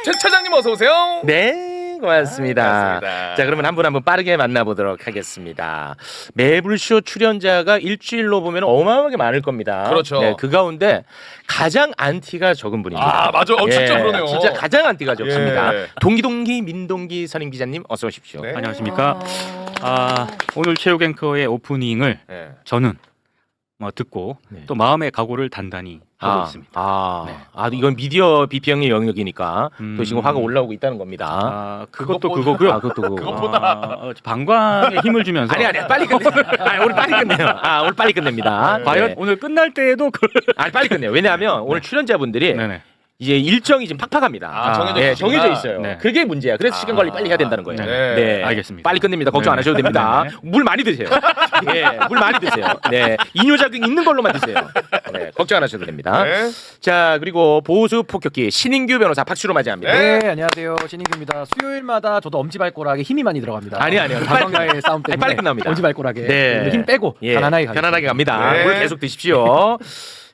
최 차장님 어서 오세요. 네, 고맙습니다. 자, 그러면 한 분 한 분 빠르게 만나보도록 하겠습니다. 매불쇼 출연자가 일주일로 보면 어마어마하게 많을 겁니다. 그렇죠. 네, 그 가운데 가장 안티가 적은 분입니다. 아 맞아. 진짜 그러네요. 진짜 가장 안티가 적습니다. 예. 동기동기 민동기 선임 기자님 어서 오십시오. 네. 안녕하십니까. 오늘 체육 앵커의 오프닝을 네. 저는 듣고 네. 또 마음의 각오를 단단히 하고 있습니다. 네. 이건 미디어 비평의 영역이니까 또 지금 음. 화가 올라오고 있다는 겁니다. 그것도 그것보다- 그거고요. 그것도 그거. 그것보다 방광에 힘을 주면서 아니 빨리 끝내. 오늘 빨리 끝내요. 오늘 빨리 끝냅니다. 과연 네. 오늘 끝날 때에도 빨리 끝내요. 왜냐하면 오늘 출연자분들이 네네. 이제 일정이 지금 팍팍합니다. 정해져 네, 있구나. 정해져 있어요. 네. 그게 문제야. 그래서 시간 관리 빨리 해야 된다는 거예요. 네. 알겠습니다. 빨리 끝냅니다. 걱정 안 네. 하셔도 됩니다. 네. 물 많이 드세요. 예, 물 많이 드세요. 네, 이뇨작용 있는 걸로만 드세요. 네, 걱정 안 하셔도 됩니다. 네. 자, 그리고 보수 폭격기 신인규 변호사 박수로 맞이합니다. 네. 네, 안녕하세요. 신인규입니다. 수요일마다 저도 엄지발가락에 힘이 많이 들어갑니다. 아니요. 방광과의 싸움 때문에 빨리 끝납니다. 엄지발가락에 네. 힘 빼고 예, 편안하게 가겠습니다. 편안하게 갑니다. 네. 물 계속 드십시오.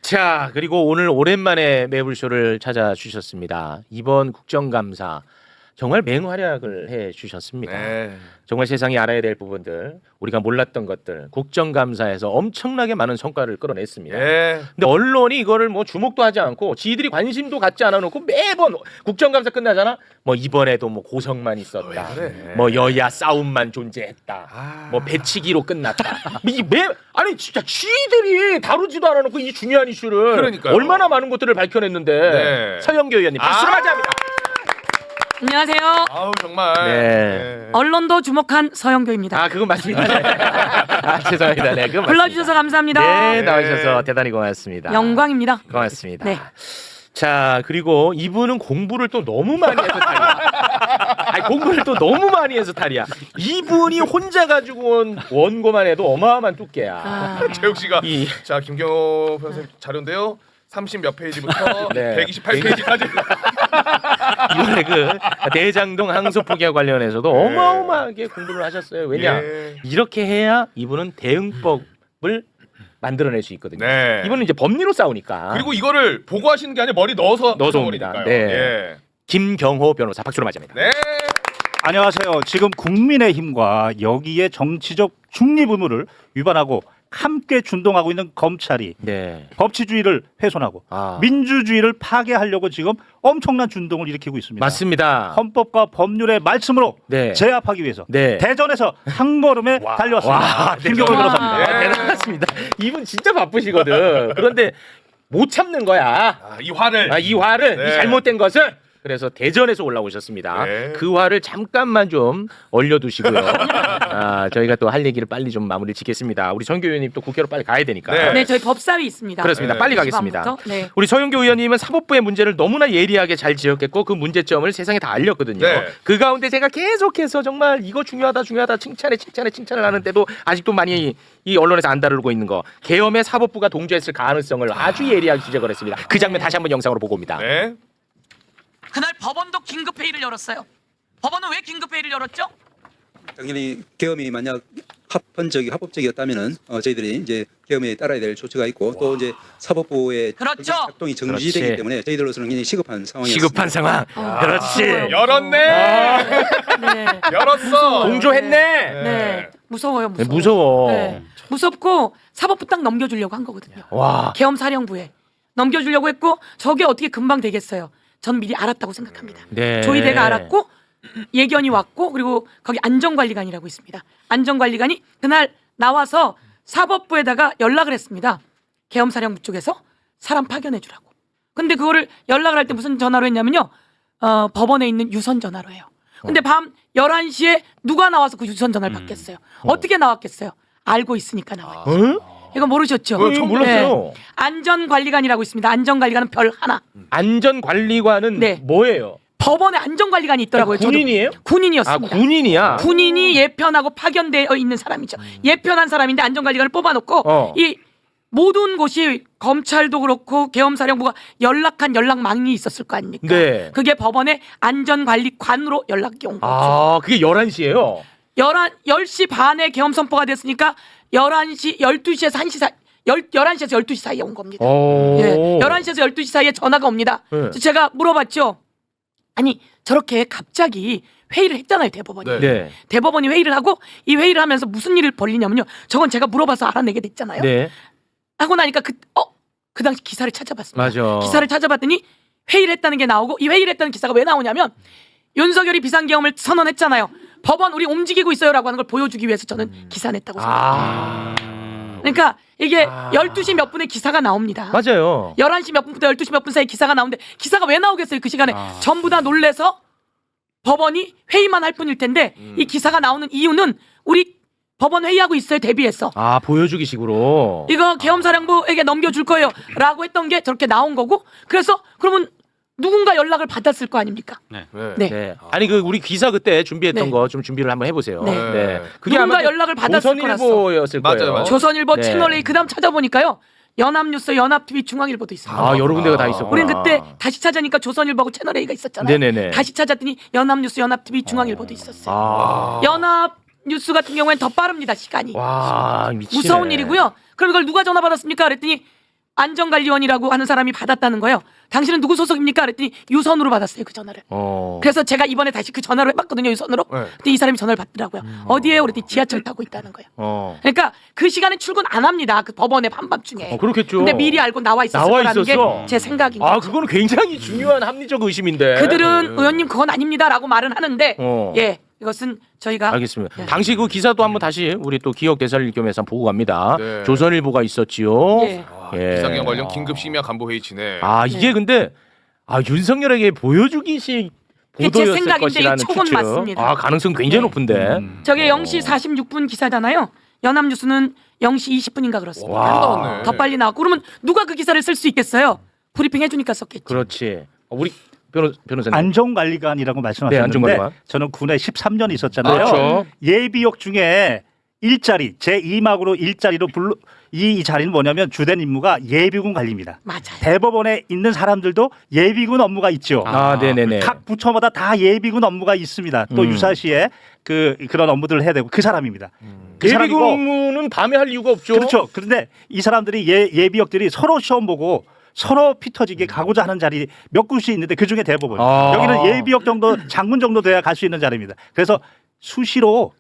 자, 그리고 오늘 오랜만에 매불쇼를 찾아주셨습니다. 이번 국정감사 정말 맹활약을 해주셨습니다. 네. 정말 세상이 알아야 될 부분들, 우리가 몰랐던 것들, 국정감사에서 엄청나게 많은 성과를 끌어냈습니다. 네. 근데 언론이 이거를 뭐 주목도 하지 않고 지들이 관심도 갖지 않아 놓고 매번 국정감사 끝나잖아. 뭐 이번에도 뭐 고성만 있었다. 왜 그래? 뭐 여야 싸움만 존재했다. 아. 뭐 배치기로 끝났다. 아니 진짜 지들이 다루지도 않아 놓고 이 중요한 이슈를 그러니까요. 얼마나 많은 것들을 밝혀냈는데. 네. 서영교 의원님 박수로 맞이합니다. 안녕하세요. 아우 정말. 네. 언론도 주목한 서영교입니다. 그건 맞습니다. 죄송합니다. 네, 그건 불러주셔서 감사합니다. 맞습니다. 네, 네. 나와주셔서 대단히 고맙습니다. 영광입니다. 고맙습니다. 네. 자, 그리고 이분은 공부를 또 너무 많이 해서 탈이야. 공부를 또 너무 많이 해서 탈이야. 이분이 혼자 가지고 온 원고만 해도 어마어마한 두께야. 재욱 씨가 이- 자 김경호 선생님 자료인데요. 30 몇 페이지부터 네. 128페이지까지. 이번에 그 대장동 항소 포기와 관련해서도 네. 어마어마하게 공부를 하셨어요. 왜냐? 예. 이렇게 해야 이분은 대응법을 만들어낼 수 있거든요. 네. 이분은 이제 법리로 싸우니까. 그리고 이거를 보고 하시는 게 아니라 머리 넣어서 옵니다. 버리니까요. 네. 예. 김경호 변호사 박수로 맞이합니다. 네. 안녕하세요. 지금 국민의힘과 여기에 정치적 중립 의무를 위반하고 함께 준동하고 있는 검찰이 네. 법치주의를 훼손하고 민주주의를 파괴하려고 지금 엄청난 준동을 일으키고 있습니다. 맞습니다. 헌법과 법률의 말씀으로 네. 제압하기 위해서 네. 대전에서 한 걸음에 달려왔습니다. 김경호 대단하다. 변호사입니다. 네. 대단하십니다. 이분 진짜 바쁘시거든. 그런데 못 참는 거야. 이 화를. 이 화를, 네. 이 잘못된 것을. 그래서 대전에서 올라오셨습니다. 네. 그 화를 잠깐만 좀 얼려두시고요. 저희가 또 할 얘기를 빨리 좀 마무리 짓겠습니다. 우리 정교 의원님 또 국회로 빨리 가야 되니까. 네. 네, 저희 법사위 있습니다. 그렇습니다. 네. 빨리 가겠습니다. 시간부터. 네. 우리 서영교 의원님은 사법부의 문제를 너무나 예리하게 잘 지적했고 그 문제점을 세상에 다 알렸거든요. 네. 그 가운데 제가 계속해서 정말 이거 중요하다 칭찬을 하는데도 아직도 많이 이 언론에서 안 다루고 있는 거 계엄에 사법부가 동조했을 가능성을 아주 예리하게 지적을 했습니다. 그 장면 다시 한번 영상으로 보고 옵니다. 네. 그날 법원도 긴급회의를 열었어요. 법원은 왜 긴급회의를 열었죠? 당연히 계엄이 만약 합법적이었다면은 저희들이 이제 계엄에 따라야 될 조치가 있고 또 이제 사법부의 그렇죠. 작동이 정지되기 그렇지. 때문에 저희들로서는 굉장히 시급한 상황이었습니다. 시급한 상황. 그렇지. 열었네. 네. 열었어. 동조했네. 네. 무서워요, 무서워. 무서워. 네. 무섭고 사법부 딱 넘겨주려고 한 거거든요. 와. 계엄사령부에 넘겨주려고 했고 저게 어떻게 금방 되겠어요. 전 미리 알았다고 생각합니다. 네. 조의대가 알았고 예견이 왔고 그리고 거기 안전관리관이라고 있습니다. 안전관리관이 그날 나와서 사법부에다가 연락을 했습니다. 계엄사령부 쪽에서 사람 파견해 주라고. 근데 그거를 연락을 할 때 무슨 전화로 했냐면요. 법원에 있는 유선 전화로 해요. 근데 밤 11시에 누가 나와서 그 유선 전화를 받겠어요. 어떻게 나왔겠어요? 알고 있으니까 나와요. 이거 모르셨죠? 저 몰랐어요. 안전관리관이라고 있습니다. 안전관리관은 별 하나. 안전관리관은 네. 뭐예요? 법원에 안전관리관이 있더라고요. 저도 군인이에요? 군인이었습니다. 군인이야. 군인이 예편하고 파견되어 있는 사람이죠. 예편한 사람인데 안전관리관을 뽑아놓고 이 모든 곳이 검찰도 그렇고 계엄사령부가 연락한 연락망이 있었을 거 아닙니까? 네. 그게 법원의 안전관리관으로 연락이 온 거죠. 그게 11시예요. 10시 반에 계엄 선포가 됐으니까 11시, 12시에서 1시 사이 11시에서 12시 사이에 온 겁니다. 예, 11시에서 12시 사이에 전화가 옵니다. 네. 제가 물어봤죠. 아니 저렇게 갑자기 회의를 했잖아요 대법원이. 네. 네. 대법원이 회의를 하고 이 회의를 하면서 무슨 일을 벌리냐면요. 저건 제가 물어봐서 알아내게 됐잖아요. 네. 하고 나니까 그 당시 기사를 찾아봤습니다. 맞아. 기사를 찾아봤더니 회의를 했다는 게 나오고 이 회의를 했다는 기사가 왜 나오냐면 윤석열이 비상계엄을 선언했잖아요. 법원 우리 움직이고 있어요라고 하는 걸 보여주기 위해서 저는 기사 냈다고 생각합니다. 그러니까 이게 12시 몇 분에 기사가 나옵니다. 맞아요. 11시 몇 분부터 12시 몇 분 사이 기사가 나오는데 기사가 왜 나오겠어요? 그 시간에 전부 다 놀래서 법원이 회의만 할 뿐일 텐데 이 기사가 나오는 이유는 우리 법원 회의하고 있어요 대비해서 보여주기 식으로. 이거 계엄사령부에게 넘겨줄 거예요 라고 했던 게 저렇게 나온 거고 그래서 그러면 누군가 연락을 받았을 거 아닙니까? 네. 네. 네. 아니 그 우리 기사 그때 준비했던 네. 거 좀 준비를 한번 해보세요. 네. 그게 누군가 아마 연락을 받았을 거라서. 조선일보였을 맞아요, 거예요. 맞아요. 조선일보 네. 채널A 그다음 찾아보니까요 연합뉴스, 연합TV, 중앙일보도 있습니다. 여러 군데가 다 있었구나. 우린 그때 다시 찾으니까 조선일보하고 채널A가 있었잖아요. 네네네. 다시 찾았더니 연합뉴스, 연합TV, 중앙일보도 있었어요. 아. 연합뉴스 같은 경우에는 더 빠릅니다 시간이. 와 미치네. 무서운 일이고요. 그럼 이걸 누가 전화 받았습니까? 그랬더니 안전관리원이라고 하는 사람이 받았다는 거예요. 당신은 누구 소속입니까? 그랬더니 유선으로 받았어요 그 전화를. 그래서 제가 이번에 다시 그 전화로 해봤거든요 유선으로. 네. 근데 이 사람이 전화를 받더라고요. 어디에요? 그랬더니 지하철 타고 있다는 거예요. 그러니까 그 시간에 출근 안 합니다. 그 법원에 한밤중에. 그렇겠죠. 근데 미리 알고 나와 있었을 나와 거라는 있었어. 게 제 생각인 거죠. 그거는 굉장히 중요한 합리적 의심인데. 그들은 의원님 그건 아닙니다라고 말은 하는데 예 이것은 저희가 알겠습니다. 네. 당시 그 기사도 한번 다시 우리 또 기억 대사를 겸해서 보고 갑니다. 네. 조선일보가 있었지요. 예. 예. 비상계엄 관련 긴급 심야 간부 회의 진행. 이게 근데 윤석열에게 보여주기식 그게 제 보도였을 생각인데 것이라는 이 촉은 추측. 맞습니다. 가능성 굉장히 네. 높은데. 저게 0시 46분 기사잖아요. 연합뉴스는 0시 20분인가 그렇습니다. 나왔네. 더 빨리 나왔고 그러면 누가 그 기사를 쓸 수 있겠어요? 브리핑 해주니까 썼겠죠. 그렇지. 우리 변호사님. 안전관리관이라고 네, 말씀하셨는데 안전관리관. 저는 군에 13년 있었잖아요. 그렇죠. 예비역 중에 일자리 제2막으로 일자리로 이 자리는 뭐냐면 주된 임무가 예비군 관리입니다. 맞아요. 대법원에 있는 사람들도 예비군 업무가 있죠. 네네네. 각 부처마다 다 예비군 업무가 있습니다. 또 유사시에 그런 업무들을 해야 되고 그 사람입니다. 그 사람이고 예비군무는 밤에 할 이유가 없죠. 그렇죠. 그런데 이 사람들이 예비역들이 서로 시험 보고 서로 피 터지게 가고자 하는 자리 몇 군씩 있는데 그 중에 대법원. 여기는 예비역 정도 장군 정도 돼야 갈 수 있는 자리입니다. 그래서 수시로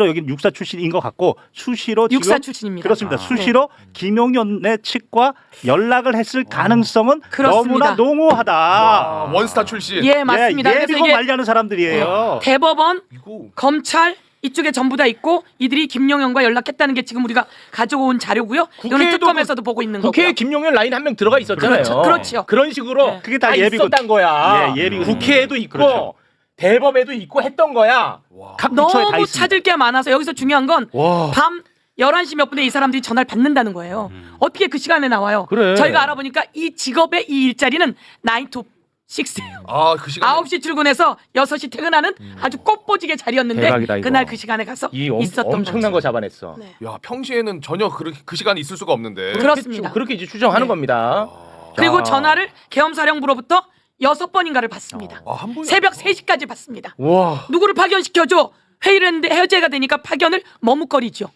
여기는 육사 출신인 것 같고 수시로 육사 지금 출신입니다. 그렇습니다. 수시로 김용현의 측과 연락을 했을 가능성은 그렇습니다. 너무나 농후하다. 원스타 출신. 예 맞습니다. 그래서 예비군 이게 관리하는 사람들이에요. 대법원, 이거 검찰 이쪽에 전부 다 있고 이들이 김용현과 연락했다는 게 지금 우리가 가져온 자료고요. 이거는 국회에도 특검에서도 보고 있는 국회에 거고요. 김용현 라인 한 명 들어가 있었잖아요. 그렇죠. 그런 식으로 네. 그게 다 예비군. 있었단 거야. 예, 예비군. 국회에도 있고 그렇죠. 대법에도 있고 했던 거야. 각 부처에 다 너무 있습니다. 찾을 게 많아서 여기서 중요한 건 와. 밤 11시 몇 분에 이 사람들이 전화를 받는다는 거예요. 어떻게 그 시간에 나와요? 그래. 저희가 알아보니까 이 직업의 이 일자리는 9 to 6예요. 그 시간 9시 출근해서 6시 퇴근하는 아주 꽃보지게 자리였는데 대박이다, 이거. 그날 그 시간에 가서 있었던 엄청난 거 거죠. 잡아냈어. 네. 야 평시에는 전혀 그 시간이 있을 수가 없는데. 그렇습니다. 그렇게 이제 추정하는 네. 겁니다. 그리고 자. 전화를 계엄사령부로부터 6번인가를 받습니다. 한 분이 새벽 3시까지 받습니다. 와. 누구를 파견시켜줘? 회의를 했는데 해제가 되니까 파견을 머뭇거리죠.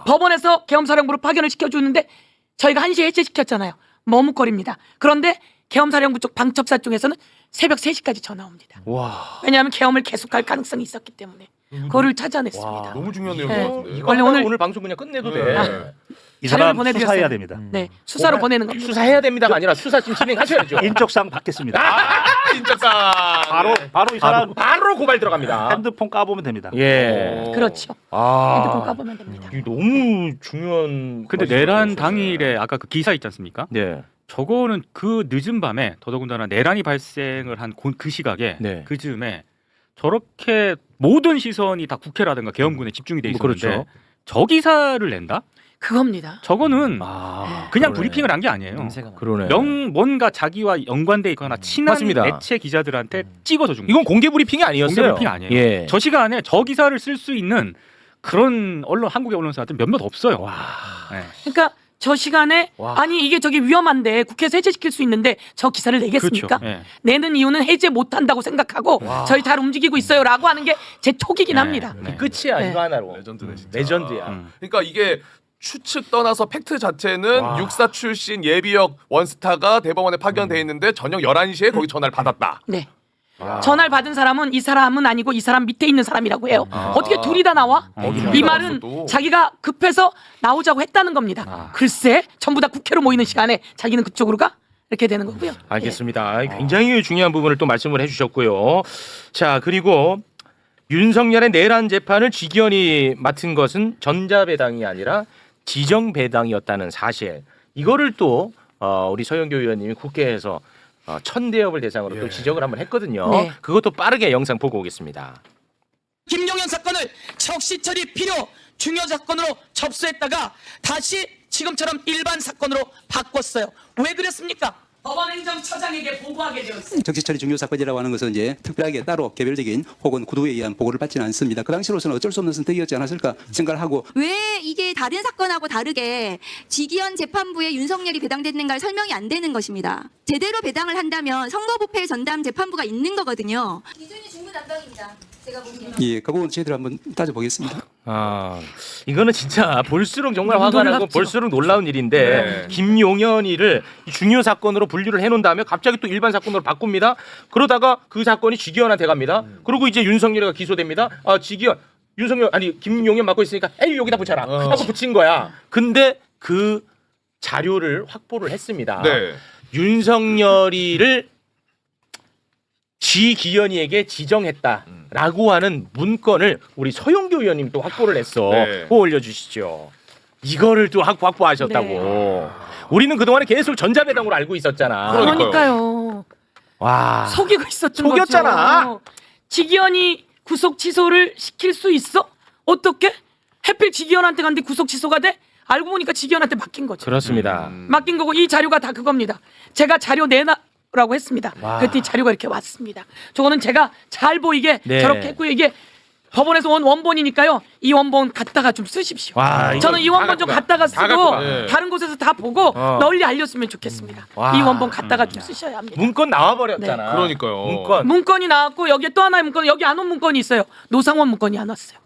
법원에서 계엄사령부로 파견을 시켜주는데 저희가 1시에 해제시켰잖아요. 머뭇거립니다. 그런데 계엄사령부 쪽 방첩사 쪽에서는 새벽 3시까지 전화 옵니다. 와. 왜냐하면 계엄을 계속할 가능성이 있었기 때문에 그거를 찾아냈습니다. 너무 중요한 내용 네. 같은데. 원래 오늘 방송 그냥 끝내도 돼. 이 자료를 사람 보내드렸어요. 수사해야 됩니다. 네, 수사로 보내는 겁니다. 수사해야 됩니다가 아니라 수사 지금 진행하셔야죠. 인적사항 받겠습니다. 인적상. 바로 이 사람 바로 고발 들어갑니다. 핸드폰 까보면 됩니다. 예. 그렇죠. 아. 핸드폰 까보면 됩니다. 이게 너무 중요한. 근데 내란 당일에 아까 그 기사 있지 않습니까? 네. 저거는 그 늦은 밤에 더더군다나 내란이 발생을 한 그 시각에 네. 그 즈음에 저렇게 모든 시선이 다 국회라든가 계엄군에 집중이 돼 있었는데 그렇죠. 저 기사를 낸다? 그겁니다. 저거는 아. 그냥 그러네. 브리핑을 한 게 아니에요. 그러네. 뭔가 자기와 연관돼 있거나 친한 맞습니다. 매체 기자들한테 찍어서 준 거예요. 이건 공개 브리핑이 아니었어요. 공개 브리핑 아니에요. 예. 저 시간에 저 기사를 쓸 수 있는 그런 한국의 언론사들 몇몇 없어요. 네. 그러니까 저 시간에 와. 아니 이게 저기 위험한데 국회에서 해제시킬 수 있는데 저 기사를 내겠습니까? 그렇죠. 예. 내는 이유는 해제 못한다고 생각하고 저희 잘 움직이고 있어요라고 하는 게 제 촉이긴 네. 합니다. 네. 끝이야 네. 이거 하나로. 레전드네 진짜. 레전드야. 그러니까 이게 추측 떠나서 팩트 자체는 육사 출신 예비역 원스타가 대법원에 파견돼 있는데 저녁 11시에 거기 전화를 받았다. 네. 전화를 받은 사람은 이 사람은 아니고 이 사람 밑에 있는 사람이라고 해요. 어떻게 둘이 다 나와? 이 말은 또. 자기가 급해서 나오자고 했다는 겁니다. 글쎄 전부 다 국회로 모이는 시간에 자기는 그쪽으로 가? 이렇게 되는 거고요. 알겠습니다. 굉장히 중요한 부분을 또 말씀을 해주셨고요. 자, 그리고 윤석열의 내란 재판을 직위원이 맡은 것은 전자배당이 아니라 지정배당이었다는 사실. 이거를 또 우리 서영교 의원님이 국회에서 천대엽을 대상으로 또 지적을 한번 했거든요. 네. 그것도 빠르게 영상 보고 오겠습니다. 김용현 사건을 적시 처리 필요 중요 사건으로 접수했다가 다시 지금처럼 일반 사건으로 바꿨어요. 왜 그랬습니까? 법원행정처장에게 보고하게 되었습니다. 적시처리 중요 사건이라고 하는 것은 이제 특별하게 따로 개별적인 혹은 구도에 의한 보고를 받지는 않습니다. 그 당시로서는 어쩔 수 없는 선택이었지 않았을까 생각을 하고 왜 이게 다른 사건하고 다르게 직위원 재판부에 윤석열이 배당됐는가 설명이 안 되는 것입니다. 제대로 배당을 한다면 선거부패 전담 재판부가 있는 거거든요. 기준이 중무 담당입니다. 제가 보기에는. 예, 그 부분 저희들 한번 따져보겠습니다. 이거는 진짜 볼수록 정말 화가 나고 놀랍죠. 볼수록 놀라운 일인데 김용현이를 중요 사건으로 분류를 해놓은 다음에 갑자기 또 일반 사건으로 바꿉니다. 그러다가 그 사건이 직위원한테 갑니다. 그리고 이제 윤석열이가 기소됩니다. 직위원 윤석열 아니 김용현 맡고 있으니까 에이 여기다 붙여라 하고 붙인 거야. 근데 그 자료를 확보를 했습니다. 네. 윤석열이를 지기현이에게 지정했다라고 하는 문건을 우리 서영교 의원님 또 확보를 했어. 네. 그거 올려주시죠. 이거를 또 확보하셨다고. 네. 우리는 그동안에 계속 전자배당으로 알고 있었잖아. 그러니까요. 와. 속이고 있었던 속였잖아. 거죠. 직위원이 구속 취소를 시킬 수 있어? 어떻게? 하필 직위원한테 갔는데 구속 취소가 돼? 알고 보니까 직위원한테 맡긴 거죠. 그렇습니다. 맡긴 거고 이 자료가 다 그겁니다. 제가 자료 내놔라고 했습니다. 그랬더니 자료가 이렇게 왔습니다. 저거는 제가 잘 보이게 네. 저렇게 했고요. 이게 법원에서 온 원본이니까요. 이 원본 갖다가 좀 쓰십시오. 와, 이거 저는 이 원본 좀 다 갖다가 다 갖고 쓰고 가. 네. 다른 곳에서 다 보고 널리 알렸으면 좋겠습니다. 와. 이 원본 갖다가 좀 쓰셔야 합니다. 문건 나와버렸잖아. 네. 그러니까요. 문건. 문건이 나왔고 여기에 또 하나의 문건 여기 안 온 문건이 있어요. 노상원 문건이 안 왔어요.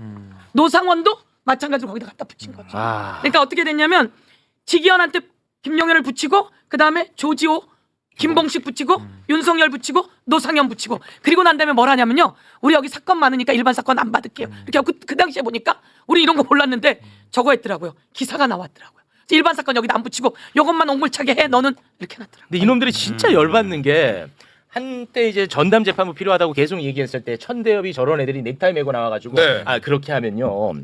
노상원도 마찬가지로 거기다 갖다 붙인 거죠. 그러니까 어떻게 됐냐면 직위원한테 김용현을 붙이고 그 다음에 조지호, 김봉식 붙이고 윤석열 붙이고 노상현 붙이고 그리고 난 다음에 뭘 하냐면요. 우리 여기 사건 많으니까 일반 사건 안 받을게요. 이렇게 하고 그 당시에 보니까 우리 이런 거 몰랐는데 저거 했더라고요. 기사가 나왔더라고요. 일반 사건 여기다 안 붙이고 이것만 옹골차게 해 너는 이렇게 놨더라고요. 근데 이놈들이 진짜 열받는 게 한때 이제 전담 재판부 필요하다고 계속 얘기했을 때 천대엽이 저런 애들이 넥타이 메고 나와가지고 네. 그렇게 하면요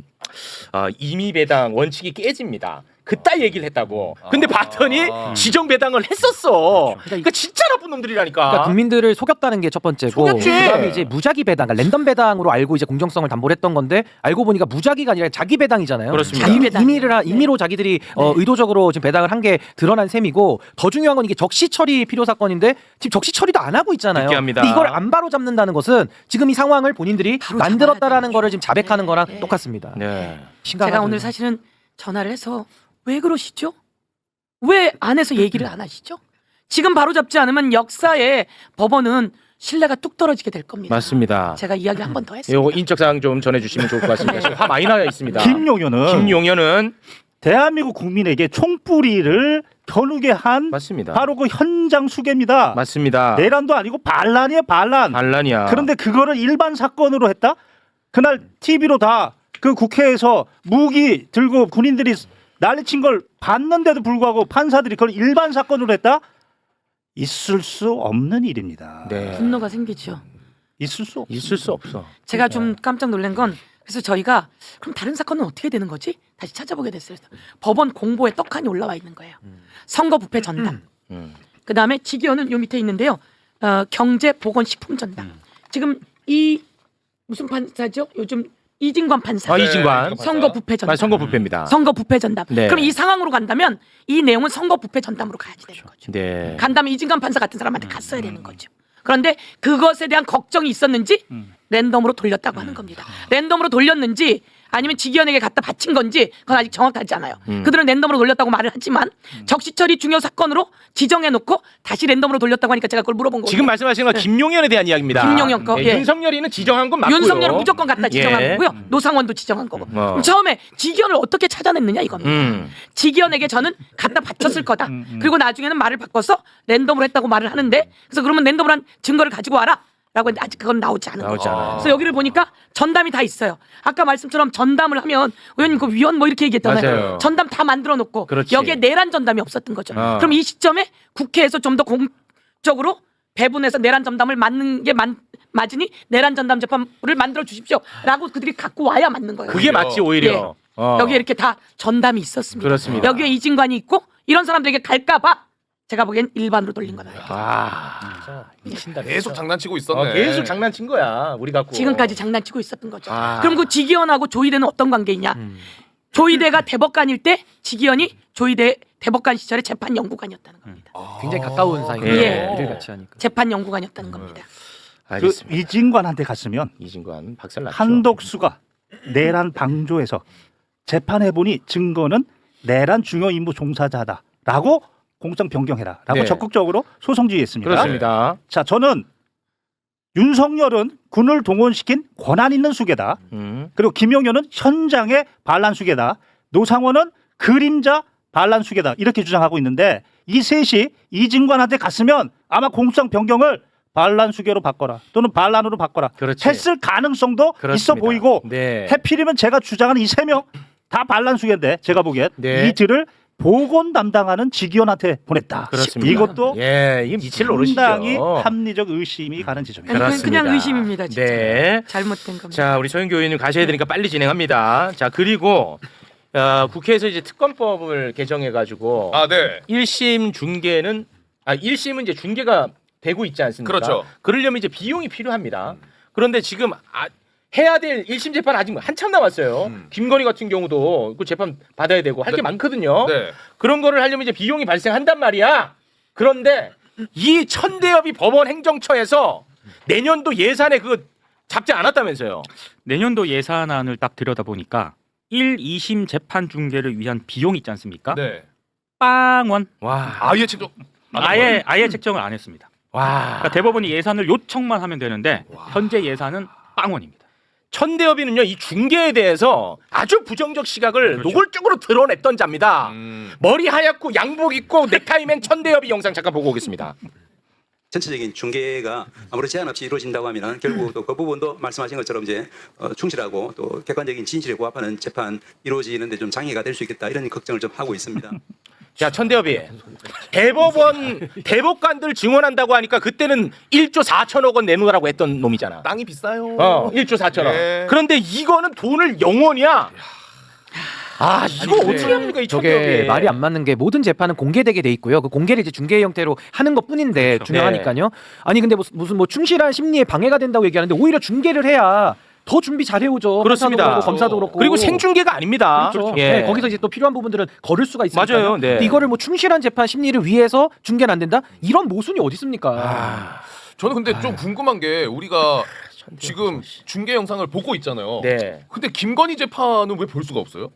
임의 배당 원칙이 깨집니다. 그따 얘기를 했다고. 근데 봤더니 지정 배당을 했었어. 그러니까 진짜 나쁜 놈들이라니까. 그러니까 국민들을 속였다는 게 첫 번째고 속였지. 그다음에 이제 무작위 배당, 그러니까 랜덤 배당으로 알고 이제 공정성을 담보를 했던 건데 알고 보니까 무작위가 아니라 자기 배당이잖아요. 그렇습니다. 자기 배당. 임의로 자기들이 의도적으로 지금 배당을 한 게 드러난 셈이고 더 중요한 건 이게 적시 처리 필요 사건인데 지금 적시 처리도 안 하고 있잖아요. 느끼합니다. 근데 이걸 안 바로 잡는다는 것은 지금 이 상황을 본인들이 바로 만들었다라는 잡아야 거를 지금 자백하는 거랑 네. 똑같습니다. 네. 심각하죠. 제가 오늘 사실은 전화를 해서 왜 그러시죠? 왜 안에서 얘기를 안 하시죠? 지금 바로 잡지 않으면 역사에 법원은 신뢰가 뚝 떨어지게 될 겁니다. 맞습니다. 제가 이야기 한 번 더 했습니다. 요거 인적 사항 좀 전해주시면 좋을 것 같습니다. 지금 화 많이 나와 있습니다. 김용현은 대한민국 국민에게 총뿌리를 겨누게 한 맞습니다. 바로 그 현장 수괴입니다. 맞습니다. 내란도 아니고 반란이에요, 반란. 반란이야. 그런데 그거를 일반 사건으로 했다? 그날 TV로 다 그 국회에서 무기 들고 군인들이 난리친 걸 봤는데도 불구하고 판사들이 그걸 일반 사건으로 했다? 있을 수 없는 일입니다. 네. 분노가 생기죠. 있을 수 없어. 있을 수 없어. 제가 좀 깜짝 놀란 건 그래서 저희가 그럼 다른 사건은 어떻게 되는 거지? 다시 찾아보게 됐어요. 법원 공보에 떡하니 올라와 있는 거예요. 선거 부패 전담. 그 다음에 직위원은 요 밑에 있는데요. 경제 보건 식품 전담. 지금 이 무슨 판사죠? 요즘 이진관 판사. 이진관. 선거 부패 전담. 선거 부패입니다. 선거 부패 전담. 네. 그럼 이 상황으로 간다면 이 내용은 선거 부패 전담으로 가야지 되는 거죠. 네. 간다면 이진관 판사 같은 사람한테 갔어야 되는 거죠. 그런데 그것에 대한 걱정이 있었는지 랜덤으로 돌렸다고 하는 겁니다. 랜덤으로 돌렸는지 아니면 직위원에게 갖다 바친 건지 그건 아직 정확하지 않아요. 그들은 랜덤으로 돌렸다고 말을 하지만 적시처리 중요 사건으로 지정해놓고 다시 랜덤으로 돌렸다고 하니까 제가 그걸 물어본 거예요. 지금 말씀하시는 건 김용현에 대한 이야기입니다. 김용현 거, 예. 윤석열이는 지정한 건 맞고요. 윤석열은 무조건 갖다 지정한 예. 거고요. 노상원도 지정한 거고. 그럼 처음에 직위원을 어떻게 찾아냈느냐 이겁니다. 직위원에게 저는 갖다 바쳤을 거다. 그리고 나중에는 말을 바꿔서 랜덤으로 했다고 말을 하는데 그래서 그러면 랜덤으로 한 증거를 가지고 와라. 했다라고 아직 그건 나오지 않은 나오지 거죠. 않아요. 그래서 여기를 보니까 전담이 다 있어요. 아까 말씀처럼 전담을 하면 의원님 그 위원 뭐 이렇게 얘기했잖아요. 맞아요. 전담 다 만들어 놓고 그렇지. 여기에 내란 전담이 없었던 거죠. 그럼 이 시점에 국회에서 좀 더 공적으로 배분해서 내란 전담을 맞는 게 맞으니 내란 전담 재판부를 만들어 주십시오라고 그들이 갖고 와야 맞는 거예요. 그게 맞지 오히려. 여기에 이렇게 다 전담이 있었습니다. 그렇습니다. 여기에 이진관이 있고 이런 사람들에게 갈까봐 제가 보기엔 일반으로 돌린 거다. 진짜 미친다. 계속 장난치고 있었네. 계속 장난친 거야. 우리 갖고. 지금까지 장난치고 있었던 거죠. 아. 그럼 그 지기현하고 조희대는 어떤 관계이냐? 조희대가 대법관일 때 지기현이 조희대 대법관 시절에 재판 연구관이었다는 겁니다. 굉장히 가까운 사이인데 예. 일을 같이 하니까. 재판 연구관이었다는 겁니다. 그 알겠습니다. 이진관한테 갔으면 이진관 박살났죠. 한덕수가 내란 방조에서 재판해 보니 증거는 내란 중요 임무 종사자다라고 공장 변경해라라고 네. 적극적으로 소송 지휘했습니다. 그렇습니다. 자, 저는 윤석열은 군을 동원시킨 권한 있는 수괴다. 그리고 김용현은 현장의 반란 수괴다. 노상원은 그림자 반란 수괴다. 이렇게 주장하고 있는데 이 셋이 이진관한테 갔으면 아마 공수장 변경을 반란 수괴로 바꿔라 또는 반란으로 바꿔라 그렇지. 했을 가능성도 그렇습니다. 있어 보이고 네. 해필이면 제가 주장하는 이 세 명 다 반란 수괴인데 제가 보기엔 네. 이 들을 보건 담당하는 지기현한테 보냈다. 그렇습니다. 이것도 예, 이게 미칠 노릇이죠. 상당히 합리적 의심이 가는 지점입니다. 아니, 그건 그냥 의심입니다. 진짜. 네. 잘못된 겁니다. 자, 우리 소영교 의원님 가셔야 되니까 빨리 진행합니다. 자, 그리고 국회에서 이제 특검법을 개정해 가지고 아, 네. 1심 중계는 1심은 이제 중계가 되고 있지 않습니까? 그렇죠. 그러려면 이제 비용이 필요합니다. 그런데 지금 해야 될 1심 재판 아직 한참 남았어요. 김건희 같은 경우도 그 재판 받아야 되고 할 게 네. 많거든요. 네. 그런 거를 하려면 이제 비용이 발생한단 말이야. 그런데 이 천대엽이 법원 행정처에서 내년도 예산에 그거 잡지 않았다면서요. 내년도 예산안을 딱 들여다보니까 1, 2심 재판 중계를 위한 비용이 있지 않습니까? 네. 빵원. 와. 아예 책정. 아예 책정을 안 했습니다. 와. 그러니까 대법원이 예산을 요청만 하면 되는데 현재 예산은 빵원입니다. 천대엽이는요 이 중계에 대해서 아주 부정적 시각을 노골적으로 드러냈던 자입니다. 머리 하얗고 양복 입고 넥타이맨 천대엽이 영상 잠깐 보고 오겠습니다. 전체적인 중계가 아무리 제한 없이 이루어진다고 하면 결국 또 그 부분도 말씀하신 것처럼 이제 충실하고 또 객관적인 진실에 부합하는 재판 이루어지는데 좀 장애가 될 수 있겠다 이런 걱정을 좀 하고 있습니다. 자 천대엽이 대법관들 증언한다고 하니까 그때는 1조 4천억 원 내놓으라고 했던 놈이잖아. 땅이 비싸요. 1조 4천억. 네. 그런데 이거는 돈을 영원이야. 이거 근데 어떻게 합니까 이 저게 천대엽이. 말이 안 맞는 게 모든 재판은 공개되게 돼 있고요. 그 공개를 이제 중계 형태로 하는 것뿐인데 그렇죠. 중요하니까요. 아니 근데 무슨 뭐 충실한 심리에 방해가 된다고 얘기하는데 오히려 중계를 해야 더 준비 잘 해오죠. 그렇습니다. 판사도 그렇고, 검사도 그렇고. 그리고 생중계가 아닙니다. 그렇죠. 예. 네, 거기서 이제 또 필요한 부분들은 거를 수가 있으니까. 맞아요. 네. 이거를 뭐 충실한 재판 심리를 위해서 중계는 안 된다? 이런 모순이 어디 있습니까? 저는 근데 좀 궁금한 게 우리가 지금 중계 영상을 보고 있잖아요. 네. 근데 김건희 재판은 왜 볼 수가 없어요?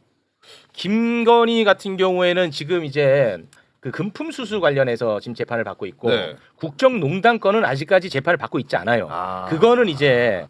김건희 같은 경우에는 지금 이제 그 금품 수수 관련해서 지금 재판을 받고 있고 네. 국정농단 건은 아직까지 재판을 받고 있지 않아요. 그거는 이제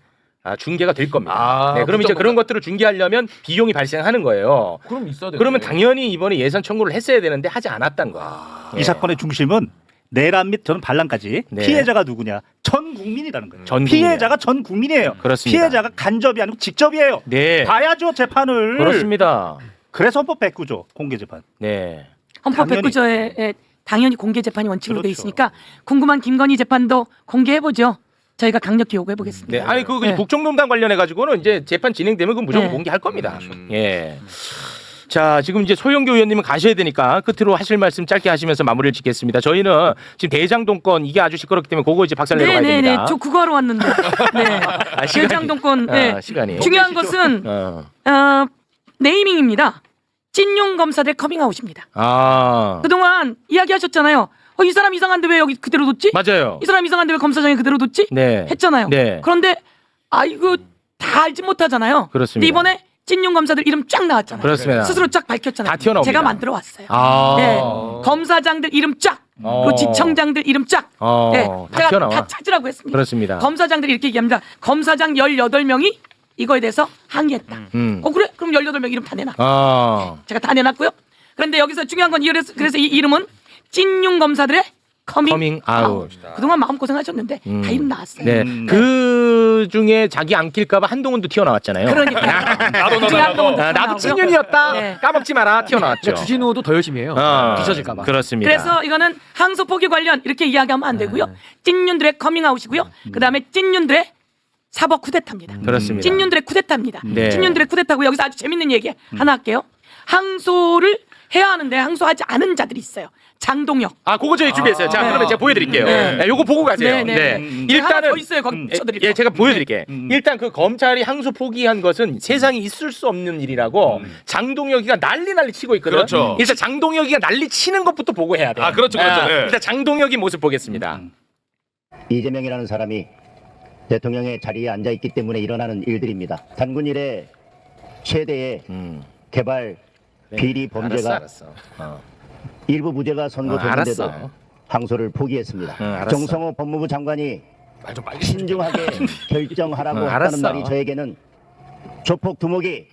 중계가 될 겁니다. 네, 그럼 이제 국정농단. 그런 것들을 중계하려면 비용이 발생하는 거예요. 그럼 있어야 돼. 그러면 당연히 이번에 예산 청구를 했어야 되는데 하지 않았던 거야. 이 사건의 중심은 내란 및 저는 반란까지 네. 피해자가 누구냐? 전 국민이라는 거예요. 전 국민이야. 피해자가 전 국민이에요. 그렇습니다. 피해자가 간접이 아니고 직접이에요. 네. 봐야죠 재판을. 그렇습니다. 그래서 헌법 109조 공개 재판. 네. 헌법 당연히. 109조에 당연히 공개 재판이 원칙으로 돼 그렇죠. 있으니까 궁금한 김건희 재판도 공개해 보죠. 저희가 강력히 요구해 보겠습니다. 네. 아니 그 네. 국정농단 관련해 가지고는 이제 재판 진행되면 그 무조건 네. 공개할 겁니다. 예. 자, 지금 이제 소영교 의원님은 가셔야 되니까 끝으로 하실 말씀 짧게 하시면서 마무리를 짓겠습니다. 저희는 지금 대장동권 이게 아주 시끄럽기 때문에 그거 이제 박살 내러 가야 네네네. 됩니다. 저 그거 하러 왔는데. 네. 시간이- 대장동권. 네. 시간이. 중요한 것은 네이밍입니다. 찐용 검사들 커밍아웃입니다. 그동안 이야기하셨잖아요. 이 사람 이상한데 왜 여기 그대로 뒀지? 맞아요. 이 사람 이상한데 왜 검사장에 그대로 뒀지? 네. 했잖아요. 네. 그런데 이거 다 알지 못하잖아요. 그렇습니다. 근데 이번에 찐용 검사들 이름 쫙 나왔잖아요. 그렇습니다. 스스로 쫙 밝혔잖아요. 다 튀어나옵니다. 제가 만들어 왔어요. 아. 네. 검사장들 이름 쫙. 그리고 지청장들 이름 쫙. 네. 다 제가 튀어나와. 다 찾으라고 했습니다. 그렇습니다. 검사장들이 이렇게 얘기합니다. 검사장 18명이 이거에 대해서 항의했다. 그래? 그럼 18명 이름 다 내놔. 제가 다 내놨고요. 그런데 여기서 중요한 건 그래서 이 이름은 찐용 검사들의 커밍 아웃. 아웃. 그동안 마음고생하셨는데 다 이름 나왔어요. 네. 그 중에 자기 안 낄까봐 한동훈도 튀어나왔잖아요. 그러니까 나도 나도 찐윤이었다. 네. 까먹지 마라. 튀어나왔죠. 주진우도 더 열심히 해요. 뒤처질까봐. 그렇습니다. 그래서 이거는 항소 포기 관련 이렇게 이야기하면 안 되고요. 찐윤들의 커밍아웃이고요. 그다음에 찐윤들의 사법 쿠데타입니다. 그렇습니다. 찐윤들의 쿠데타입니다. 네. 찐윤들의 쿠데타고 여기서 아주 재밌는 얘기 하나 할게요. 항소를 해야 하는데 항소하지 않은 자들이 있어요. 장동혁. 그거 저희 준비했어요. 자, 네. 그러면 제가 보여드릴게요. 네. 네, 요거 보고 가세요. 네, 네. 하나 일단은 더 있어요. 거기 붙여드릴 예, 거. 제가 보여드릴게요. 일단 그 검찰이 항소 포기한 것은 세상에 있을 수 없는 일이라고 장동혁이가 난리 치고 있거든. 그렇죠. 일단 장동혁이가 난리 치는 것부터 보고 해야 돼. 그렇죠. 네. 일단 장동혁이 모습 보겠습니다. 이재명이라는 사람이 대통령의 자리에 앉아 있기 때문에 일어나는 일들입니다. 단군 이래 최대의 개발 비리 범죄가 알았어. 일부 무죄가 선고됐는데도 알았어. 항소를 포기했습니다. 알았어. 정성호 법무부 장관이 말 좀 빨리 신중하게 결정하라고 알았어. 했다는 말이 저에게는 조폭 두목이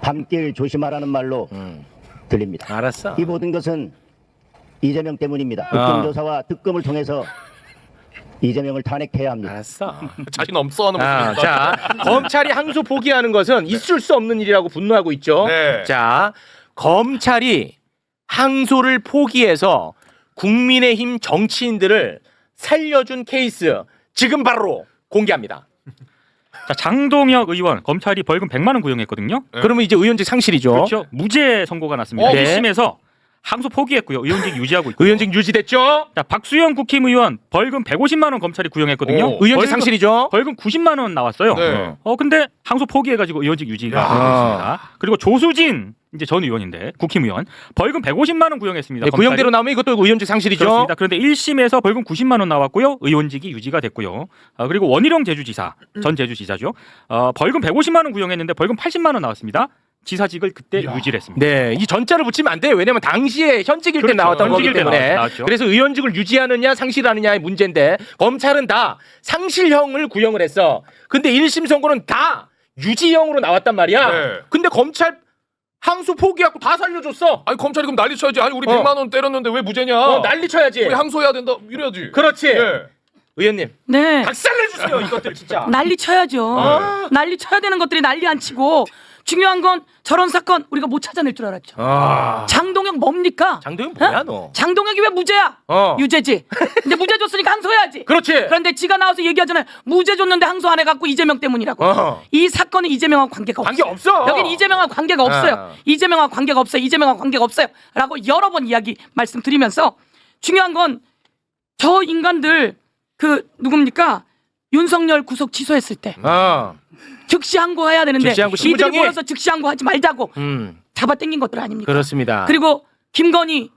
밤길 조심하라는 말로 들립니다. 알았어. 이 모든 것은 이재명 때문입니다. 국정조사와 특검을 통해서 이재명을 탄핵해야 합니다. 알았어. 자신 없어 하는 모습입니다. 자, 검찰이 항소 포기하는 것은 있을 수 없는 일이라고 분노하고 있죠. 네. 자, 검찰이 항소를 포기해서 국민의힘 정치인들을 살려준 케이스 지금 바로 공개합니다. 자, 장동혁 의원 검찰이 벌금 100만 원 구형했거든요. 그러면 이제 의원직 상실이죠. 그렇죠. 무죄 선고가 났습니다. 네. 1심에서 항소 포기했고요. 의원직 유지하고 있고. 의원직 유지됐죠. 자, 박수영 국힘의원 벌금 150만 원 검찰이 구형했거든요. 의원직 상실이죠. 벌금 90만 원 나왔어요. 네. 근데 항소 포기해가지고 의원직 유지가 됐습니다. 그리고 조수진 이제 전 의원인데 국힘의원 벌금 150만 원 구형했습니다. 네, 검찰이. 구형대로 나오면 이것도 의원직 상실이죠. 그렇습니다. 그런데 1심에서 벌금 90만 원 나왔고요. 의원직이 유지가 됐고요. 그리고 원희룡 제주지사 전 제주지사죠. 벌금 150만 원 구형했는데 벌금 80만 원 나왔습니다. 지사직을 그때 유지를 했습니다. 네, 이 전자를 붙이면 안 돼요. 왜냐면 당시에 현직일 때 그렇죠. 나왔던 거기 현직일 때 때문에. 나왔죠. 그래서 의원직을 유지하느냐 상실하느냐의 문제인데 검찰은 다 상실형을 구형을 했어. 근데 1심 선고는 다 유지형으로 나왔단 말이야. 네. 근데 검찰 항소 포기하고 다 살려줬어. 아니 검찰이 그럼 난리 쳐야지. 아니 우리 100만 원 때렸는데 왜 무죄냐? 난리 쳐야지. 우리 항소해야 된다. 이래야지. 그렇지. 예. 의원님, 네. 박살내주세요 이것들 진짜. 난리 쳐야죠. 난리 쳐야 되는 것들이 난리 안 치고 중요한 건 저런 사건 우리가 못 찾아낼 줄 알았죠. 장동혁 뭡니까? 장동현 뭐야 너? 장동혁이 왜 무죄야? 유죄지. 근데 무죄 줬으니까 항소해야지. 그렇지. 그런데 지가 나와서 얘기하잖아요. 무죄 줬는데 항소 안 해갖고 이재명 때문이라고. 이 사건은 이재명하고 관계가 관계 없어요. 없어. 여기는 이재명하고 관계가 없어요. 이재명하고 관계가 없어요. 이재명하고 관계가 없어요. 라고 여러 번 이야기 말씀드리면서 중요한 건 저 인간들 그 누굽니까? 윤석열 구속 취소했을 때 즉시 항고해야 되는데 즉시 항고, 이들이 신부정이. 모여서 즉시 항고하지 말자고 잡아당긴 것들 아닙니까? 그렇습니다. 그리고 김건희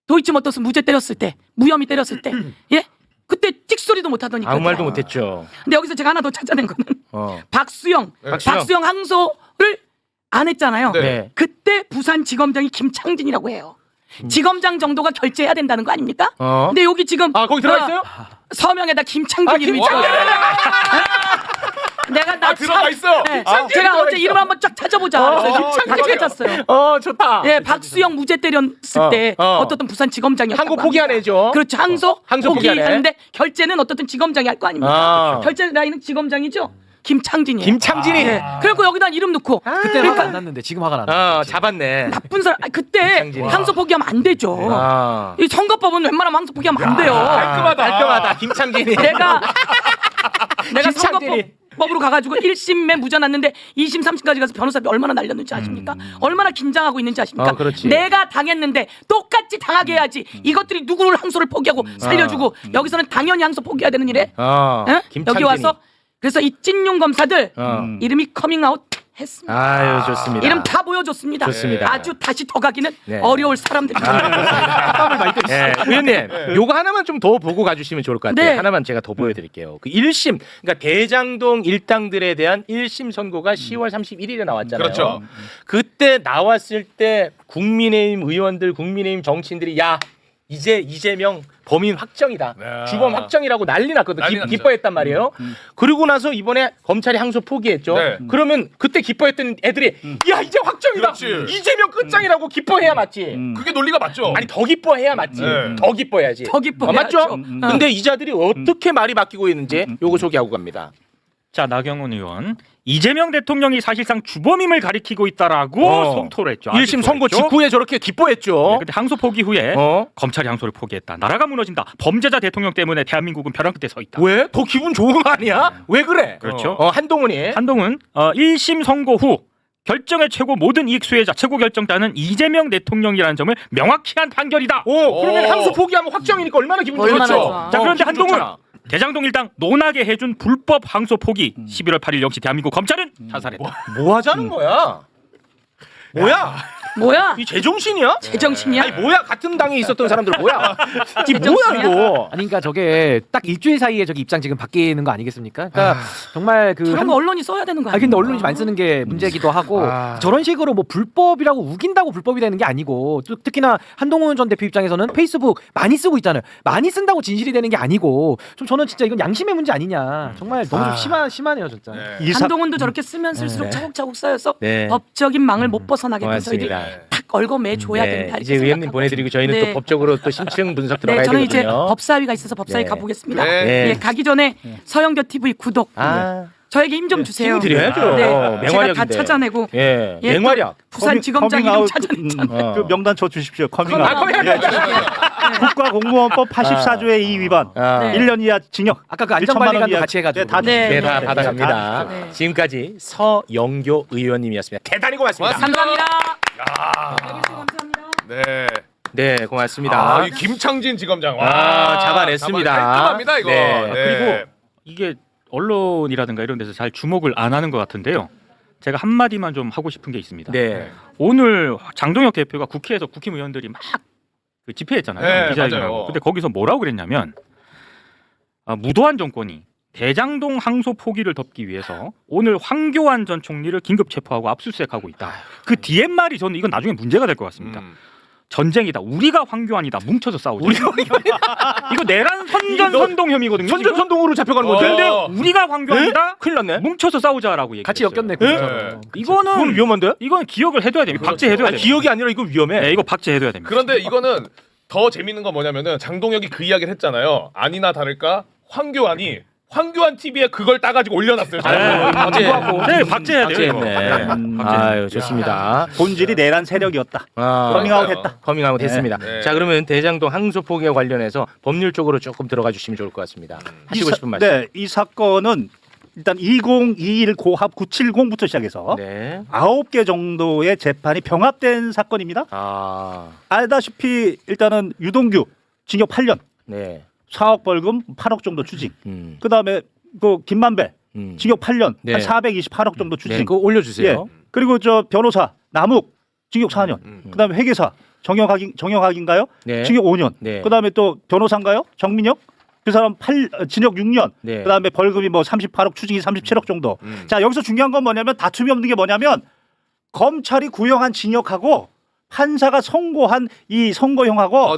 도이치모터스 무죄 때렸을 때 무혐의 때렸을 때 예? 그때 찍소리도 못 하더니까. 아무 말도 못했죠. 근데 여기서 제가 하나 더 찾아낸 거는 박수영 네. 박수영 항소를 안 했잖아요. 네. 그때 부산지검장이 김창진이라고 해요. 지검장 정도가 결재해야 된다는 거 아닙니까? 근데 여기 지금 거기 들어가 있어요? 서명에다 김창진이 김창진! 내가 나 들어가 있어. 네. 김창진 제가 들어가 어제 있어. 이름 한번 쫙 찾아보자. 같이 찾았어요. 좋다. 예, 박수영 무죄 때렸을 때 어떻든 부산지검장이었다고 항고 포기한 애죠. 그렇죠. 항소 포기하네. 포기하는데 결재는 어떻든 지검장이 할 거 아닙니까? 결재 라인은 지검장이죠. 김창진이에요. 김창진이. 네. 그래갖고 여기다 이름 넣고 그때 화가 안 났는데 지금 화가 나네. 잡았네. 나쁜 사람. 그때 김창진이. 항소 포기하면 안 되죠. 이 선거법은 웬만하면 항소 포기하면 안 돼요. 깔끔하다. 김창진이. 내가 김창진이. 선거법으로 가가지고 1심에 무죄 났는데 2심, 3심까지 가서 변호사비 얼마나 날렸는지 아십니까? 얼마나 긴장하고 있는지 아십니까? 그렇지. 내가 당했는데 똑같이 당하게 해야지. 이것들이 누구를 항소를 포기하고 살려주고 여기서는 당연히 항소 포기해야 되는 일에 예? 여기 와서 그래서 이 찐용 검사들 이름이 커밍아웃 했습니다. 아유 좋습니다. 이름 다 보여줬습니다. 좋습니다. 아주 다시 더 가기는 네. 어려울 사람들이 네, 의원님, 요거 하나만 좀 더 보고 가주시면 좋을 것 같아요. 네. 하나만 제가 더 보여드릴게요. 그 1심, 그러니까 대장동 일당들에 대한 1심 선고가 10월 31일에 나왔잖아요. 그렇죠. 그때 나왔을 때 국민의힘 의원들, 국민의힘 정치인들이 야 이제 이재명 범인 확정이다. 네. 주범 확정이라고 난리 났거든. 난리 났죠. 기뻐했단 말이에요. 그리고 나서 이번에 검찰이 항소 포기했죠. 네. 그러면 그때 기뻐했던 애들이 야 이제 확정이다. 그렇지. 이재명 끝장이라고 기뻐해야 맞지. 그게 논리가 맞죠. 아니 더 기뻐해야 맞지. 네. 더 기뻐해야지. 더 기뻐해야죠. 맞죠? 근데 이 자들이 어떻게 말이 바뀌고 있는지 요거 소개하고 갑니다. 자, 나경원 의원. 이재명 대통령이 사실상 주범임을 가리키고 있다라고 성토를 했죠. 아주 1심 선고 토했죠. 직후에 저렇게 기뻐했죠. 네, 근데 항소 포기 후에 검찰이 항소를 포기했다. 나라가 무너진다. 범죄자 대통령 때문에 대한민국은 벼랑 끝에 서 있다. 왜? 더 기분 좋은 거 아니야? 왜 그래? 그렇죠. 한동훈이. 한동훈 1심 선고 후 결정의 최고 모든 이익 수혜자 최고 결정자는 이재명 대통령이라는 점을 명확히 한 판결이다. 그러면 항소 포기하면 확정이니까 얼마나 기분 얼마나 좋겠죠. 좋아. 자, 그런데 기분 한동훈 좋잖아. 대장동 일당 논하게 해준 불법 항소 포기 11월 8일 역시 대한민국 검찰은 자살했다. 뭐 하자는 거야? 뭐야? 뭐야? 이 제정신이야? 제정신이야? 아니 뭐야? 같은 당에 있었던 사람들 뭐야? 이게 뭐야 제정신이야? 이거? 아니 그러니까 저게 딱 일주일 사이에 저기 입장 지금 바뀌는 거 아니겠습니까? 그러니까 정말 그 저런 거 언론이 써야 되는 거 아 아니야? 근데 언론이 좀 안 쓰는 게 문제기도 하고 저런 식으로 뭐 불법이라고 우긴다고 불법이 되는 게 아니고 또 특히나 한동훈 전 대표 입장에서는 페이스북 많이 쓰고 있잖아요. 많이 쓴다고 진실이 되는 게 아니고 좀 저는 진짜 이건 양심의 문제 아니냐. 정말 너무 좀 심하네요 진짜. 한동훈도 저렇게 쓰면 쓸수록 차곡차곡 쌓여서 네. 법적인 망을 못 벗어나게 돼서 저희들이 고맙습니다. 딱 얽어매줘야 된다. 이제 이렇게 의원님 생각하고 보내드리고 저희는 네. 또 법적으로 또 심층 분석 네, 들어가야 저는 되거든요. 이제 법사위가 있어서 법사위 네. 가보겠습니다. 네. 예, 가기 전에 서영교 TV 구독 저에게 힘 좀 주세요. 힘 드려야죠. 네, 제가 맹활약인데. 다 찾아내고 예, 예, 맹활약. 부산지검장 이름 찾아냈잖아요. 그 명단 쳐 주십시오. 커밍아웃. 커밍아웃. 예. 국가공무원법 84조의 2 위반. 네. 1년 이하 징역. 아까 그 1천만 원 안전관리관도 이하. 같이 해가지고. 다 네. 네, 다 네. 받아갑니다. 네. 지금까지 서영교 의원님이었습니다. 대단히 고맙습니다. 감사합니다. 해주셔서 감사합니다. 네. 네, 고맙습니다. 이 김창진 지검장. 와, 잡아냈습니다. 깔끔합니다 이거. 네. 그리고 이게 언론이라든가 이런 데서 잘 주목을 안 하는 것 같은데요. 제가 한마디만 좀 하고 싶은 게 있습니다. 네. 오늘 장동혁 대표가 국회에서 국힘의원들이 막 그 집회했잖아요. 네, 기자회견하고. 맞아요. 근데 거기서 뭐라고 그랬냐면 무도한 정권이 대장동 항소 포기를 덮기 위해서 오늘 황교안 전 총리를 긴급 체포하고 압수수색하고 있다. 그 뒤에 말이 저는 이건 나중에 문제가 될 것 같습니다. 전쟁이다. 우리가 황교안이다. 뭉쳐서 싸우자. 이거 내란 선전 혐의거든요. 선전 선동으로 잡혀가는 어. 건데. 근데 우리가 황교안이다. 큰일 났네. 뭉쳐서 싸우자라고 얘기. 같이 엮였네. 네. 이거는 그건 위험한데? 이건 기억을 해둬야 됩니다. 박제해둬야 아니, 됩니다. 기억이 아니라 이거 위험해. 네, 이거 박제해둬야 됩니다. 그런데 이거는 더 재밌는 건 뭐냐면은 장동혁이 그 이야기를 했잖아요. 아니나 다를까 황교안 TV에 그걸 따가지고 올려놨어요. 네, 박제해야 돼요. 이거. 박제했네. 아유, 좋습니다. 본질이 내란 세력이었다. 커밍아웃했다. 커밍아웃 했습니다. 네. 자, 그러면 대장동 항소 포기와 관련해서 법률 쪽으로 조금 들어가 주시면 좋을 것 같습니다. 하시고 싶은 말씀. 네, 이 사건은 일단 2021 고합 970부터 시작해서 네. 9개 정도의 재판이 병합된 사건입니다. 알다시피 일단은 유동규 징역 8년, 네. 4억 벌금 8억 정도 추징. 음. 그다음에 그 김만배 징역 8년, 네. 한 428억 정도 추징. 네, 그거 올려주세요. 예. 그리고 저 변호사 남욱 징역 4년. 그다음에 회계사 정영학인가요? 네. 징역 5년. 네. 그다음에 또 변호사인가요? 정민혁? 그 사람 징역 6년. 네. 그다음에 벌금이 뭐 38억, 추징이 37억 정도. 자, 여기서 중요한 건 뭐냐면 다툼이 없는 게 뭐냐면 검찰이 구형한 징역하고 판사가 선고한 이 선고형하고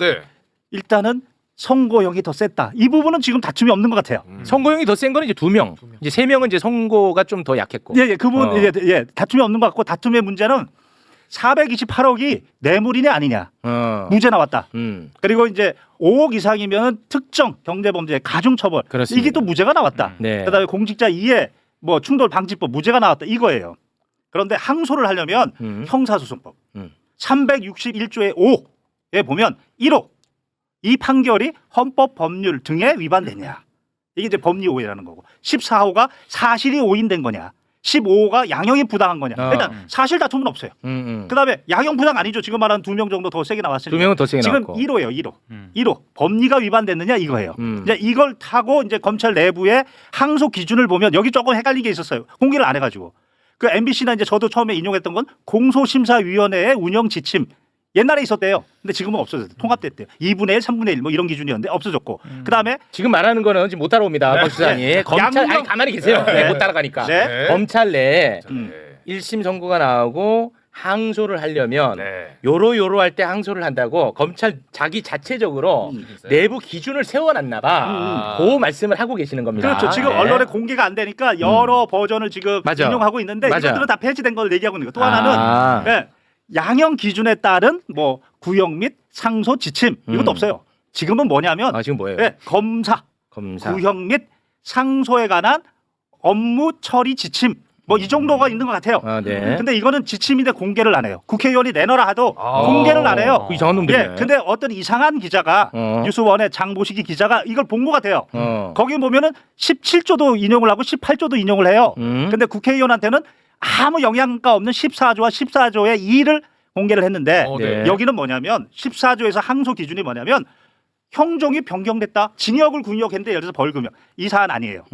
일단은 선고형이 더 셌다. 이 부분은 지금 다툼이 없는 것 같아요. 선고형이 더 센 거는 이제 2명. 이제 3명은 이제 선고가 좀 더 약했고. 예, 그 부분 다툼이 없는 것 같고 다툼의 문제는 428억이 뇌물이냐 아니냐. 무죄 나왔다. 그리고 이제 5억 이상이면 특정 경제범죄 가중처벌. 그렇습니다. 이게 또 무죄가 나왔다. 네. 그다음에 공직자 이해 뭐 충돌방지법 무죄가 나왔다. 이거예요. 그런데 항소를 하려면 형사소송법 361조의 5에 보면 1호 이 판결이 헌법 법률 등에 위반되냐. 이게 이제 법리 오해라는 거고. 14호가 사실이 오인된 거냐. 15호가 양형이 부당한 거냐. 일단 사실 다툼은 없어요. 그다음에 양형 부당 아니죠. 지금 말한 2명 정도 더 세게 나왔으니까. 2명은 더 세게 지금 나왔고. 1호예요. 1호. 법리가 위반됐느냐 이거예요. 이제 이걸 타고 이제 검찰 내부의 항소 기준을 보면 여기 조금 헷갈린 게 있었어요. 공개를 안 해가지고. 그 MBC나 이제 저도 처음에 인용했던 건 공소심사위원회의 운영 지침. 옛날에 있었대요. 근데 지금은 없어졌어요. 통합됐대요. 2분의 1, 3분의 1 뭐 이런 기준이었는데 없어졌고. 그다음에 지금 말하는 거는 지금 못 따라옵니다. 박 수사님. 검찰 아니 가만히 계세요. 못 따라가니까. 검찰 내에 1심 선고가 나오고 항소를 하려면 네. 요로 할 때 항소를 한다고 검찰 자기 자체적으로 내부 기준을 세워놨나 봐. 그 말씀을 하고 계시는 겁니다. 그렇죠. 지금 네. 언론에 공개가 안 되니까 여러 버전을 지금 맞아. 인용하고 있는데 맞아. 이것들은 다 폐지된 걸 얘기하고 있는 거예요. 또 하나는 네, 양형 기준에 따른 뭐 구형 및 상소 지침 이것도 없어요. 지금은 뭐냐면 지금 뭐예요? 네, 검사, 구형 및 상소에 관한 업무 처리 지침 뭐 이 정도가 있는 것 같아요. 네. 근데 이거는 지침인데 공개를 안 해요. 국회의원이 내놔라 하도 공개를 안 해요. 이상한 놈들이네. 예, 근데 어떤 이상한 기자가 뉴스원의 장보식이 기자가 이걸 본 것 같아요. 거기 보면은 17조도 인용을 하고 18조도 인용을 해요. 근데 국회의원한테는 아무 영향가 없는 14조와 14조의 2를 공개를 했는데 네. 여기는 뭐냐면 14조에서 항소 기준이 뭐냐면 형종이 변경됐다. 징역을 구형했는데 예를 들어서 벌금형. 이 사안 아니에요.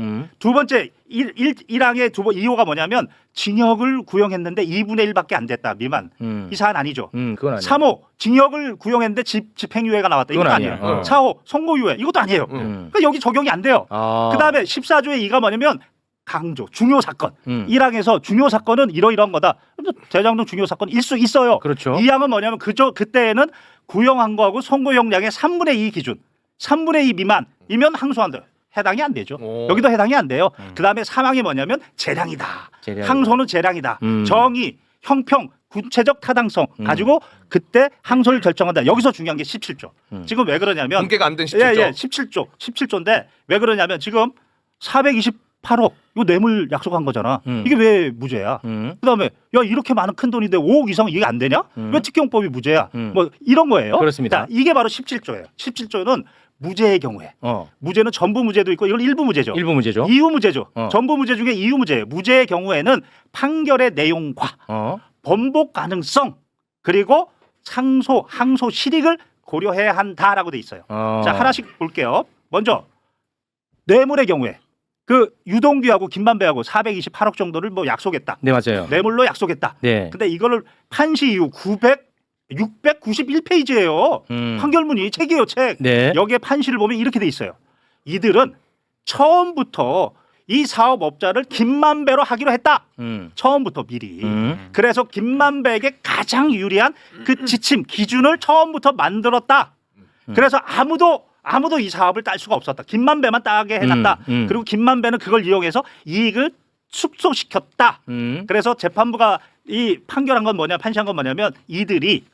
두 번째 1항의 2호가 뭐냐면 징역을 구형했는데 2분의 1밖에 안 됐다. 미만. 이 사안 아니죠. 그건 아니에요. 3호 징역을 구형했는데 집행유예가 나왔다. 이것도 그건 아니에요. 아니에요. 4호 선고유예. 이것도 아니에요. 그러니까 여기 적용이 안 돼요. 그다음에 14조의 2가 뭐냐면 강조, 중요 사건. 1항에서 중요 사건은 이러이러한 거다. 대장동 중요 사건일 수 있어요. 그렇죠. 2항은 뭐냐면 그때에는 구형한 거하고 선고형량의 3분의 2 기준, 3분의 2 미만이면 항소한다. 해당이 안 되죠. 여기도 해당이 안 돼요. 그다음에 3항이 뭐냐면 재량이다. 항소는 재량이다. 정의, 형평, 구체적 타당성 가지고 그때 항소를 결정한다. 여기서 중요한 게 17조. 지금 왜 그러냐면 공개가 안 된 17조. 17조인데 왜 그러냐면 지금 428억 이거 뇌물 약속한 거잖아. 이게 왜 무죄야? 그다음에 야 이렇게 많은 큰 돈인데 5억 이상 이게 안 되냐? 왜 특경법이 무죄야? 뭐 이런 거예요. 그렇습니다. 자, 이게 바로 17조예요. 17조는 무죄의 경우에 무죄는 전부 무죄도 있고 이건 일부 무죄죠. 일부 무죄죠. 이유 무죄죠. 전부 무죄 중에 이유 무죄예요. 무죄의 경우에는 판결의 내용과 번복 가능성 그리고 상소, 항소 실익을 고려해야 한다라고 돼 있어요. 자 하나씩 볼게요. 먼저 뇌물의 경우에 그 유동규하고 김만배하고 428억 정도를 뭐 약속했다. 네, 맞아요. 뇌물로 약속했다. 네. 근데 이거를 판시 이후 691페이지예요. 판결문이 책이에요, 책. 네. 여기에 판시를 보면 이렇게 돼 있어요. 이들은 처음부터 이 사업업자를 김만배로 하기로 했다. 처음부터 미리. 그래서 김만배에게 가장 유리한 그 지침, 기준을 처음부터 만들었다. 그래서 아무도 이 사업을 딸 수가 없었다. 김만배만 따게 해놨다. 그리고 김만배는 그걸 이용해서 이익을 축소시켰다. 그래서 재판부가 이 판결한 건 뭐냐, 판시한 건 뭐냐면 이들이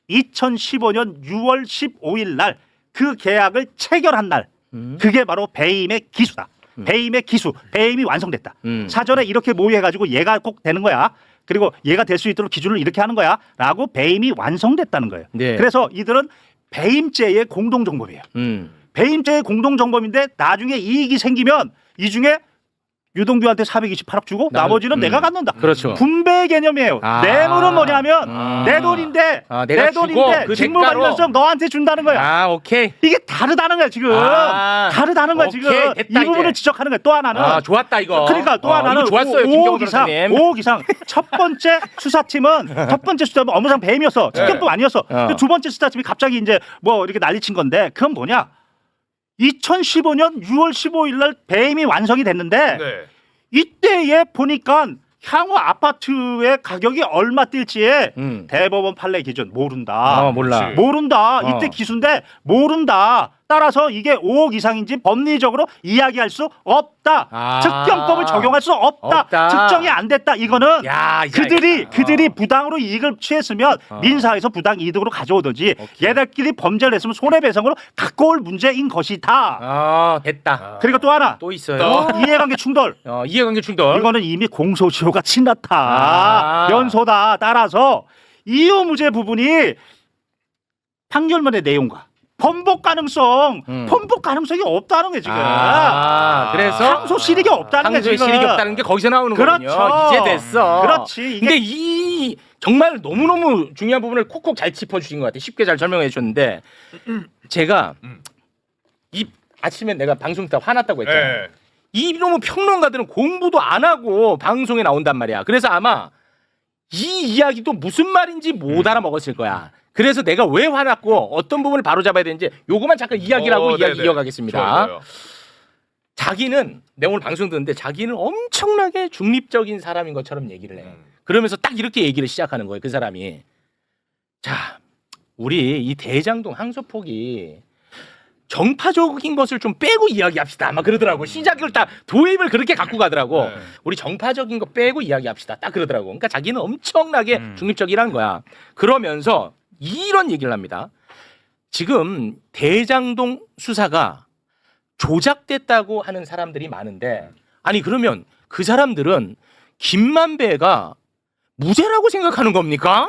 2015년 6월 15일 날 그 계약을 체결한 날 그게 바로 배임의 기수다. 배임의 기수, 배임이 완성됐다. 사전에 이렇게 모의해가지고 얘가 꼭 되는 거야. 그리고 얘가 될 수 있도록 기준을 이렇게 하는 거야. 라고 배임이 완성됐다는 거예요. 네. 그래서 이들은 배임죄의 공동정범이에요. 배임죄의 공동정범인데 나중에 이익이 생기면 이 중에 유동규한테 428억 주고 나머지는 내가 갖는다. 그렇죠. 분배 개념이에요. 뇌물은 뭐냐면 내 돈인데 내가 내 주고 돈인데 그 직무 대가로. 관련성 너한테 준다는 거야. 오케이. 이게 다르다는 거야 지금. 다르다는 거야 오케이, 지금. 됐다, 이 부분을 이제. 지적하는 거야. 또 하나는 좋았다 이거. 그러니까 또 하나는 이거 좋았어요, 김경호 변호사님. 5억 이상. 첫 번째 수사팀은 업무상 배임이었어. 특경법 아니었어. 두 번째 수사팀이 갑자기 이제 뭐 이렇게 난리친 건데 그건 뭐냐? 2015년 6월 15일 날 배임이 완성이 됐는데 네. 이때에 보니까 향후 아파트의 가격이 얼마 뛸지에 대법원 판례 기준 모른다. 몰라. 그렇지. 모른다. 이때 기수인데 모른다. 따라서 이게 5억 이상인지 법리적으로 이야기할 수 없다. 특경법을 적용할 수 없다. 특정이 안 됐다. 이거는 그들이 부당으로 이익을 취했으면 민사에서 부당 이득으로 가져오든지 얘들끼리 범죄를 했으면 손해배상으로 갖고 올 문제인 것이다. 됐다. 그리고 또 하나 또 있어요. 이해관계 충돌. 이해관계 충돌. 이거는 이미 공소시효가 지났다. 연소다. 따라서 이유무죄 부분이 판결문의 내용과 번복 가능성이 없다는 게 지금. 그래서 항소 실익이 없다는 게 항소의 지금. 실익이 없다는 게 거기서 나오는 그렇죠. 거군요. 이제 됐어. 그렇지. 이게 근데 이 정말 너무너무 중요한 부분을 콕콕 잘 짚어주신 것 같아요. 쉽게 잘 설명해 주셨는데 제가 이 아침에 내가 방송 때 화났다고 했잖아요. 네. 이놈의 평론가들은 공부도 안 하고 방송에 나온단 말이야. 그래서 아마 이 이야기도 무슨 말인지 못 알아먹었을 거야. 그래서 내가 왜 화났고 어떤 부분을 바로잡아야 되는지 요거만 잠깐 이야기를 하고 이야기 네네. 이어가겠습니다. 좋아요. 자기는 내가 오늘 방송 듣는데 자기는 엄청나게 중립적인 사람인 것처럼 얘기를 해. 그러면서 딱 이렇게 얘기를 시작하는 거예요. 그 사람이. 자, 우리 이 대장동 항소폭이 정파적인 것을 좀 빼고 이야기합시다. 아마 그러더라고. 시작을 딱 도입을 그렇게 갖고 가더라고. 네. 우리 정파적인 거 빼고 이야기합시다. 딱 그러더라고. 그러니까 자기는 엄청나게 중립적이라는 거야. 그러면서 이런 얘기를 합니다. 지금 대장동 수사가 조작됐다고 하는 사람들이 많은데, 아니 그러면 그 사람들은 김만배가 무죄라고 생각하는 겁니까?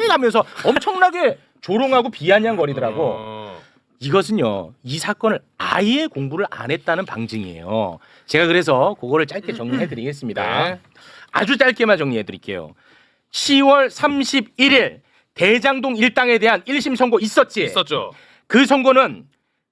하면서 엄청나게 조롱하고 비아냥거리더라고. 이것은요, 이 사건을 아예 공부를 안 했다는 방증이에요. 제가 그래서 그거를 짧게 정리해 드리겠습니다. 네. 아주 짧게만 정리해 드릴게요. 10월 31일 대장동 일당에 대한 1심 선고 있었지. 있었죠. 그 선고는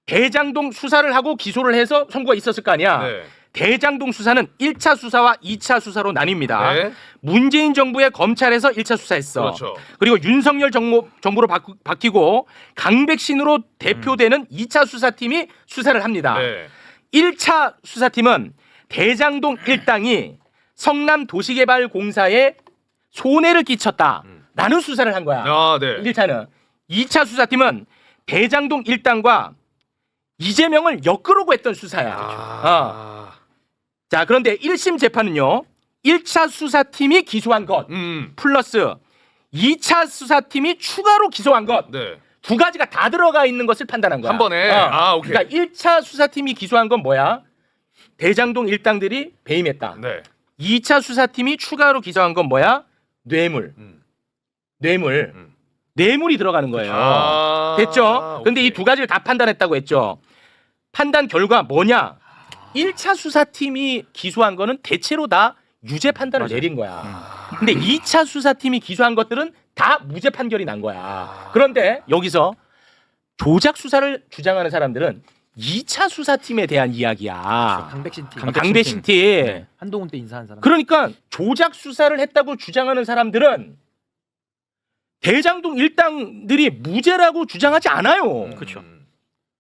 대장동 수사를 하고 기소를 해서 선고가 있었을 거 아니야. 네. 대장동 수사는 1차 수사와 2차 수사로 나뉩니다. 네. 문재인 정부의 검찰에서 1차 수사했어. 그렇죠. 그리고 윤석열 정부로 바뀌고 강백신으로 대표되는 2차 수사팀이 수사를 합니다. 네. 1차 수사팀은 대장동 일당이 성남도시개발공사에 손해를 끼쳤다라는 수사를 한 거야. 아, 네. 1차는. 2차 수사팀은 대장동 일당과 이재명을 엮으려고 했던 수사야. 자, 그런데 1심 재판은요. 1차 수사팀이 기소한 것 플러스 2차 수사팀이 추가로 기소한 것. 네. 두 가지가 다 들어가 있는 것을 판단한 거야. 한 번에. 오케이. 그러니까 1차 수사팀이 기소한 건 뭐야? 대장동 일당들이 배임했다. 네. 2차 수사팀이 추가로 기소한 건 뭐야? 뇌물. 뇌물이 들어가는 거예요. 됐죠? 근데 이 두 가지를 다 판단했다고 했죠. 판단 결과 뭐냐? 1차 수사팀이 기소한 거는 대체로 다 유죄 판단을 내린 거야. 근데 2차 수사팀이 기소한 것들은 다 무죄 판결이 난 거야. 그런데 여기서 조작 수사를 주장하는 사람들은 2차 수사팀에 대한 이야기야. 강백신 팀. 강배신 팀. 한동훈 때 인사한 사람. 그러니까 조작 수사를 했다고 주장하는 사람들은 대장동 일당들이 무죄라고 주장하지 않아요. 그렇죠.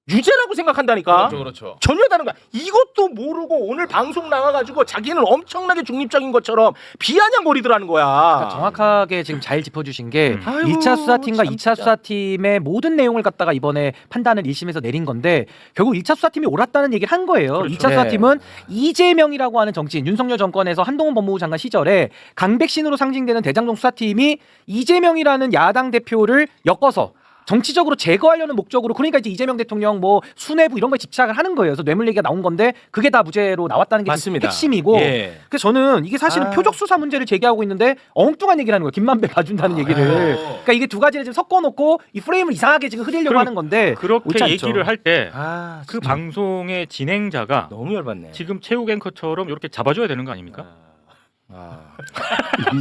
유죄라고 생각한다니까. 그렇죠. 전혀 다른 거야. 이것도 모르고 오늘 방송 나와가지고 자기는 엄청나게 중립적인 것처럼 비아냥거리더라는 거야. 그러니까 정확하게 지금 잘 짚어주신 게 아이고, 1차 수사팀과 참 2차 진짜. 수사팀의 모든 내용을 갖다가 이번에 판단을 1심에서 내린 건데 결국 1차 수사팀이 옳았다는 얘기를 한 거예요. 그렇죠. 2차 수사팀은 이재명이라고 하는 정치인, 윤석열 정권에서 한동훈 법무부 장관 시절에 강백신으로 상징되는 대장동 수사팀이 이재명이라는 야당 대표를 엮어서 정치적으로 제거하려는 목적으로, 그러니까 이제 이재명 대통령 뭐 수뇌부 이런 거에 집착을 하는 거예요. 그래서 뇌물 얘기가 나온 건데 그게 다 무죄로 나왔다는 게 맞습니다. 핵심이고. 예. 그래서 저는 이게 사실은 표적 수사 문제를 제기하고 있는데 엉뚱한 얘기를 하는 거예요. 김만배 봐준다는 얘기를. 그러니까 이게 두 가지를 지금 섞어놓고 이 프레임을 이상하게 지금 흐리려고 하는 건데 옳지 그렇게 않죠. 얘기를 할 때 진짜 그 방송의 진행자가 너무 열받네. 지금 최욱 앵커처럼 이렇게 잡아줘야 되는 거 아닙니까?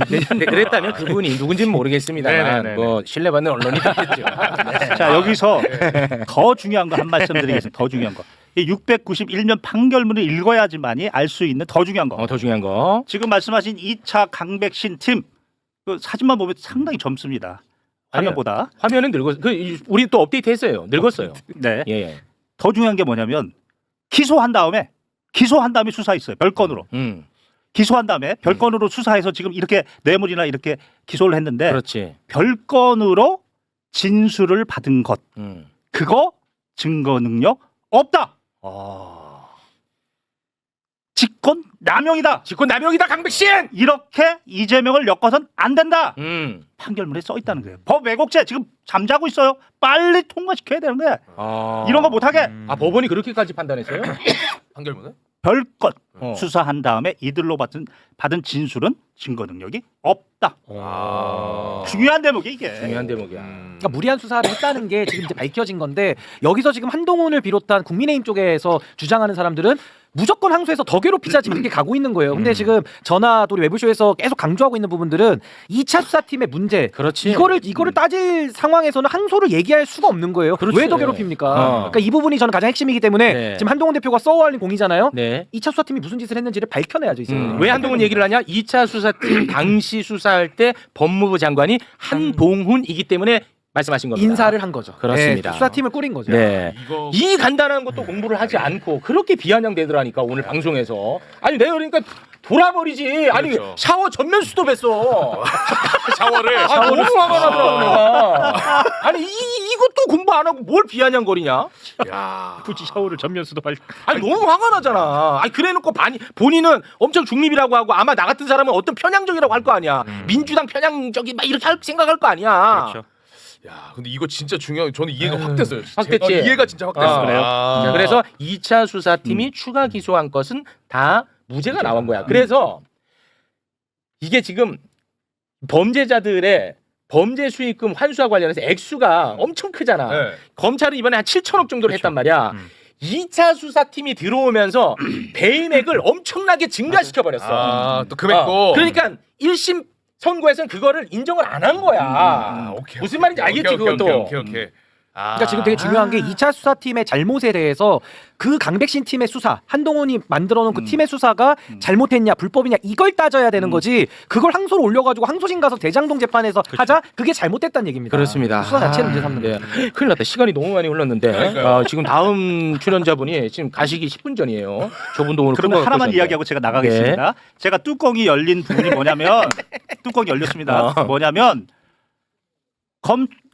네, 그랬다면 그분이 누군지는 모르겠습니다만 네네네네. 뭐 신뢰받는 언론이 됐겠죠. 네. 자, 여기서 더 중요한 거 한 말씀 드리겠습니다. 더 중요한 거. 이 691년 판결문을 읽어야지만이 알 수 있는 더 중요한 거. 더 중요한 거. 지금 말씀하신 2차 강백신 팀, 그 사진만 보면 상당히 젊습니다. 화면보다. 화면은 늙었. 우리 또 업데이트했어요. 늙었어요. 네. 예. 더 중요한 게 뭐냐면 기소한 다음에 수사했어요. 별건으로. 기소한 다음에 별건으로 수사해서 지금 이렇게 뇌물이나 이렇게 기소를 했는데 그렇지. 별건으로 진술을 받은 것. 그거 증거 능력 없다. 직권 남용이다. 직권 남용이다 강백신. 이렇게 이재명을 엮어선 안 된다. 판결문에 써 있다는 거예요. 법 왜곡죄 지금 잠자고 있어요. 빨리 통과시켜야 되는 거야. 이런 거 못하게. 법원이 그렇게까지 판단했어요? 판결문은? 별건 수사한 다음에 이들로 받은 진술은 증거 능력이 없다. 중요한 대목이 이게. 중요한 대목이야. 그러니까 무리한 수사를 했다는 게 지금 이제 밝혀진 건데 여기서 지금 한동훈을 비롯한 국민의힘 쪽에서 주장하는 사람들은 무조건 항소해서 더 괴롭히자 지금 이렇게 가고 있는 거예요. 근데 지금 전화 또 우리 외부쇼에서 계속 강조하고 있는 부분들은 2차 수사팀의 문제. 그렇지. 이거를 따질 상황에서는 항소를 얘기할 수가 없는 거예요. 그렇지. 왜 더 괴롭힙니까? 그러니까 이 부분이 저는 가장 핵심이기 때문에 네. 지금 한동훈 대표가 써올린 공이잖아요. 네. 2차 수사팀이 무슨 짓을 했는지를 밝혀내야죠 이제. 왜 한동훈 얘기를 하냐? 2차 수사팀 당시 수사할 때 법무부 장관이 한동훈이기 때문에 말씀하신 겁니다. 인사를 한 거죠. 그렇습니다. 네, 수사팀을 꾸린 거죠. 네. 이거 이 간단한 것도 공부를 하지 않고 그렇게 비아냥대더라니까 오늘 방송에서. 아니 내가 그러니까 돌아버리지. 아니 그렇죠. 샤워 전면 수도했어. 샤워를 아, 너무 화가 나더라고 내가. 아니 이것도 공부 안 하고 뭘 비아냥거리냐? 야. 굳이 샤워를 전면 수도할. 아니 너무 화가 나잖아. 아니 그래놓고 본인은 엄청 중립이라고 하고 아마 나 같은 사람은 어떤 편향적이라고 할 거 아니야. 민주당 편향적이 막 이렇게 생각할 거 아니야. 그렇죠. 야, 근데 이거 진짜 중요한. 저는 이해가 확 됐어요. 확됐지? 이해가 진짜 확 됐어요. 그래요? 아. 자, 그래서 2차 수사팀이 추가 기소한 것은 다 무죄가 나온 거야. 그래서 이게 지금 범죄자들의 범죄 수익금 환수와 관련해서 액수가 엄청 크잖아. 네. 검찰은 이번에 한 7천억 정도를 했단 말이야. 음. 2차 수사팀이 들어오면서 배임액을 엄청나게 증가시켜 버렸어. 아, 또 금액도. 그러니까 1심 선고에서는 그거를 인정을 안 한 거야. 오케이, 무슨 말인지 알겠지 그것도. 오케이. 아. 그러니까 지금 되게 중요한 게 2차 수사팀의 잘못에 대해서 그 강백신 팀의 수사, 한동훈이 만들어놓은 그 팀의 수사가 잘못했냐 불법이냐 이걸 따져야 되는 거지. 그걸 항소를 올려가지고 항소심 가서 대장동 재판에서 하자 그게 잘못됐다는 얘기입니다. 그렇습니다. 수사 자체는 문제 삼는 거예요. 네. 큰일 났다. 시간이 너무 많이 흘렀는데 그러니까요. 지금 다음 출연자분이 지금 가시기 10분 전이에요. 저분도 오늘 그러면 끊어갖고 하나만 오셨는데. 이야기하고 제가 나가겠습니다. 제가 뚜껑이 열린 부분이 뭐냐면 뚜껑이 열렸습니다. 뭐냐면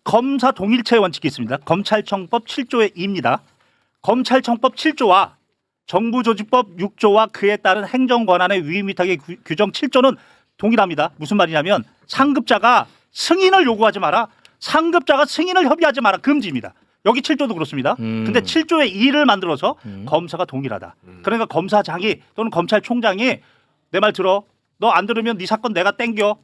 검사 동일체 원칙이 있습니다. 검찰청법 7조의 2입니다. 검찰청법 7조와 정부조직법 6조와 그에 따른 행정권한의 위임위탁의 규정 7조는 동일합니다. 무슨 말이냐면 상급자가 승인을 요구하지 마라. 상급자가 승인을 협의하지 마라. 금지입니다. 여기 7조도 그렇습니다. 근데 7조의 2를 만들어서 검사가 동일하다. 그러니까 검사장이 또는 검찰총장이 내 말 들어. 너 안 들으면 네 사건 내가 땡겨.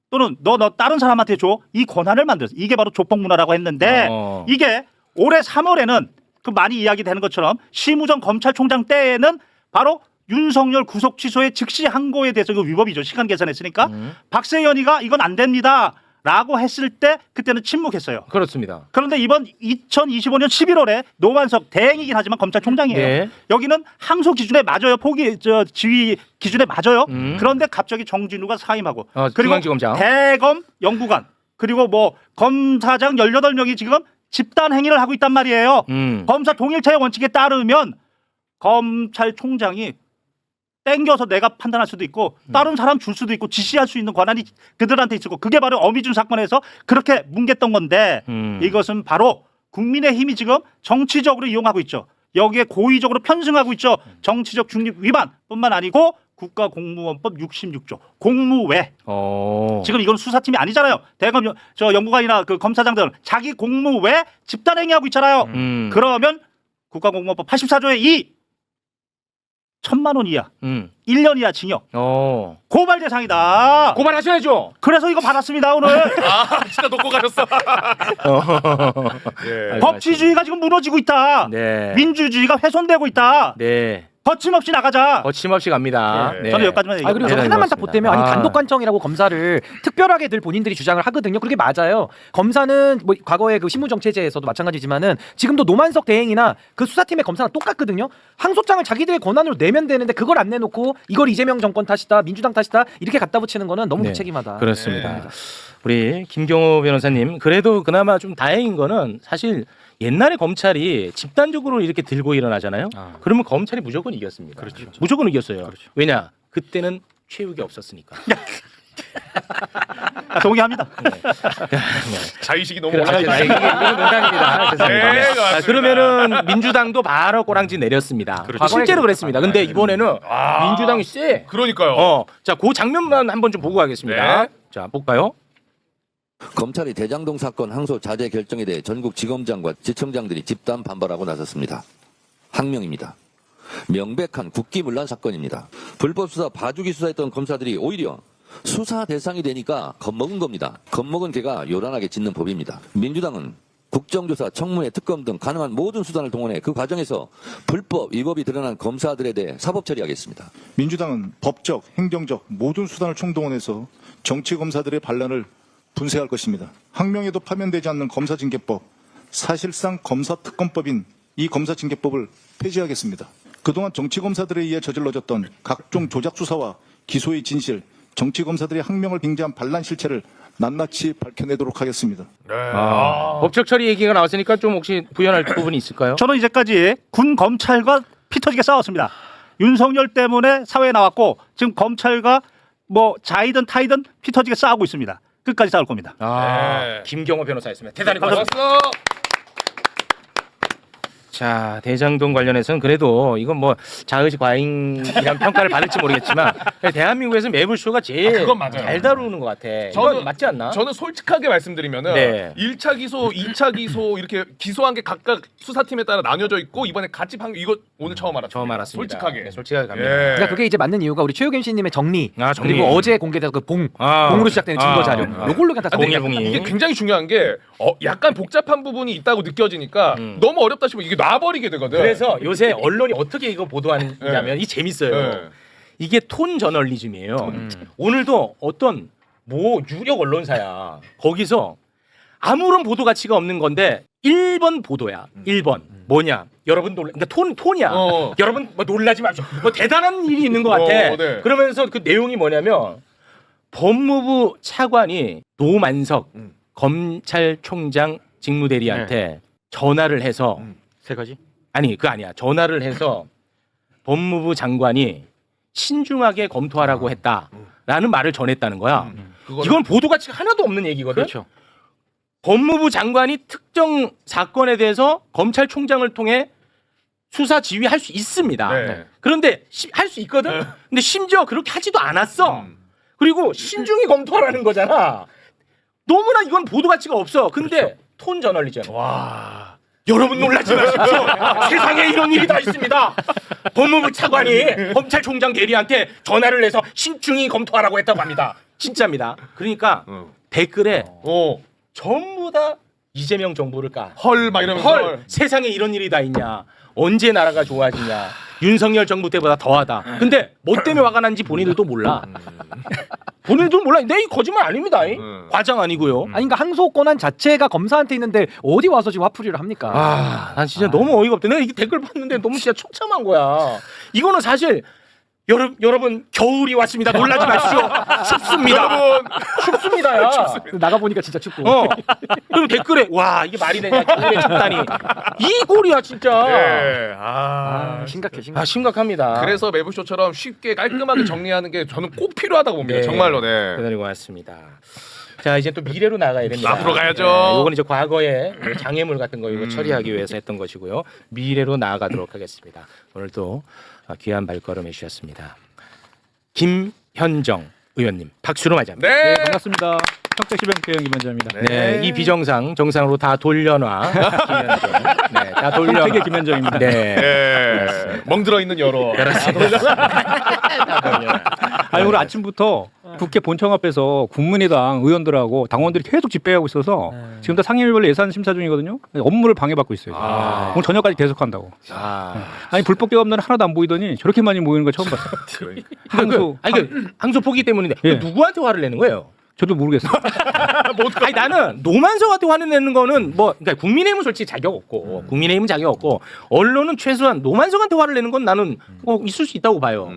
또는 너 다른 사람한테 줘. 이 권한을 만들었어. 이게 바로 조폭문화라고 했는데 이게 올해 3월에는 그 많이 이야기되는 것처럼 심우정 검찰총장 때에는 바로 윤석열 구속 취소의 즉시 항고에 대해서 그 위법이죠. 시간 계산했으니까 박세현이가 이건 안 됩니다. 라고 했을 때 그때는 침묵했어요. 그렇습니다. 그런데 이번 2025년 11월에 노만석 대행이긴 하지만 검찰총장이에요. 네. 여기는 항소 기준에 맞아요. 지휘 기준에 맞아요. 그런데 갑자기 정진우가 사임하고 그리고 중앙지검장. 대검 연구관 그리고 뭐 검사장 18명이 지금 집단 행위를 하고 있단 말이에요. 검사 동일체의 원칙에 따르면 검찰총장이 땡겨서 내가 판단할 수도 있고 다른 사람 줄 수도 있고 지시할 수 있는 권한이 그들한테 있었고 그게 바로 어미준 사건에서 그렇게 뭉갰던 건데 이것은 바로 국민의힘이 지금 정치적으로 이용하고 있죠. 여기에 고의적으로 편승하고 있죠. 정치적 중립 위반뿐만 아니고 국가공무원법 66조 공무외. 지금 이건 수사팀이 아니잖아요. 대검 연구관이나 그 검사장들은 자기 공무외 집단행위하고 있잖아요. 그러면 국가공무원법 84조의 2 1,000만 원 이하, 1년 이하 징역, 고발 대상이다. 고발하셔야죠. 그래서 이거 받았습니다 오늘. 아, 진짜 놓고 가셨어. 예. 법치주의가 지금 무너지고 있다. 네. 민주주의가 훼손되고 있다. 네. 거침없이 나가자. 거침없이 갑니다. 네. 저는 여기까지만 아 그리고 얘기합니다. 저 하나만 딱 고맙습니다. 보태면 아니 아. 단독 관청이라고 검사를 특별하게 늘 본인들이 주장을 하거든요. 그게 맞아요. 검사는 뭐 과거에 그 신무정 체제에서도 마찬가지지만은 지금도 노만석 대행이나 그 수사팀의 검사랑 똑같거든요. 항소장을 자기들의 권한으로 내면 되는데 그걸 안 내놓고 이걸 이재명 정권 탓이다, 민주당 탓이다 이렇게 갖다 붙이는 거는 너무 네. 무책임하다. 그렇습니다. 우리 김경호 변호사님 그래도 그나마 좀 다행인 거는 사실 옛날에 검찰이 집단적으로 이렇게 들고 일어나잖아요. 그러면 검찰이 무조건 이겼습니다. 그렇죠. 무조건 이겼어요. 그렇죠. 왜냐? 그때는 최욱이 없었으니까. 동의합니다. 자의식이 너무 그래, 올라가. 이게 농담입니다. 죄송합니다. 네, 고맙습니다. 자, 그러면은 민주당도 바로 꼬랑지 내렸습니다. 그렇죠. 실제로 그랬습니다. 근데 이번에는 민주당이 세. 그러니까요. 자, 그 장면만 한번 좀 보고 가겠습니다. 네. 자, 볼까요? 검찰이 대장동 사건 항소 자제 결정에 대해 전국 지검장과 지청장들이 집단 반발하고 나섰습니다. 항명입니다. 명백한 국기문란 사건입니다. 불법 수사 봐주기 수사했던 검사들이 오히려 수사 대상이 되니까 겁먹은 겁니다. 겁먹은 개가 요란하게 짖는 법입니다. 민주당은 국정조사, 청문회, 특검 등 가능한 모든 수단을 동원해 그 과정에서 불법, 위법이 드러난 검사들에 대해 사법 처리하겠습니다. 민주당은 법적, 행정적 모든 수단을 총동원해서 정치검사들의 반란을 분쇄할 것입니다. 항명에도 파면되지 않는 검사징계법, 사실상 검사특검법인 이 검사징계법을 폐지하겠습니다. 그동안 정치검사들에 의해 저질러졌던 각종 조작수사와 기소의 진실, 정치검사들의 항명을 빙자한 반란 실체를 낱낱이 밝혀내도록 하겠습니다. 네. 법적 처리 얘기가 나왔으니까 좀 혹시 부연할 부분이 있을까요? 저는 이제까지 군 검찰과 피 터지게 싸웠습니다. 윤석열 때문에 사회에 나왔고 지금 검찰과 뭐 자이든 타이든 피 터지게 싸우고 있습니다. 끝까지 싸울 겁니다. 네. 김경호 변호사였습니다. 대단히 고맙습니다. 고맙습니다. 자, 대장동 관련해서는 그래도 이건 뭐 자의식 과잉이란 평가를 받을지 모르겠지만 대한민국에서 매불쇼가 제일 그건 맞아요. 잘 다루는 것 같아. 이건 맞지 않나? 저는 솔직하게 말씀드리면은 네. 1차 기소, 2차 기소 이렇게 기소한 게 각각 수사팀에 따라 나뉘어져 있고 이번에 같이 판 이거 오늘 처음 알았어요. 처음 알았습니다. 솔직하게. 네, 솔직하게 갑니다. 예. 그러니까 그게 이제 맞는 이유가 우리 최욱임 씨님의 정리, 정리. 그리고 어제 공개된 그 봉으로 시작되는 증거 자료, 요걸로 그냥 다 근데 정리합니다. 이게 굉장히 중요한 게 약간 복잡한 부분이 있다고 느껴지니까 너무 어렵다 싶으면 이게 놔버리게 되거든. 그래서 요새 언론이 어떻게 이거 보도하냐면 이 재밌어요. 네. 이게 톤 저널리즘이에요. 오늘도 어떤 뭐 유력 언론사야. 거기서 아무런 보도 가치가 없는 건데 1번 보도야. 1번. 뭐냐? 여러분 그러니까 톤이야. 여러분 뭐 놀라지 마시오. 뭐 대단한 일이 있는 것 같아. 네. 그러면서 그 내용이 뭐냐면 법무부 차관이 노만석 검찰총장 직무대리한테 전화를 해서 세 가지. 아니 그거 아니야. 전화를 해서 법무부 장관이 신중하게 검토하라고 했다라는 말을 전했다는 거야. 이건 보도 가치가 하나도 없는 얘기거든. 그렇죠. 법무부 장관이 특정 사건에 대해서 검찰총장을 통해 수사 지휘할 수 있습니다. 네. 그런데 할 수 있거든. 근데 심지어 그렇게 하지도 않았어. 그리고 신중히 검토하라는 거잖아. 너무나 이건 보도 가치가 없어. 근데 톤 저널리즘. 와. 여러분 놀라지 마십시오. 세상에 이런 일이 다 있습니다. 법무부 차관이 검찰총장 대리한테 전화를 해서 신중히 검토하라고 했다고 합니다. 진짜입니다. 그러니까 댓글에 전부 다 이재명 정부를 까. 헐 막 이러면서 헐 세상에 이런 일이 다 있냐. 언제 나라가 좋아지냐. 윤석열 정부 때보다 더하다. 근데 뭐 때문에 화가 난지 본인들도 몰라. 본인들도 몰라. 내 이 거짓말 아닙니다. 과장 아니고요. 아니 그러니까 항소 권한 자체가 검사한테 있는데 어디 와서 지금 화풀이를 합니까? 아, 난 진짜 너무 어이가 없대. 내가 이게 댓글 봤는데 너무 진짜 처참한 거야. 이거는 사실 여러분 겨울이 왔습니다. 놀라지 마십시오. 춥습니다. 여러분 춥습니다. 야. 나가 보니까 진짜 춥고. 그리고 댓글에 와 이게 말이 되냐 겨울에 춥다니 이 꼴이야 진짜. 네. 심각해. 심각합니다. 그래서 매부쇼처럼 쉽게 깔끔하게 정리하는 게 저는 꼭 필요하다고 봅니다. 네. 정말로. 네. 대단히 고맙습니다. 자 이제 또 미래로 나가야 됩니다. 앞으로 가야죠. 이건 이제 과거에 장애물 같은 거 이거 처리하기 위해서 했던 것이고요. 미래로 나아가도록 하겠습니다. 오늘도 귀한 발걸음 해주셨습니다. 김현정 의원님 박수로 맞이합니다. 네. 반갑습니다. 혁대시병대형 김현정입니다. 네, 이 비정상 정상으로 다 돌려놔. 김현정. 네, 다 돌려놔. 세계 김현정입니다. 네. 네. 멍들어 있는 여로. 아니 오늘 아침부터 국회 본청 앞에서 국민의당 의원들하고 당원들이 계속 집회하고 있어서 지금 다 상임위별로 예산 심사 중이거든요. 업무를 방해받고 있어요. 오늘 저녁까지 계속한다고. 아니 불법격 없는 하나도 안 보이더니 저렇게 많이 모이는 거 처음 봤어요. 항소 포기 때문인데 예. 누구한테 화를 내는 거예요? 저도 모르겠어요. 아니 나는 노만석한테 화를 내는 거는 뭐 그러니까 국민의힘은 솔직히 자격 없고 국민의힘은 자격 없고 언론은 최소한 노만석한테 화를 내는 건 나는 있을 수 있다고 봐요.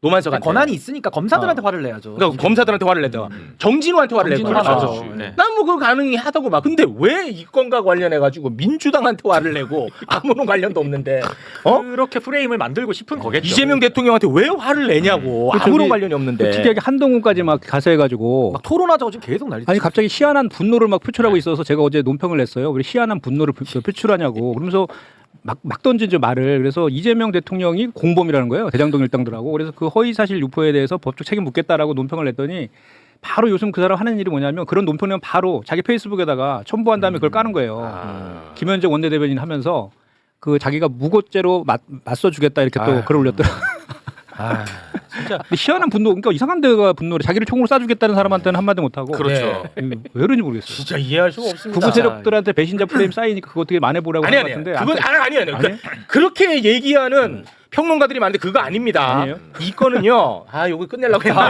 노만석한테 권한이 있으니까 검사들한테 화를 내야죠. 그러니까 검사들한테 화를 내다가 정진우한테 화를 내고 정진우 네. 난 뭐 그거 가능하다고 봐. 근데 왜 이 건과 관련해 가지고 민주당한테 화를 내고 아무런 관련도 없는데 그렇게 프레임을 만들고 싶은 거겠죠. 이재명 대통령한테 왜 화를 내냐고 아무런 관련이 없는데 특이하게 한동훈까지 막 가세해가지고 막 토론하자고 지금 계속 난리. 아니 갑자기 희한한 분노를 막 표출하고 있어서 제가 어제 논평을 냈어요. 우리 희한한 분노를 표출하냐고. 그러면서 막 던지죠 말을. 그래서 이재명 대통령이 공범이라는 거예요. 대장동 일당들하고. 그래서 그 허위사실 유포에 대해서 법적 책임 묻겠다라고 논평을 냈더니 바로 요즘 그 사람 하는 일이 뭐냐면 그런 논평은 바로 자기 페이스북에다가 첨부한 다음에 그걸 까는 거예요. 김현정 원내대변인 하면서 그 자기가 무고죄로 맞서주겠다 이렇게 또 글을 올렸더라고요. 진짜 희한한 분노. 그러니까 이상한 데가 분노를 자기를 총으로 쏴주겠다는 사람한테는 한마디 못하고. 그렇죠. 왜 그런지 모르겠어요. 진짜 이해할 수가 없습니다. 구구 세력들한테 배신자 프레임 쌓이니까 그거 어떻게 만회보라고 하는 것 같은데. 그건 아니에요. 그렇게 얘기하는 평론가들이 많은데 그거 아닙니다. 아니에요? 이 건은요. 요거 끝내려고 했는데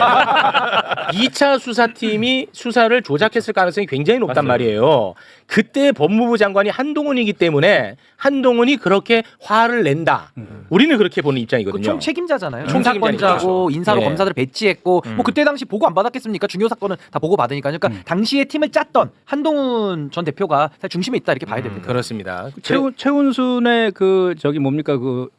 2차 수사팀이 수사를 조작했을 가능성이 굉장히 높단 말이에요. 그때 법무부 장관이 한동훈이기 때문에 한동훈이 그렇게 화를 낸다. 우리는 그렇게 보는 입장이거든요. 총 책임자잖아요. 총 총사건자고 인사로 네. 검사들 배치했고 뭐 그때 당시 보고 안 받았겠습니까? 중요 사건은 다 보고 받으니까. 그러니까 당시에 팀을 짰던 한동훈 전 대표가 사실 중심에 있다 이렇게 봐야 됩니다. 그렇습니다. 최훈순의 그 저기 뭡니까 그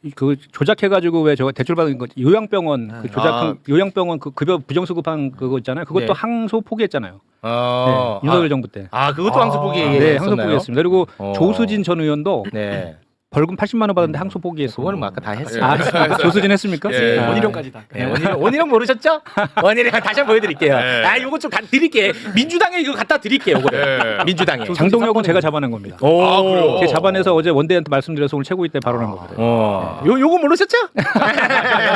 조작 조작해가지고 왜 저 대출받은 거 요양병원 그 조작한 요양병원 그 급여 부정수급한 그거 있잖아요. 그것도 네. 항소 포기했잖아요. 네, 윤석열 정부 때. 그것도 항소 포기. 네, 항소 포기했습니다. 그리고 어. 조수진 전 의원도 네. 벌금 80만 원 받았는데 항소 포기했어요. 그거는 뭐 아까 다 했어요. 아, 조수진 했습니까? 예. 원희룡까지 다. 네, 원희룡 모르셨죠? 원희룡 다시 한번 보여드릴게요. 네. 요거 좀 드릴게. 민주당에 이거 갖다 드릴게요. 요거 네. 민주당에. 장동혁은 제가 잡아낸 겁니다. 오. 제가 잡아내서 어제 원대한테 말씀드려서 오늘 최고위 때 발언한 겁니다. 요거 모르셨죠?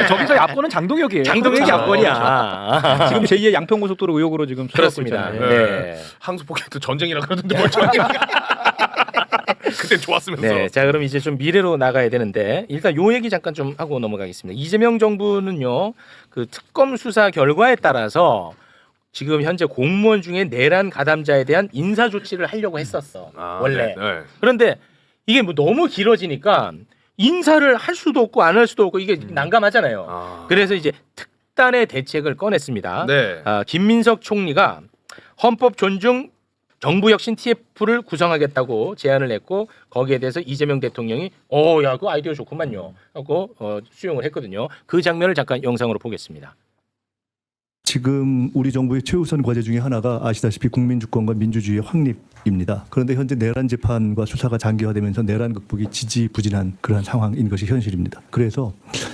저기서 압권은 장동혁이에요. 장동혁이 압권이야. 지금 제2의 양평고속도로 의혹으로 지금 수사하고 그렇습니다. 있잖아요. 네. 항소 포기해도 전쟁이라 그러던데 뭘 전쟁? 그땐 좋았으면서. 네, 자 그럼 이제 좀 미래로 나가야 되는데 일단 요 얘기 잠깐 좀 하고 넘어가겠습니다. 이재명 정부는요, 그 특검 수사 결과에 따라서 지금 현재 공무원 중에 내란 가담자에 대한 인사 조치를 하려고 했었어. 원래. 네, 네. 그런데 이게 뭐 너무 길어지니까 인사를 할 수도 없고 안 할 수도 없고 이게 난감하잖아요. 그래서 이제 특단의 대책을 꺼냈습니다. 네. 김민석 총리가 헌법 존중 정부 혁신 TF를 구성하겠다고 제안을 했고 거기에 대해서 이재명 대통령이 야, 그 아이디어 좋구만요 하고 수용을 했거든요. 그 장면을 잠깐 영상으로 보겠습니다. 지금 우리 정부의 최우선 과제 중에 하나가 아시다시피 국민주권과 민주주의의 확립입니다. 그런데 현재 내란 재판과 수사가 장기화되면서 내란 극복이 지지부진한 그러한 상황인 것이 현실입니다. 그래서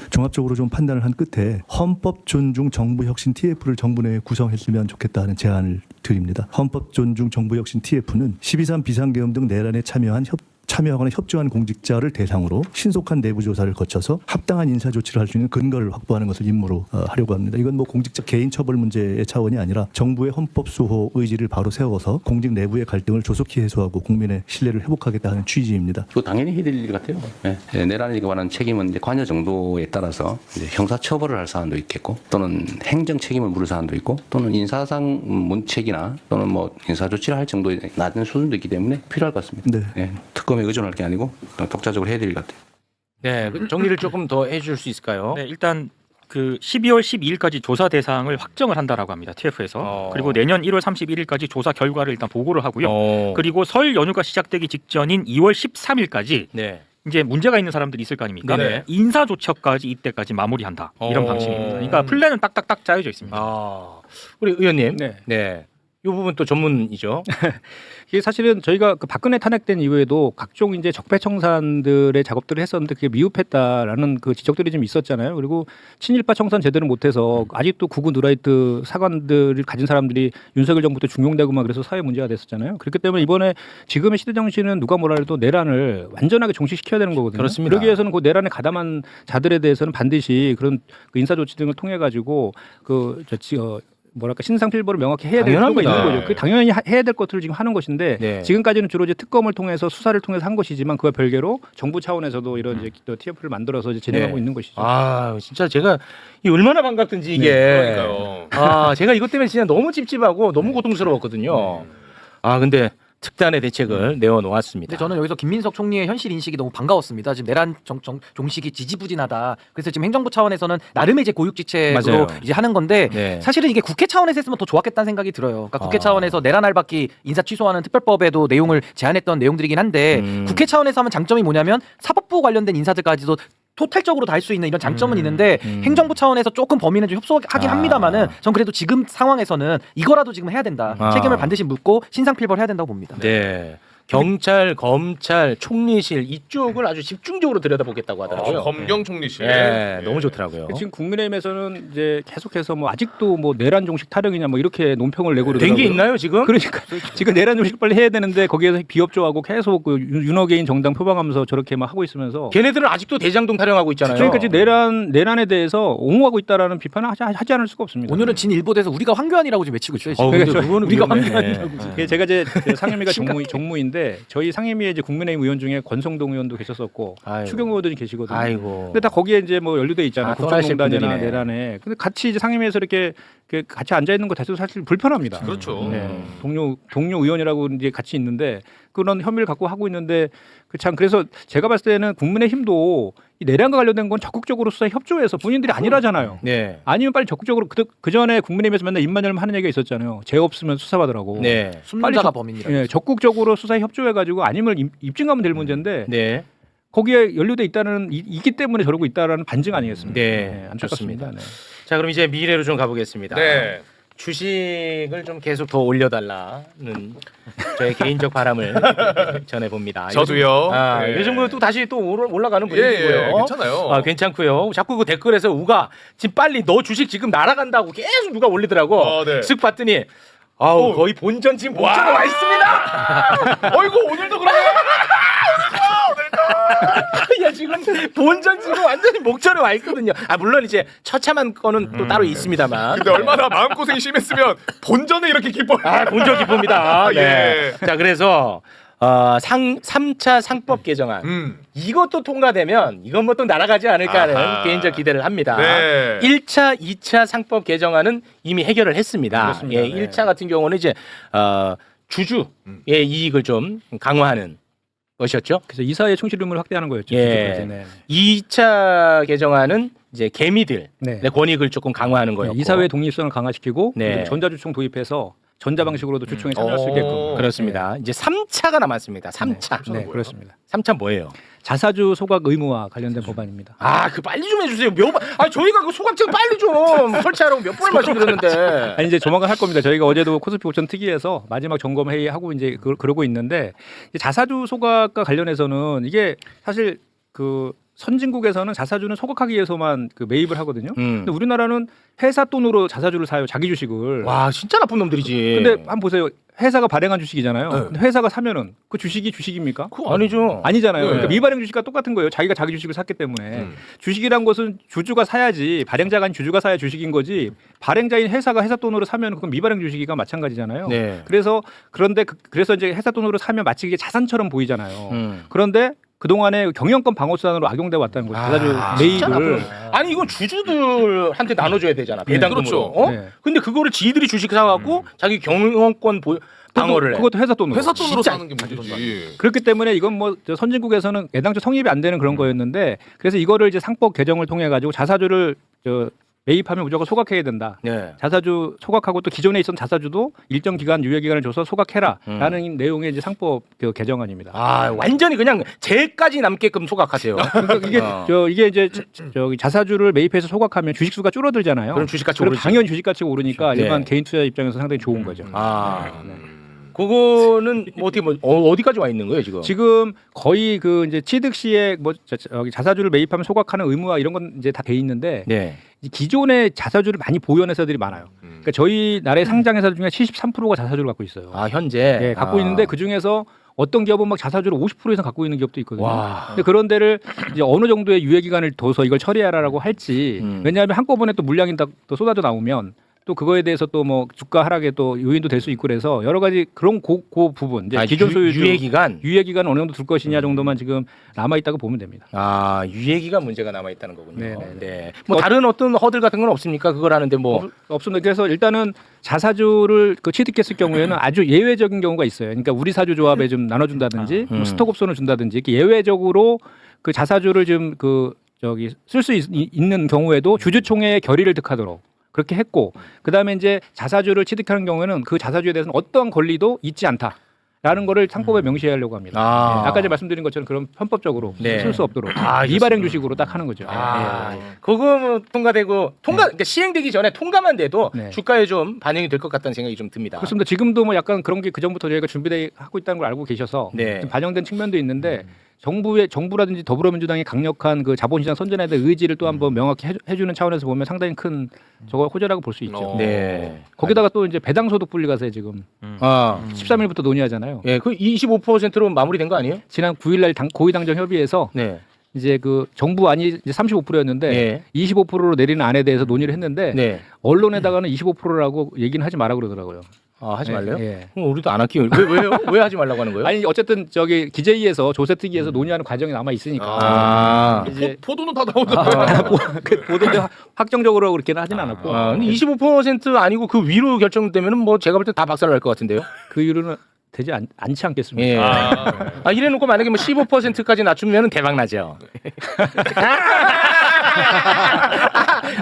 종합적으로 좀 판단을 한 끝에 헌법 존중 정부 혁신 TF를 정부 내에 구성했으면 좋겠다는 제안을 드립니다. 헌법 존중 정부 혁신 TF는 12.3 비상계엄 등 내란에 참여하거나 협조한 공직자를 대상으로 신속한 내부 조사를 거쳐서 합당한 인사 조치를 할 수 있는 근거를 확보하는 것을 임무로 하려고 합니다. 이건 뭐 공직자 개인 처벌 문제의 차원이 아니라 정부의 헌법 수호 의지를 바로 세워서 공직 내부의 갈등을 조속히 해소하고 국민의 신뢰를 회복하겠다 하는 취지입니다. 당연히 해야 될 일 같아요. 내란에 관한 책임은 이제 관여 정도에 따라서 이제 형사 처벌을 할 사안도 있겠고 또는 행정 책임을 물을 사안도 있고 또는 인사상 문책이나 또는 뭐 인사 조치를 할 정도의 낮은 수준도 있기 때문에 필요할 것 같습니다. 특검에 의존할 게 아니고 독자적으로 해야 될 일 같아요. 네, 정리를 조금 더 해줄 수 있을까요? 네, 일단 그 12월 12일까지 조사 대상을 확정을 한다라고 합니다. TF에서. 그리고 내년 1월 31일까지 조사 결과를 일단 보고를 하고요. 그리고 설 연휴가 시작되기 직전인 2월 13일까지 이제 문제가 있는 사람들이 있을 거 아닙니까? 네네. 인사 조처까지 이때까지 마무리한다. 이런 방식입니다. 그러니까 플랜은 딱딱딱 짜여져 있습니다. 우리 의원님, 네. 이 부분 또 전문이죠. 이게 사실은 저희가 그 박근혜 탄핵된 이후에도 각종 이제 적폐청산들의 작업들을 했었는데 그게 미흡했다라는 그 지적들이 좀 있었잖아요. 그리고 친일파 청산 제대로 못해서 아직도 구구 누라이트 사관들을 가진 사람들이 윤석열 정부 때 중용되고 막 그래서 사회 문제가 됐었잖아요. 그렇기 때문에 이번에 지금의 시대 정신은 누가 뭐라 해도 내란을 완전하게 종식시켜야 되는 거거든요. 그렇습니다. 그러기 위해서는 그 내란에 가담한 자들에 대해서는 반드시 그런 그 인사 조치 등을 통해 가지고 뭐랄까 신상 필벌을 명확히 해야 될 필요가 있는 거죠. 그 당연히 해야 될 것들을 지금 하는 것인데 지금까지는 주로 이제 특검을 통해서 수사를 통해서 한 것이지만 그와 별개로 정부 차원에서도 이런 이제 TF를 만들어서 이제 진행하고 있는 것이죠. 진짜 제가 이 얼마나 반갑든지 이게. 그러니까요. 제가 이것 때문에 진짜 너무 찝찝하고 너무 고통스러웠거든요. 근데 특단의 대책을 내어놓았습니다. 근데 저는 여기서 김민석 총리의 현실 인식이 너무 반가웠습니다. 지금 내란 종식이 지지부진하다. 그래서 지금 행정부 차원에서는 나름의 이제 고육지책으로 이제 하는 건데 사실은 이게 국회 차원에서 했으면 더 좋았겠다는 생각이 들어요. 그러니까 국회 차원에서 내란 알박기 인사 취소하는 특별법에도 내용을 제안했던 내용들이긴 한데 국회 차원에서 하면 장점이 뭐냐면 사법부 관련된 인사들까지도 토탈적으로 다 할 수 있는 이런 장점은 있는데 행정부 차원에서 조금 범위는 좀 협소하긴 합니다만은 전 그래도 지금 상황에서는 이거라도 지금 해야 된다. 책임을 반드시 묻고 신상필벌 해야 된다고 봅니다. 네. 경찰, 검찰, 총리실 이쪽을 아주 집중적으로 들여다보겠다고 하더라고요. 검경 총리실. 너무 좋더라고요. 지금 국민의힘에서는 이제 계속해서 뭐 아직도 뭐 내란 종식 타령이냐 뭐 이렇게 논평을 내고 된 게 있나요 지금? 그러니까 지금 내란 종식 빨리 해야 되는데 거기에서 비협조하고 계속 그 윤호개인 정당 표방하면서 저렇게 막 하고 있으면서 걔네들은 아직도 대장동 타령하고 있잖아요. 그러니까 지금 내란에 대해서 옹호하고 있다라는 비판을 하지 않을 수가 없습니다. 오늘은 진일보에서 우리가 황교안이라고 지금 외치고 있어요. 우리가 황교안이라고. 제가 이제 상임위가 정무인데 저희 상임위에 이제 국민의힘 의원 중에 권성동 의원도 계셨었고 추경 의원들이 계시거든요. 근데 다 거기에 이제 뭐 연루돼 있잖아요. 국정농단이나 내란에. 근데 같이 이제 상임위에서 이렇게 같이 앉아 있는 것 자체도 사실 불편합니다. 그렇죠. 동료 의원이라고 이제 같이 있는데 그런 혐의를 갖고 하고 있는데 그래서 제가 봤을 때는 국민의힘도 이 내란과 관련된 건 적극적으로 수사에 협조해서 본인들이 아니라잖아요. 아니면 빨리 적극적으로 그 전에 국민의힘에서 맨날 입만 열면 하는 얘기가 있었잖아요. 죄 없으면 수사받으라고. 숨자가 범인이라고. 적극적으로 수사에 협조해가지고 아니면 입증하면 될 문제인데 거기에 연루돼 있다는 있기 때문에 저러고 있다라는 반증 아니겠습니까? 네, 안타깝습니다. 네. 자, 그럼 이제 미래로 좀 가보겠습니다. 네. 주식을 좀 계속 더 올려달라는 저의 개인적 바람을 전해봅니다. 저도요. 요즘, 예. 요즘 또 다시 또 올라가는 예, 분위기고요. 예, 괜찮아요. 괜찮고요. 자꾸 그 댓글에서 우가 지금 빨리 너 주식 지금 날아간다고 계속 누가 올리더라고. 네. 쓱 봤더니 거의 본전 지금 목전에 와 있습니다. 어이구 오늘도 그러네요. 야, 지금 본전 지금 완전히 목전에 와 있거든요. 물론 이제 처참한 거는 또 따로 있습니다만. 근데 얼마나 마음고생이 심했으면 본전에 이렇게 기뻐. 본전 기쁩니다. 네. 예. 자, 그래서 3차 상법 개정안 이것도 통과되면 이건 뭐 또 날아가지 않을까 하는 아하. 개인적 기대를 합니다. 네. 1차, 2차 상법 개정안은 이미 해결을 했습니다. 그렇습니다. 예, 1차 같은 경우는 이제 주주의 이익을 좀 강화하는 것이었죠. 그래서 이사의 충실 의무를 확대하는 거였죠. 예. 주주까지. 네. 2차 개정안은 이제 개미들 네. 권익을 조금 강화하는 거였고. 이사회 독립성을 강화시키고 네. 그리고 전자주총 도입해서 전자 방식으로도 주총에 참여할 수 있게끔. 그렇습니다. 이제 3차가 남았습니다. 3차. 네, 그렇습니다. 3차 뭐예요? 자사주 소각 의무와 관련된 법안입니다. 그 빨리 좀 해주세요. 저희가 그 소각책 빨리 좀 설치하라고 몇 번을 말씀드렸는데. 아니 이제 조만간 할 겁니다. 저희가 어제도 코스피 오천 특위에서 마지막 점검 회의 하고 이제 그러고 있는데 이제 자사주 소각과 관련해서는 이게 사실 그 선진국에서는 자사주는 소각하기 위해서만 그 매입을 하거든요. 근데 우리나라는 회사 돈으로 자사주를 사요. 자기 주식을. 와, 진짜 나쁜 놈들이지. 근데 한번 보세요. 회사가 발행한 주식이잖아요. 근데 회사가 사면은 그 주식이 주식입니까? 아니죠. 아니잖아요. 네. 그러니까 미발행 주식과 똑같은 거예요. 자기가 자기 주식을 샀기 때문에. 주식이란 것은 주주가 사야지, 발행자가 아닌 주주가 사야 주식인 거지. 발행자인 회사가 회사 돈으로 사면 그건 미발행 주식이가 마찬가지잖아요. 네. 그래서 그래서 이제 회사 돈으로 사면 마치 이게 자산처럼 보이잖아요. 그런데 그동안에 경영권 방어수단으로 악용돼 왔다는 거죠. 자사주 진짜 매입을. 아니 이건 주주들한테 나눠줘야 되잖아. 배당금으로. 그렇죠. 네. 근데 그거를 지들이 주식 사갖고 자기 경영권 방어를 해. 그것도 회사 돈으로. 회사 돈으로 진짜 사는 게 문제지. 그렇기 때문에 이건 뭐 선진국에서는 애당초 성립이 안 되는 그런 거였는데 그래서 이거를 이제 상법 개정을 통해 가지고 자사주를 매입하면 무조건 소각해야 된다. 네. 자사주 소각하고 또 기존에 있던 자사주도 일정 기간 유예 기간을 줘서 소각해라라는 내용의 이제 상법 그 개정안입니다. 완전히 그냥 죄까지 남게끔 소각하세요. 그러니까 이게 이제 자사주를 매입해서 소각하면 주식 수가 줄어들잖아요. 그럼 주식 가치 그럼 오르지. 당연히 주식 가치가 오르니까 네. 일반 개인 투자 입장에서 상당히 좋은 거죠. 그거는 뭐 어떻게 어디까지 와 있는 거예요 지금? 지금 거의 그 이제 취득 시에 뭐 자사주를 매입하면 소각하는 의무와 이런 건 이제 다 돼 있는데 네. 기존의 자사주를 많이 보유한 회사들이 많아요. 그러니까 저희 나라의 상장 회사 중에 73%가 자사주를 갖고 있어요. 현재. 네, 갖고 있는데 그 중에서 어떤 기업은 막 자사주를 50% 이상 갖고 있는 기업도 있거든요. 와. 근데 그런 데를 이제 어느 정도의 유예 기간을 둬서 이걸 처리하라고 할지. 왜냐하면 한꺼번에 또 물량이 또 쏟아져 나오면 또 그거에 대해서 또 뭐 주가 하락에 또 요인도 될 수 있고 그래서 여러 가지 그런 그 부분 이제 기존 소유주 유예 기간 어느 정도 둘 것이냐 정도만 지금 남아 있다고 보면 됩니다. 유예 기간 문제가 남아 있다는 거군요. 네. 네. 뭐 다른 어떤 허들 같은 건 없습니까? 그걸 하는데 뭐 없습니다. 그래서 일단은 자사주를 취득했을 경우에는 아주 예외적인 경우가 있어요. 그러니까 우리 사주 조합에 좀 나눠준다든지 뭐 스톡 옵션을 준다든지 이렇게 예외적으로 그 자사주를 좀 쓸 수 있는 경우에도 주주총회의 결의를 득하도록. 그렇게 했고 그다음에 이제 자사주를 취득하는 경우에는 그 자사주에 대해서는 어떠한 권리도 있지 않다라는 거를 상법에 명시하려고 합니다. 아까 제가 말씀드린 것처럼 그런 편법적으로 쓸 수 없도록 미발행 주식으로 딱 하는 거죠. 그거 통과되고 그러니까 시행되기 전에 통과만 돼도 주가에 좀 반영이 될 것 같다는 생각이 좀 듭니다. 그렇습니다. 지금도 뭐 약간 그런 게 그 전부터 저희가 준비하고 있다는 걸 알고 계셔서 좀 반영된 측면도 있는데 정부라든지 더불어민주당의 강력한 그 자본시장 선전에 대한 의지를 또 한번 명확히 해주는 차원에서 보면 상당히 큰 호재라고 볼 수 있죠. 네. 거기다가 또 이제 배당소득 분리과세 지금 13일부터 논의하잖아요. 예, 그 25%로 마무리된 거 아니에요? 지난 9일날 고위당정 협의에서 이제 그 정부안이 이제 35%였는데 25%로 내리는 안에 대해서 논의를 했는데 언론에다가는 25%라고 얘기는 하지 마라 그러더라고요. 하지 말래요? 예. 우리도 안 할게요. 왜요? 왜 하지 말라고 하는 거예요? 아니 어쨌든 기재위에서 조세특위에서 논의하는 과정이 남아 있으니까. 이제 포도는 다 나오던데. 보도인데 확정적으로 그렇게는 하진 않았고. 근데 25% 아니고 그 위로 결정되면은 뭐 제가 볼 때 다 박살날 것 같은데요. 그 위로는 되지 않지 않겠습니까? 이래놓고 만약에 뭐 15%까지 낮추면은 대박 나죠.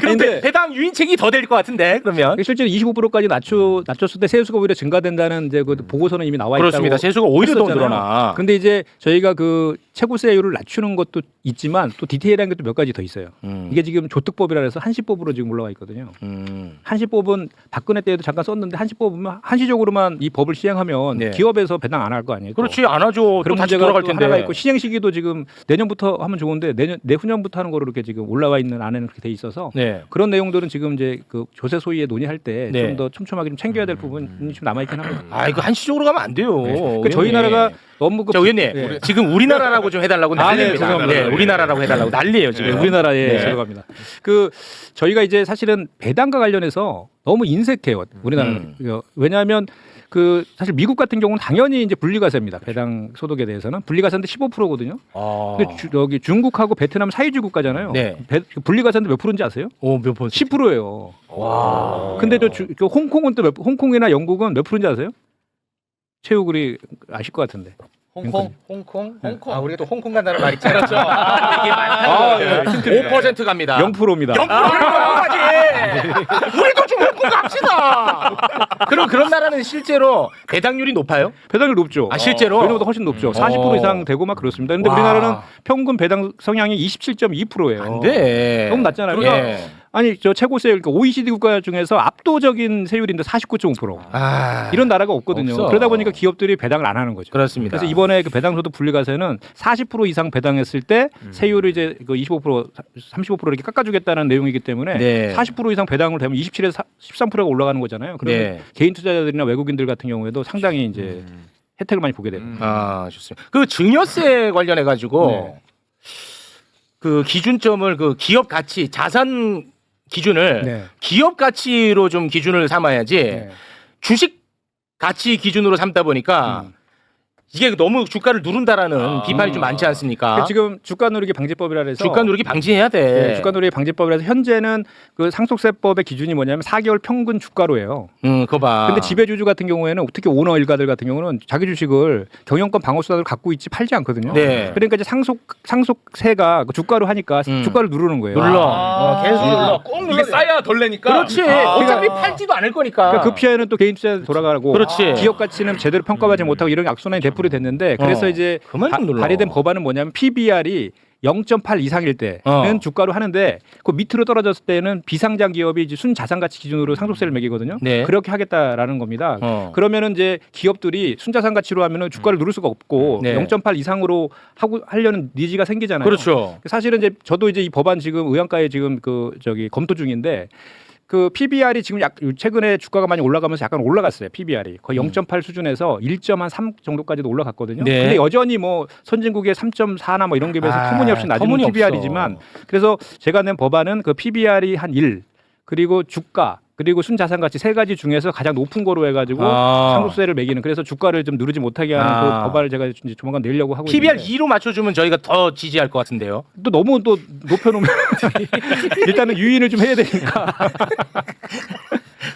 그럼 근데- 배당 유인책이 더 될 것 같은데 그러면 실제로 25%까지 낮췄을 때 세수가 오히려 증가된다는 이제 그 보고서는 이미 나와 있다고. 그렇습니다. 세수가 오히려 더 했었잖아요. 늘어나. 근데 이제 저희가 그 최고세율을 낮추는 것도 있지만 또 디테일한 게 또 몇 가지 더 있어요. 이게 지금 조특법이라 해서 한시법으로 지금 올라와 있거든요. 한시법은 박근혜 때에도 잠깐 썼는데 한시법은 한시적으로만 이 법을 시행하면 네. 기업에서 배당 안 할 거 아니에요. 또. 그렇지 안 하죠. 그런 또 다시 문제가 돌아갈 또 텐데. 하나가 있고 시행 시기도 지금 내년부터 하면 좋은데 내후년부터 하는 거로 이렇게 지금 올라와 있는 안에는 그렇게 돼 있어서 네. 그런 내용들은 지금 이제 그 조세 소위에 논의할 때 좀 네. 더 촘촘하게 좀 챙겨야 될 부분이 좀 남아 있긴 합니다. 아 이거 한시적으로 가면 안 돼요. 그러니까 저희 나라가 너무 그 자 의원님 네. 지금 우리나라라고 좀 해달라고 아, 네, 난리입니다. 죄송합니다. 네, 우리나라라고 해달라고 난리예요 지금. 네, 우리나라에 네. 들어갑니다. 그 저희가 이제 사실은 배당과 관련해서 너무 인색해요. 우리나라는. 왜냐하면 그 사실 미국 같은 경우는 당연히 이제 분리과세입니다. 배당 소득에 대해서는 분리과세인데 15%거든요. 근데 여기 중국하고 베트남 사회주의 국가잖아요. 네. 분리과세인데 몇 프로인지 아세요? 몇 프로? 10%예요. 와. 근데 그 홍콩은 또 홍콩이나 영국은 몇 프로인지 아세요? 최욱이 아실 것 같은데. 홍콩. 아 우리가 또 홍콩 간다는 말 있잖아요. 그렇죠. 이게 많이 5% 갑니다. 0%입니다. 0%까지. 우리도 좀 홍콩 갑시다. 그럼 그런 나라는 실제로 배당률이 높아요? 배당률 높죠. 아 실제로? 우리보다 훨씬 높죠. 40% 이상 되고 막 그렇습니다. 근데 와. 우리나라는 평균 배당 성향이 27.2%예요. 안 돼. 너무 낮잖아요. 그러니까 아니 저 최고세율 그러니까 OECD 국가 중에서 압도적인 세율인데 49.5%. 이런 나라가 없거든요. 없어. 그러다 보니까 기업들이 배당을 안 하는 거죠. 그렇습니다. 그래서 이번에 그 배당소득 분리과세는 40% 이상 배당했을 때 세율을 이제 그 25%, 35% 이렇게 깎아주겠다는 내용이기 때문에 네. 40% 이상 배당을 되면 27에서 13%가 올라가는 거잖아요. 그러면 네. 개인 투자자들이나 외국인들 같은 경우에도 상당히 이제 혜택을 많이 보게 됩니다. 아 좋습니다. 그 증여세 관련해 가지고 그 기준점을 그 기업 가치 자산 기준을 네. 기업 가치로 좀 기준을 삼아야지 주식 가치 기준으로 삼다 보니까 이게 너무 주가를 누른다라는 비판이 좀 많지 않습니까? 그러니까 지금 주가 누르기 방지법이라 해서 주가 누르기 방지해야 돼. 네, 주가 누르기 방지법이라서 현재는 그 상속세법의 기준이 뭐냐면 4개월 평균 주가로예요. 그거 봐. 근데 지배주주 같은 경우에는 특히 오너 일가들 같은 경우는 자기 주식을 경영권 방어수단으로 갖고 있지 팔지 않거든요. 네. 그러니까 이제 상속세가 그 주가로 하니까 주가를 누르는 거예요. 눌러. 계속 눌러. 꼭 눌러. 이게 싸야 덜 내니까. 그렇지. 어차피 팔지도 않을 거니까. 그러니까 그 피해는 또 개인 투자에 돌아가고 그렇지. 기업 가치는 제대로 평가받지 못하고 이런 악순환이 되풀이 됐는데 그래서 이제 그만 좀 눌러. 발의된 법안은 뭐냐면 PBR이 0.8 이상일 때는 주가로 하는데 그 밑으로 떨어졌을 때는 비상장 기업이 이제 순자산가치 기준으로 상속세를 매기거든요. 네. 그렇게 하겠다라는 겁니다. 그러면은 이제 기업들이 순자산가치로 하면은 주가를 누를 수가 없고 네. 0.8 이상으로 하려는 니즈가 생기잖아요. 그렇죠. 사실은 이제 저도 이제 이 법안 지금 의안가에 지금 그 저기 검토 중인데 그 PBR이 지금 최근에 주가가 많이 올라가면서 약간 올라갔어요. PBR이 거의 0.8 수준에서 1.3 정도까지도 올라갔거든요. 네. 근데 여전히 뭐 선진국의 3.4나 뭐 이런 게 비해서 터무니없이 낮은 터무니없어. PBR이지만 그래서 제가 낸 법안은 그 PBR이 한 1 그리고 주가 그리고 순자산가치 세 가지 중에서 가장 높은 거로 해가지고 상속세를 매기는 그래서 주가를 좀 누르지 못하게 하는 그 법안을 제가 이제 조만간 내려고 하고 PBR 있는데 2로 맞춰주면 저희가 더 지지할 것 같은데요. 또 너무 또 높여놓으면 일단은 유인을 좀 해야 되니까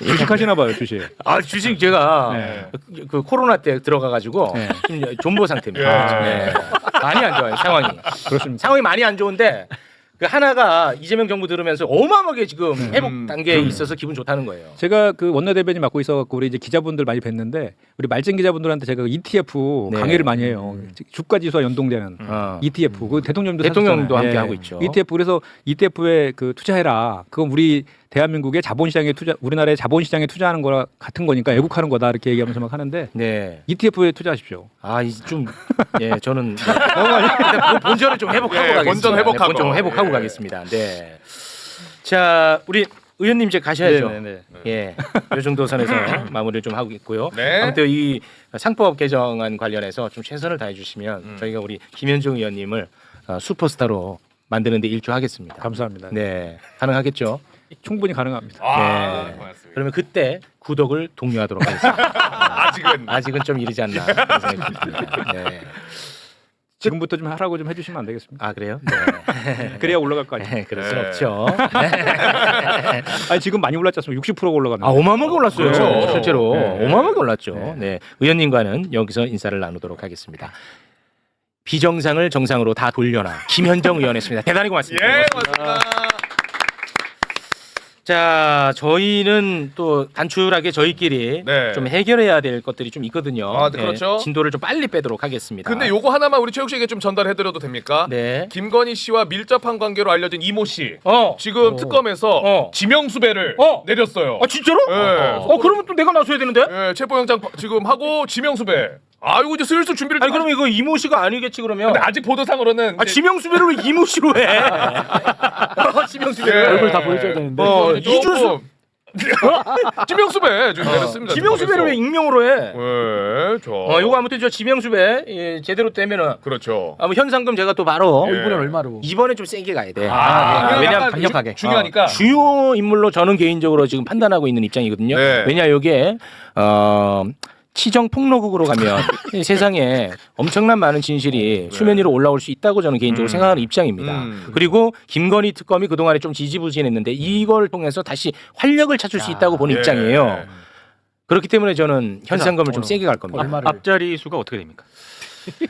주식하시나 봐요 주식. 아 주식 제가 그 코로나 때 들어가가지고 좀 존버 상태입니다. 네. 많이 안 좋아요 상황이. 그렇습니다. 상황이 많이 안 좋은데 그 하나가 이재명 정부 들으면서 어마어마하게 지금 회복 단계에 있어서 기분 좋다는 거예요. 제가 그 원내대변인 맡고 있어갖고 우리 이제 기자분들 많이 뵀는데 우리 말진 기자분들한테 제가 ETF 네. 강의를 많이 해요. 주가 지수와 연동되는 ETF. 그 대통령도 함께 예. 하고 있죠. ETF 그래서 ETF에 그 투자해라. 그건 우리 대한민국의 자본시장에 우리나라의 자본시장에 투자하는 거랑 같은 거니까 애국하는 거다 이렇게 얘기하면서 막 하는데 ETF에 투자하십시오. 저는 일단 본전을 좀 회복하고 가겠습니다. 본전 회복하고. 본전 회복하고 가겠습니다. 네. 자, 우리 의원님 이제 가셔야죠. 네네네. 예, 이 정도 선에서 마무리를 좀 하고 있고요. 네. 아무튼 이 상법 개정안 관련해서 좀 최선을 다해주시면 저희가 우리 김현중 의원님을 슈퍼스타로 만드는데 일조하겠습니다. 감사합니다. 네, 가능하겠죠? 충분히 가능합니다. 네. 고맙습니다. 그러면 그때 구독을 독려하도록 하겠습니다. 아직은 좀 이르지 않나 그런 생각이 듭니다. 네. 지금부터 좀 하라고 좀 해주시면 안 되겠습니까? 아 그래요? 네. 그래야 올라갈 거 아니에요. 네, 그럴 순 없죠. 아니 지금 많이 올랐지 않습니까? 60%가 올라갑니다. 아 어마어마하게 올랐어요. 그렇죠. 실제로 네. 어마어마하게 올랐죠. 네. 의원님과는 여기서 인사를 나누도록 하겠습니다. 비정상을 정상으로 다 돌려놔 김현정 의원이었습니다. 대단히 고맙습니다. 예, 고맙습니다. 자, 저희는 또 단출하게 저희끼리 네. 좀 해결해야 될 것들이 좀 있거든요. 아, 네, 그렇죠. 진도를 좀 빨리 빼도록 하겠습니다. 근데 요거 하나만 우리 최욱 씨에게 좀 전달해드려도 됩니까? 네. 김건희 씨와 밀접한 관계로 알려진 이모 씨. 어. 지금 특검에서 지명수배를 내렸어요. 아, 진짜로? 네. 그러면 또 내가 나서야 되는데? 네, 체포영장 지금 하고 지명수배. 아이고 이제 슬슬 준비를. 아니 그럼 이거 이모 씨가 아니겠지 그러면? 근데 아직 보도상으로는 아, 지명수배를 왜 이모 씨로 해? 지명수배 얼굴 다 보여줘야 되는데. 이준수. 지명수배 지금 내렸습니다. 지명수배를 왜 익명으로 해? 네, 요거 아무튼 저 지명수배 제대로 되면은 그렇죠. 아무 현상금 제가 또 바로 이번엔 얼마로? 이번에 좀 세게 가야 돼. 왜냐면 왜냐면 강력하게. 중요하니까. 주요 인물로 저는 개인적으로 지금 판단하고 있는 입장이거든요. 네. 왜냐 요게 치정 폭로국으로 가면 세상에 엄청난 많은 진실이 수면 위로 올라올 수 있다고 저는 개인적으로 생각하는 입장입니다. 그리고 김건희 특검이 그동안에 좀 지지부진했는데 이걸 통해서 다시 활력을 찾을 수 있다고 보는 입장이에요. 그렇기 때문에 저는 현상금을 좀 세게 갈 겁니다. 앞자리 수가 어떻게 됩니까?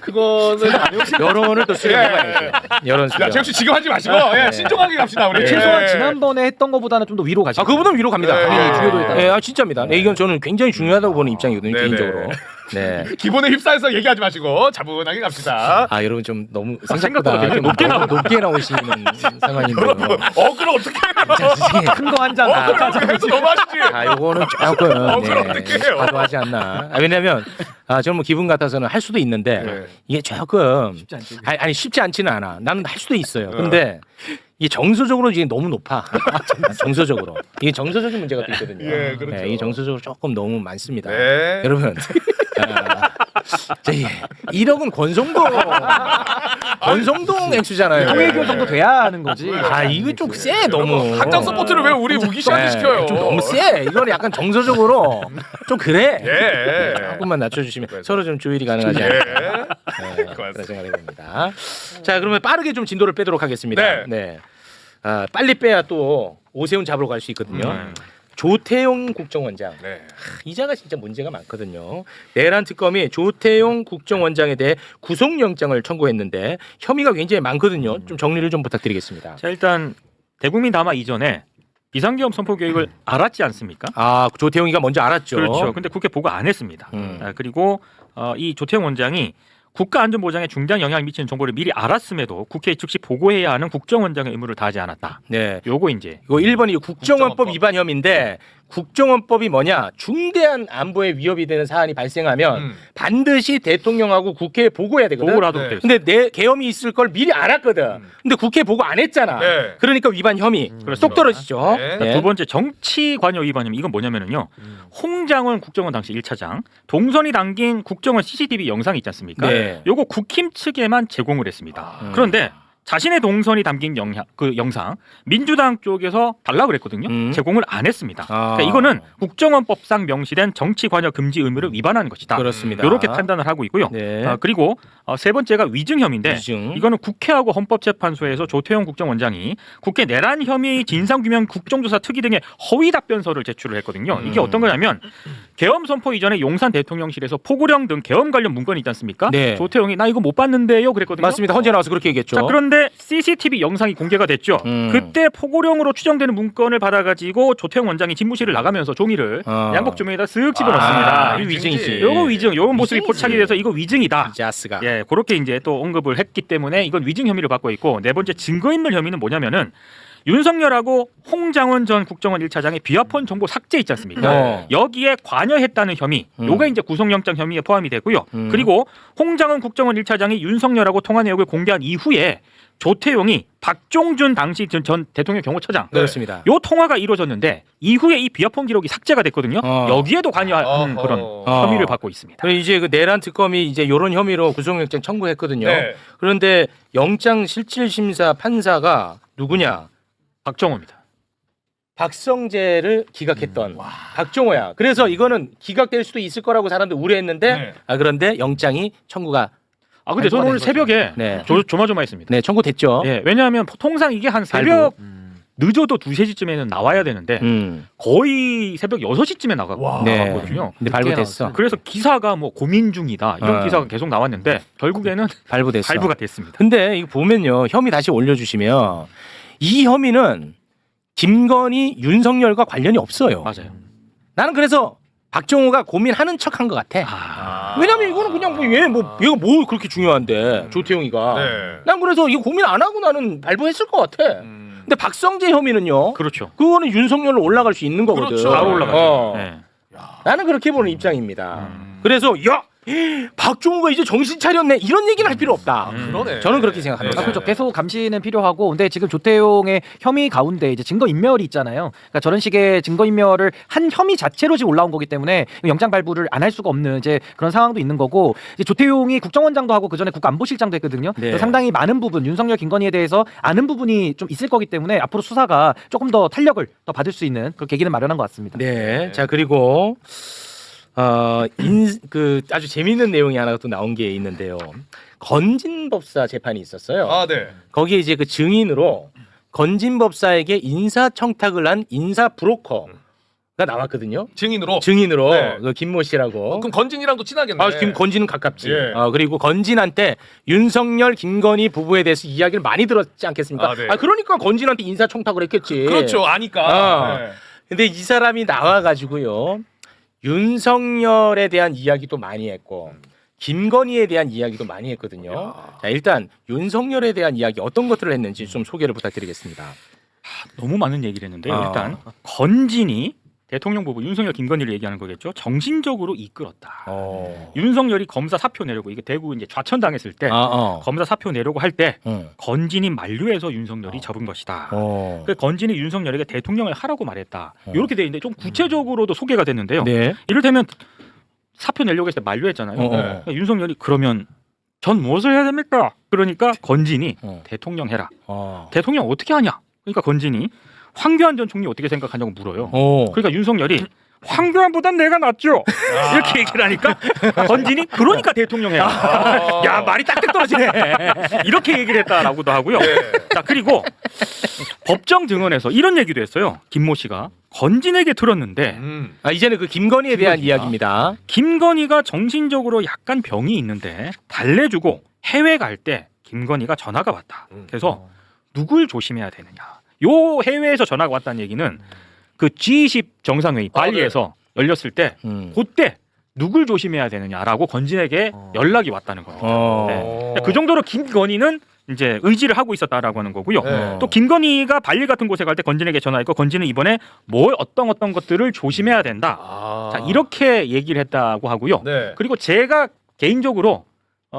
그거는 여론을 또 수렴해봐야죠. 여론 수렴. 야, 최욱 씨 지금 하지 마시고 신중하게 갑시다 우리. 최소한 지난번에 했던 것보다는 좀 더 위로 가시죠. 그거보다 위로 갑니다. 중요도에 따라. 네, 진짜입니다. 네, 이건 저는 굉장히 중요하다고 보는 입장이거든요, 개인적으로. 네. 기본에 휩싸여서 얘기하지 마시고 차분하게 갑시다. 아, 여러분 좀 너무 생각보다 굉장히 높게 나오시는 상황인데요. 그럼 어떻게 해요? 큰 거 한 잔. 해도 너무 하시지. 요거는 조금 그럼 어떻게 해요? 과도하지 않나. 왜냐면 저는 뭐 기분 같아서는 할 수도 있는데 이게 조금 쉽지 않지. 아니 쉽지 않지는 않아. 나는 할 수도 있어요. 근데 이게 정서적으로 지금 너무 높아. 정서적으로 이게 정서적인 문제가 또 있거든요. 예, 그렇죠. 네, 이게 정서적으로 조금 너무 많습니다. 네. 여러분. 1억은 권성동 액수잖아요. 통일교 정도 돼야 하는 거지. 이거 좀 세 너무. 한장 서포트를 왜 우리 우기 씨한테 시켜요? 좀 너무 세. 이거는 약간 정서적으로 좀 그래. 예. 조금만 낮춰주시면 서로 좀 조율이 가능하지 않을까. 그런 생각이 듭니다. 자, 그러면 빠르게 좀 진도를 빼도록 하겠습니다. 네. 빨리 빼야 또 오세훈 잡으러 갈 수 있거든요. 조태용 국정원장. 이자가 진짜 문제가 많거든요. 내란 특검이 조태용 국정원장에 대해 구속영장을 청구했는데 혐의가 굉장히 많거든요. 좀 정리를 좀 부탁드리겠습니다. 자, 일단 대국민 담화 이전에 비상계엄 선포 계획을 알았지 않습니까? 조태용이가 먼저 알았죠. 그렇죠. 근데 국회 보고 안 했습니다. 그리고 이 조태용 원장이 국가안전보장에 중대한 영향을 미치는 정보를 미리 알았음에도 국회에 즉시 보고해야 하는 국정원장의 의무를 다하지 않았다. 네. 요거 이제 이거 1번이 국정원법 위반 혐의인데 국정원법이 뭐냐? 중대한 안보에 위협이 되는 사안이 발생하면 반드시 대통령하고 국회에 보고해야 되거든. 보고를 하도록 돼 있어요. 근데 내 계엄이 있을 걸 미리 알았거든. 근데 국회에 보고 안 했잖아. 그러니까 위반 혐의. 쏙 떨어지죠. 두 번째 정치 관여 위반 혐의. 이건 뭐냐면은요. 홍장원 국정원 당시 1차장 동선이 담긴 국정원 CCTV 영상이 있지 않습니까? 요거 국힘 측에만 제공을 했습니다. 그런데 자신의 동선이 담긴 영상 민주당 쪽에서 달라고 그랬거든요. 제공을 안 했습니다. 그러니까 이거는 국정원법상 명시된 정치 관여 금지 의무를 위반하는 것이다. 그렇습니다. 이렇게 판단을 하고 있고요. 그리고 세 번째가 위증 혐의인데 이거는 국회하고 헌법재판소에서 조태용 국정원장이 국회 내란 혐의 진상규명 국정조사 특위 등의 허위 답변서를 제출을 했거든요. 이게 어떤 거냐면 계엄 선포 이전에 용산 대통령실에서 포고령 등 계엄 관련 문건이 있지 않습니까? 조태용이 나 이거 못 봤는데요 그랬거든요. 맞습니다. 헌재 나와서 그렇게 얘기했죠. 자, 그런데 CCTV 영상이 공개가 됐죠. 그때 포고령으로 추정되는 문건을 받아가지고 조태용 원장이 집무실을 나가면서 종이를 양복 주머니에다 쓱 집어넣습니다. 이 위증이지. 요거 위증, 요런 모습이 포착이 돼서 이거 위증이다. 자스가. 예, 그렇게 이제 또 언급을 했기 때문에 이건 위증 혐의를 받고 있고 네 번째 증거인멸 혐의는 뭐냐면은 윤석열하고 홍장원 전 국정원 1차장의 비화폰 정보 삭제 있지 않습니까? 여기에 관여했다는 혐의, 요게 이제 구속영장 혐의에 포함이 되고요. 그리고 홍장원 국정원 1차장이 윤석열하고 통화 내역을 공개한 이후에 조태용이 박종준 당시 전 대통령 경호처장 그렇습니다. 요 통화가 이루어졌는데 이후에 이 비화폰 기록이 삭제가 됐거든요. 여기에도 관여한 그런 혐의를 받고 있습니다. 그리고 이제 그 내란 특검이 이제 이런 혐의로 구속영장 청구했거든요. 그런데 영장 실질심사 판사가 누구냐? 박정호입니다. 박성재를 기각했던 박정호야. 그래서 이거는 기각될 수도 있을 거라고 사람들 우려했는데 그런데 영장이 청구가 근데 저는 오늘 새벽에 조마조마했습니다. 네, 청구됐죠. 예, 왜냐하면 통상 이게 한 새벽 늦어도 2-3시쯤에는 나와야 되는데 거의 새벽 6시쯤에 나갔거든요. 근데 발부됐어. 그래서 기사가 뭐 고민 중이다 이런 기사가 계속 나왔는데 결국에는 발부가 됐습니다. 근데 이거 보면요. 혐의 다시 올려주시면 이 혐의는 김건희, 윤석열과 관련이 없어요. 맞아요. 나는 그래서 박정호가 고민하는 척한 것 같아. 왜냐면 이거는 그냥 얘가 뭐 그렇게 중요한데 조태용이가. 네. 난 그래서 이거 고민 안 하고 나는 발부했을 것 같아. 근데 박성재 혐의는요. 그렇죠. 그거는 윤석열로 올라갈 수 있는 거거든. 그렇죠. 바로 올라가죠. 어. 네. 나는 그렇게 보는 입장입니다. 그래서 박종우가 이제 정신 차렸네 이런 얘기는 할 필요 없다. 그러네. 저는 그렇게 생각합니다. 그렇죠. 계속 감시는 필요하고, 근데 지금 조태용의 혐의 가운데 이제 증거 인멸이 있잖아요. 그러니까 저런 식의 증거 인멸을 한 혐의 자체로 지금 올라온 거기 때문에 영장 발부를 안 할 수가 없는 이제 그런 상황도 있는 거고, 이제 조태용이 국정원장도 하고 그 전에 국가안보실장도 했거든요. 네. 상당히 많은 부분 윤석열, 김건희에 대해서 아는 부분이 좀 있을 거기 때문에 앞으로 수사가 조금 더 탄력을 더 받을 수 있는 그런 계기는 마련한 것 같습니다. 네. 자 그리고 그 아주 재미있는 내용이 하나 또 나온 게 있는데요. 건진법사 재판이 있었어요. 아, 네. 거기에 이제 그 증인으로 건진법사에게 인사청탁을 한 인사 브로커가 나왔거든요. 증인으로. 증인으로 그 김모 씨라고. 그럼 건진이랑도 친하겠네. 건진은 가깝지. 예. 그리고 건진한테 윤석열, 김건희 부부에 대해서 이야기를 많이 들었지 않겠습니까? 아, 네. 그러니까 건진한테 인사청탁을 했겠지. 그렇죠. 아니까. 네. 근데 이 사람이 나와가지고요. 윤석열에 대한 이야기도 많이 했고 김건희에 대한 이야기도 많이 했거든요. 자, 일단 윤석열에 대한 이야기 어떤 것들을 했는지 좀 소개를 부탁드리겠습니다. 너무 많은 얘기를 했는데요. 일단 건진이 대통령 부부 윤석열, 김건희를 얘기하는 거겠죠. 정신적으로 이끌었다. 윤석열이 검사 사표 내려고 이게 대구 이제 좌천당했을 때 검사 사표 내려고 할 때 건진이 만류해서 윤석열이 접은 것이다. 그 건진이 윤석열에게 대통령을 하라고 말했다. 이렇게 돼 있는데 좀 구체적으로도 소개가 됐는데요. 네. 이를테면 사표 내려고 했을 때 만류했잖아요. 그러니까 윤석열이 그러면 전 무엇을 해야 됩니까? 그러니까 건진이 대통령 해라. 대통령 어떻게 하냐? 그러니까 건진이 황교안 전 총리 어떻게 생각하냐고 물어요. 그러니까 윤석열이 황교안보단 내가 낫죠. 이렇게 얘기를 하니까 건진이 그러니까 대통령 해라. 야 말이 딱딱 떨어지네. 이렇게 얘기를 했다라고도 하고요. 자 그리고 법정 증언에서 이런 얘기도 했어요. 김모 씨가 건진에게 들었는데 이제는 그 김건희에 대한 이야기입니다. 김건희가 정신적으로 약간 병이 있는데 달래주고 해외 갈 때 김건희가 전화가 왔다. 그래서 누굴 조심해야 되느냐. 요 해외에서 전화가 왔다는 얘기는 그 G20 정상회의 발리에서 열렸을 때 그때 누굴 조심해야 되느냐라고 건진에게 연락이 왔다는 거예요. 네. 그 정도로 김건희는 이제 의지를 하고 있었다라고 하는 거고요. 또 김건희가 발리 같은 곳에 갈 때 건진에게 전화했고 건진은 이번에 어떤 것들을 조심해야 된다. 자, 이렇게 얘기를 했다고 하고요. 그리고 제가 개인적으로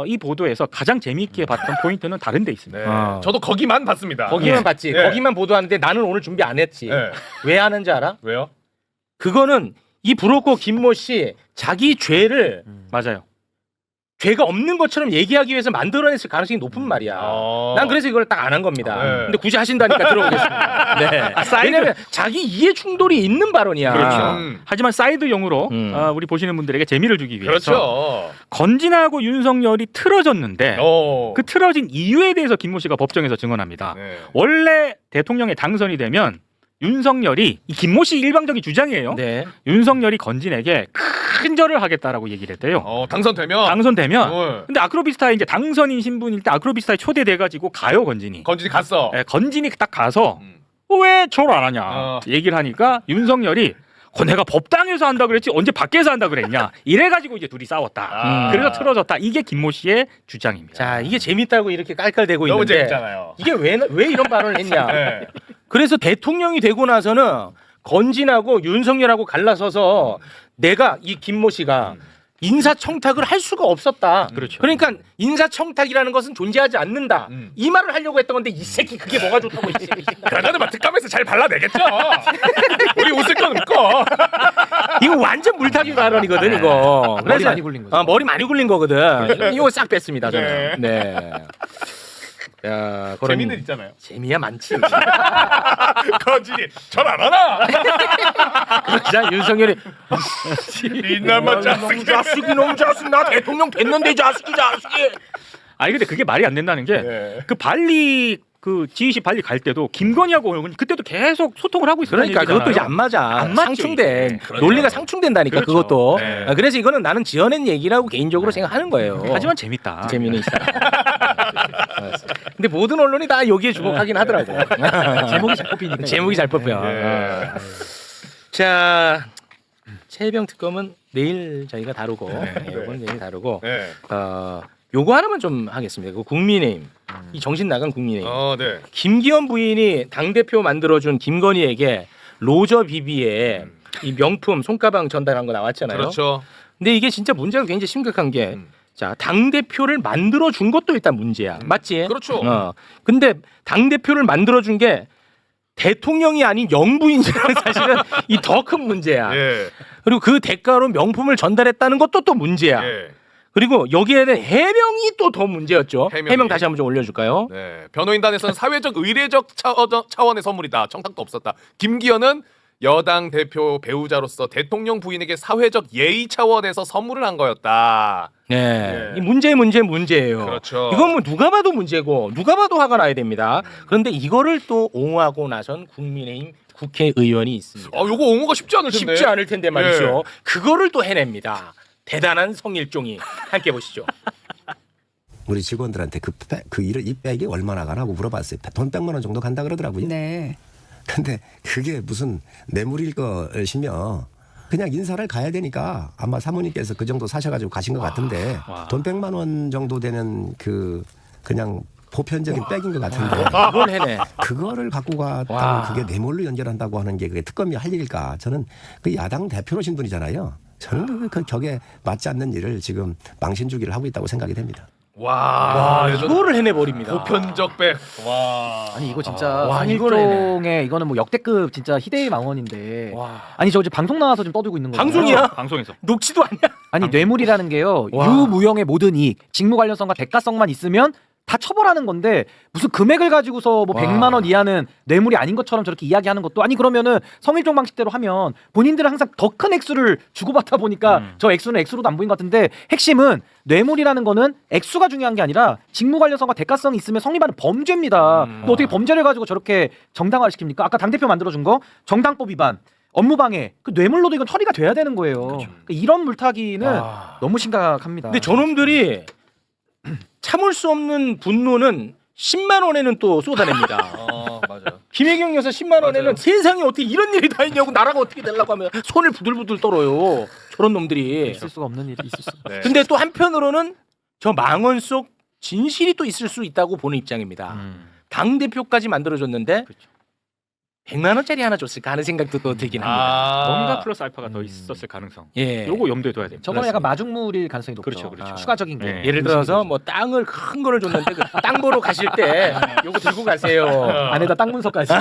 이 보도에서 가장 재미있게 봤던 포인트는 다른 데 있습니다. 저도 거기만 봤습니다. 거기만 봤지. 거기만 보도하는데 나는 오늘 준비 안 했지. 왜 하는지 알아? 왜요? 그거는 이 브로커 김모 씨 자기 죄를 맞아요. 죄가 없는 것처럼 얘기하기 위해서 만들어냈을 가능성이 높은 말이야. 난 그래서 이걸 딱 안 한 겁니다. 근데 굳이 하신다니까 들어보겠습니다. 네. 왜냐면 자기 이해 충돌이 있는 발언이야. 그렇죠. 하지만 사이드용으로 우리 보시는 분들에게 재미를 주기 위해서 그렇죠. 건진하고 윤석열이 틀어졌는데 그 틀어진 이유에 대해서 김모 씨가 법정에서 증언합니다. 원래 대통령에 당선이 되면 윤석열이 이 김모 씨 일방적인 주장이에요. 윤석열이 건진에게 큰 절을 하겠다라고 얘기를 했대요. 당선되면. 근데 아크로비스타에 이제 당선인 신분일 때 아크로비스타에 초대돼가지고 가요 건진이. 건진이 갔어. 네, 건진이 딱 가서 왜 절 안 하냐 얘기를 하니까 윤석열이 내가 법당에서 한다 그랬지 언제 밖에서 한다 그랬냐 이래가지고 이제 둘이 싸웠다. 그래서 틀어졌다. 이게 김모 씨의 주장입니다. 자 이게 재밌다고 이렇게 깔깔대고 너무 있는데 재밌잖아요. 이게 왜 이런 발언을 했냐. 그래서 대통령이 되고 나서는 건진하고 윤석열하고 갈라서서 내가 이 김모 씨가 인사청탁을 할 수가 없었다. 그렇죠. 그러니까 인사청탁이라는 것은 존재하지 않는다. 이 말을 하려고 했던 건데 이 새끼 그게 뭐가 좋다고 이 새끼. 그러면 막 특감에서 잘 발라내겠죠. 우리 웃을 건 웃고. 이거 완전 물타기 발언이거든 이거. 머리 많이 굴린 거죠. 머리 많이 굴린 거거든. 이거 싹 뺐습니다 저는. 네. 야, 그런 재미는 있잖아요. 재미야 많지. 건진이 절 안 하나? 자 윤석열이 이놈의 이놈 자식 나 대통령 됐는데 이 자식이. 아니 근데 그게 말이 안 된다는 게 그 발리 그 G20 발리 갈 때도 김건희하고 그때도 계속 소통을 하고 있었다는 그러니까 얘기잖아요. 그것도 이제 안 맞아. 안 맞죠, 상충된 이게. 논리가 상충된다니까. 그렇죠. 그것도. 네. 그래서 이거는 나는 지어낸 얘기라고 개인적으로 생각하는 거예요. 하지만 재밌다. 재미는 있어. 근데 모든 언론이 다 여기에 주목하긴 하더라고. 제목이 잘 뽑히니까. 제목이 잘 뽑혀. 자, 최혜병 특검은 내일 저희가 다루고, 이건 내일 다루고, 네. 요거 하나만 좀 하겠습니다. 그 국민의힘, 이 정신 나간 국민의힘. 네. 김기현 부인이 당 대표 만들어준 김건희에게 로저 비비의 이 명품 손가방 전달한 거 나왔잖아요. 그렇죠. 근데 이게 진짜 문제가 굉장히 심각한 게, 자, 당 대표를 만들어 준 것도 일단 문제야. 맞지? 그렇죠. 근데 당 대표를 만들어 준 게 대통령이 아닌 영부인이라는 사실은 이 더 큰 문제야. 예. 그리고 그 대가로 명품을 전달했다는 것도 또 문제야. 예. 그리고 여기에 대한 해명이 또 더 문제였죠. 해명이. 해명 다시 한번 좀 올려줄까요? 네. 변호인단에서는 사회적 의례적 차원의 선물이다. 청탁도 없었다. 김기현은 여당 대표 배우자로서 대통령 부인에게 사회적 예의 차원에서 선물을 한 거였다. 네. 이 문제예요. 그렇죠. 이건 뭐 누가 봐도 문제고 누가 봐도 화가 나야 됩니다. 그런데 이거를 또 옹호하고 나선 국민의힘 국회의원이 있습니다. 요거 옹호가 쉽지 않을 텐데. 쉽지 않을 텐데 말이죠. 예. 그거를 또 해냅니다. 대단한 성일종이. 함께 보시죠. 우리 직원들한테 이 백이 얼마나 가라고 물어봤어요. 돈 100만 원 정도 간다 그러더라고요. 네. 근데 그게 무슨 뇌물일 것이며 그냥 인사를 가야 되니까 아마 사모님께서 그 정도 사셔가지고 가신 것 같은데 돈 100만 원 정도 되는 그냥 보편적인 백인 것 같은데 그걸 해내. 그거를 갖고 갔다고 그게 뇌물로 연결한다고 하는 게 그게 특검이 할 일일까? 저는 그 야당 대표로신 분이잖아요. 저는 그 격에 맞지 않는 일을 지금 망신주기를 하고 있다고 생각이 됩니다. 와, 이거를 해내버립니다. 보편적 백. 와. 아니 이거 진짜 와, 성일종의 이거는 뭐 역대급 진짜 희대의 망언인데. 아니 저 이제 방송 나와서 지금 떠들고 있는 거예요. 방송이야? 방송에서. 녹취도 아니야? 아니 뇌물이라는 게요. 와. 유무형의 모든 이익, 직무 관련성과 대가성만 있으면 다 처벌하는 건데 무슨 금액을 가지고서 뭐 100만 원 이하는 뇌물이 아닌 것처럼 저렇게 이야기하는 것도 아니 그러면은 성일종 방식대로 하면 본인들은 항상 더 큰 액수를 주고받다 보니까 저 액수는 액수로도 안 보인 것 같은데 핵심은 뇌물이라는 거는 액수가 중요한 게 아니라 직무 관련성과 대가성이 있으면 성립하는 범죄입니다. 또 어떻게 범죄를 가지고 저렇게 정당화를 시킵니까? 아까 당대표 만들어준 거 정당법 위반 업무방해 그 뇌물로도 이건 처리가 돼야 되는 거예요. 그러니까 이런 물타기는 너무 심각합니다. 근데 저놈들이 참을 수 없는 분노는 10만 원에는 또 쏟아냅니다. 맞아. 김혜경 여사 10만 원에는 세상에 어떻게 이런 일이 다 있냐고 나라가 어떻게 되려고 하면 손을 부들부들 떨어요. 저런 놈들이. 있을 수가 없는 일이 있을 수. 네. 근데 또 한편으로는 저 망언 속 진실이 또 있을 수 있다고 보는 입장입니다. 당 대표까지 만들어줬는데 100만 원짜리 하나 줬을까 하는 생각도 또 들긴 합니다. 뭔가 플러스 알파가 더 있었을 가능성. 예. 요거 염두에 둬야 됩니다. 저거는 약간 마중물일 가능성이 높죠. 그렇죠. 추가적인 거. 예를 들어서 뭐 땅을 큰 거를 줬는데 그 땅 보러 가실 때 요거 들고 가세요. 안에다 땅 문서까지.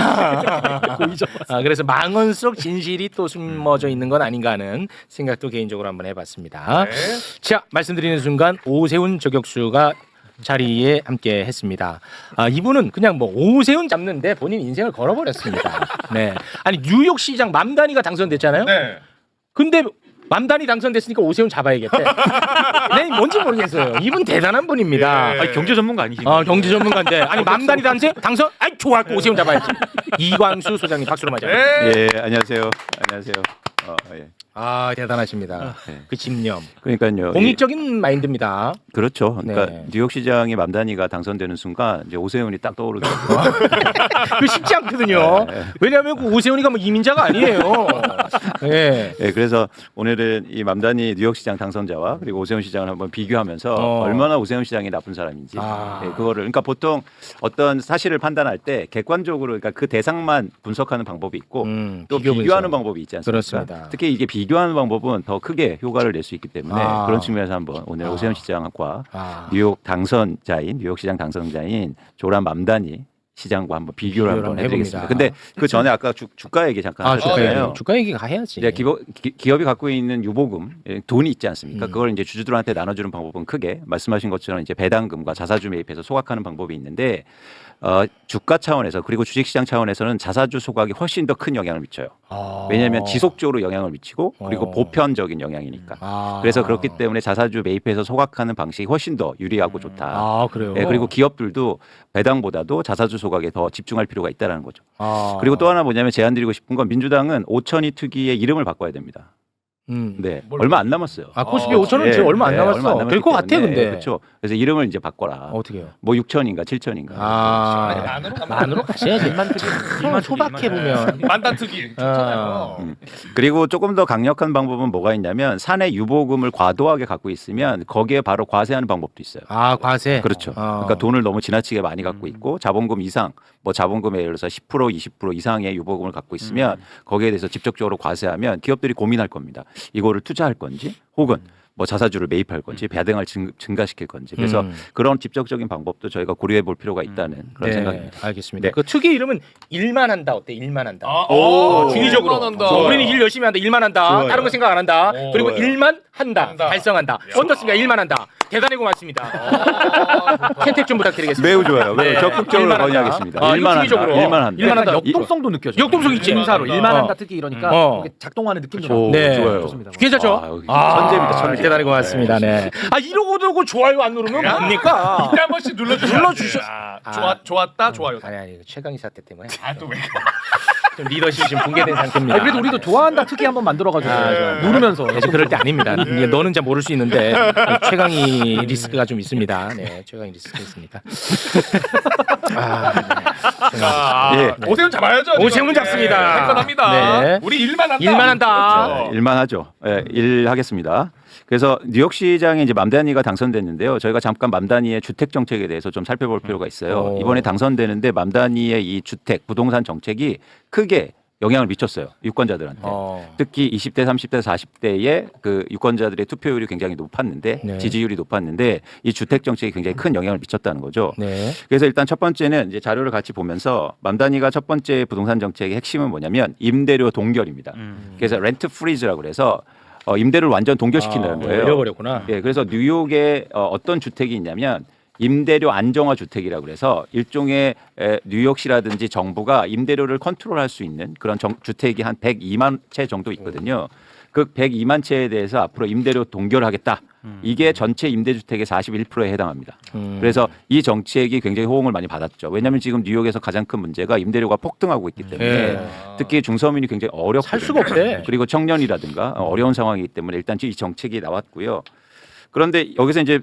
그래서 망언 속 진실이 또 숨어져 있는 건 아닌가 하는 생각도 개인적으로 한번 해봤습니다. 자, 말씀드리는 순간 오세훈 저격수가 자리에 함께 했습니다. 이분은 그냥 뭐 오세훈 잡는데 본인 인생을 걸어버렸습니다. 네. 아니 뉴욕시장 맘다니가 당선됐잖아요. 네. 근데 맘다니 당선됐으니까 오세훈 잡아야겠대. 네, 뭔지 모르겠어요. 이분 대단한 분입니다. 예. 아니, 경제 전문가 아니신가요? 경제 전문가인데 아니 맘다니 당선? 아이 좋아, 오세훈 잡아야지. 이광수 소장님 박수로 맞아요. 네. 예, 안녕하세요. 안녕하세요. 예. 대단하십니다. 그 집념. 그러니까요. 공익적인 마인드입니다. 그렇죠. 그러니까 네. 뉴욕시장의 맘다니가 당선되는 순간 이제 오세훈이 딱 떠오르더라고요. 그 쉽지 않거든요. 왜냐하면 그 오세훈이가 뭐 이민자가 아니에요. 네. 예, 그래서 오늘은 이 맘다니 뉴욕시장 당선자와 그리고 오세훈 시장을 한번 비교하면서 얼마나 오세훈 시장이 나쁜 사람인지 예, 그거를 그러니까 보통 어떤 사실을 판단할 때 객관적으로 그러니까 그 대상만 분석하는 방법이 있고 또 비교하는 방법이 있지 않습니까? 그렇습니다. 특히 이게 비교하는 방법은 더 크게 효과를 낼 수 있기 때문에 그런 측면에서 한번 오늘 오세훈 시장과 뉴욕 당선자인 뉴욕시장 당선자인 조란 맘다니 시장과 한번 비교를 한번 해드리겠습니다. 근데 그 전에 아까 주가 얘기 잠깐 하셨잖아요. 주가 얘기가 해야지. 이제 기업이 갖고 있는 유보금, 돈이 있지 않습니까? 그걸 이제 주주들한테 나눠주는 방법은 크게 말씀하신 것처럼 이제 배당금과 자사주 매입해서 소각하는 방법이 있는데 주가 차원에서 그리고 주식시장 차원에서는 자사주 소각이 훨씬 더 큰 영향을 미쳐요. 왜냐하면 지속적으로 영향을 미치고 그리고 보편적인 영향이니까. 그래서 그렇기 때문에 자사주 매입해서 소각하는 방식이 훨씬 더 유리하고 좋다. 그래요? 네, 그리고 기업들도 배당보다도 자사주 소각에 더 집중할 필요가 있다는 거죠. 그리고 또 하나 뭐냐면 제안드리고 싶은 건 민주당은 5천이 특위의 이름을 바꿔야 됩니다. 네, 얼마 안 남았어요. 아, 코스피 5,000원 지금 얼마 안 남았어. 될 것 같아, 근데. 그렇죠. 그래서 이름을 이제 바꿔라. 어떻게요? 뭐 6천인가 7천인가. 아, 만으로 가셔야지. 만 소박해 보면. 만단특위 좋잖아요. 그리고 조금 더 강력한 방법은 뭐가 있냐면 사내 유보금을 과도하게 갖고 있으면 거기에 바로 과세하는 방법도 있어요. 아, 과세. 그렇죠. 그러니까 돈을 너무 지나치게 많이 갖고 있고 자본금 이상, 뭐 자본금에 예를 들어서 10% 20% 이상의 유보금을 갖고 있으면 거기에 대해서 직접적으로 과세하면 기업들이 고민할 겁니다. 이거를 투자할 건지 혹은 뭐 자사주를 매입할 건지 배당을 증가시킬 건지 그래서 그런 직접적인 방법도 저희가 고려해 볼 필요가 있다는 그런 생각입니다. 알겠습니다. 네. 그 특이 이름은 일만 한다 어때? 일만 한다. 오, 주의적으로. 일만 한다. 우리는 일 열심히 한다. 일만 한다. 좋아요. 다른 거 생각 안 한다. 오, 그리고 좋아요. 일만 한다. 달성한다. 어떻습니까? 일만 한다. 대단히 고맙습니다. 채택 좀 부탁드리겠습니다. 매우 좋아요. 매우 네. 적극적으로 일만 한다. 건의하겠습니다. 일만 한다. 일만 한다. 일만 한다. 역동성도 느껴져. 역동성 있지. 인사로 일만 한다 특히 이러니까 어. 이게 작동하는 느낌도 오, 나고. 네. 좋아요. 좋습니다. 괜찮죠? 천재입니다. 천재. 대단히 고맙습니다. 네. 아, 이러고 저러고 좋아요 안 누르면 뭡니까? 이때 한 번씩 눌러주셔. 좋았다, 좋아요. 아니, 최강희 사태 때문에. 또 왜? 좀 리더십이 좀 붕괴된 상태입니다. 아니, 그래도 우리도 좋아한다 특히 한번 만들어가지고 좋아요. 누르면서. 네, 그럴 때 아닙니다. 너는 잘 모를 수 있는데 최강희 리스크가 좀 있습니다. 네, 최강희 리스크가 있습니다. 예. 오세훈 잡아야죠. 오세훈 잡습니다. 행건합니다. 네. 우리 일만 한다. 일만 한다. 그렇죠. 일만 하죠. 예, 일 하겠습니다. 그래서 뉴욕시장에 이제 맘다니가 당선됐는데요. 저희가 잠깐 맘다니의 주택 정책에 대해서 좀 살펴볼 필요가 있어요. 이번에 당선되는데 맘다니의 이 주택 부동산 정책이 크게 영향을 미쳤어요. 유권자들한테. 특히 20대, 30대, 40대의 그 유권자들의 투표율이 굉장히 높았는데 네. 지지율이 높았는데 이 주택 정책이 굉장히 큰 영향을 미쳤다는 거죠. 네. 그래서 일단 첫 번째는 이제 자료를 같이 보면서 맘다니가 첫 번째 부동산 정책의 핵심은 뭐냐면 임대료 동결입니다. 그래서 렌트 프리즈라고 그래서 임대료를 완전 동결시킨다는 거예요. 잃어버렸구나. 예, 그래서 뉴욕에 어떤 주택이 있냐면 임대료 안정화 주택이라고 그래서 일종의 뉴욕시라든지 정부가 임대료를 컨트롤할 수 있는 그런 주택이 한 102만 채 정도 있거든요. 그 102만 채에 대해서 앞으로 임대료 동결하겠다. 이게 전체 임대주택의 41%에 해당합니다. 그래서 이 정책이 굉장히 호응을 많이 받았죠. 왜냐하면 지금 뉴욕에서 가장 큰 문제가 임대료가 폭등하고 있기 때문에 특히 중서민이 굉장히 어렵고 살 수가 없대. 그리고 청년이라든가 어려운 상황이기 때문에 일단 이 정책이 나왔고요. 그런데 여기서 이제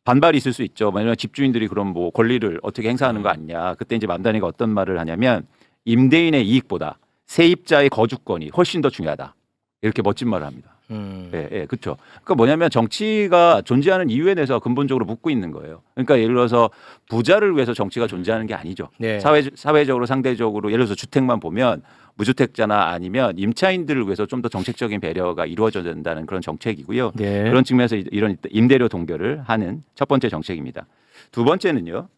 반발이 있을 수 있죠. 왜냐하면 집주인들이 그럼 뭐 권리를 어떻게 행사하는 거 아니냐. 그때 이제 맘다니가 어떤 말을 하냐면 임대인의 이익보다 세입자의 거주권이 훨씬 더 중요하다. 이렇게 멋진 말을 합니다. 예, 그렇죠. 그러니까 뭐냐면 정치가 존재하는 이유에 대해서 근본적으로 묻고 있는 거예요. 그러니까 예를 들어서 부자를 위해서 정치가 존재하는 게 아니죠. 네. 사회적으로 상대적으로 예를 들어서 주택만 보면 무주택자나 아니면 임차인들을 위해서 좀 더 정책적인 배려가 이루어져야 된다는 그런 정책이고요. 네. 그런 측면에서 이런 임대료 동결을 하는 첫 번째 정책입니다. 두 번째는요.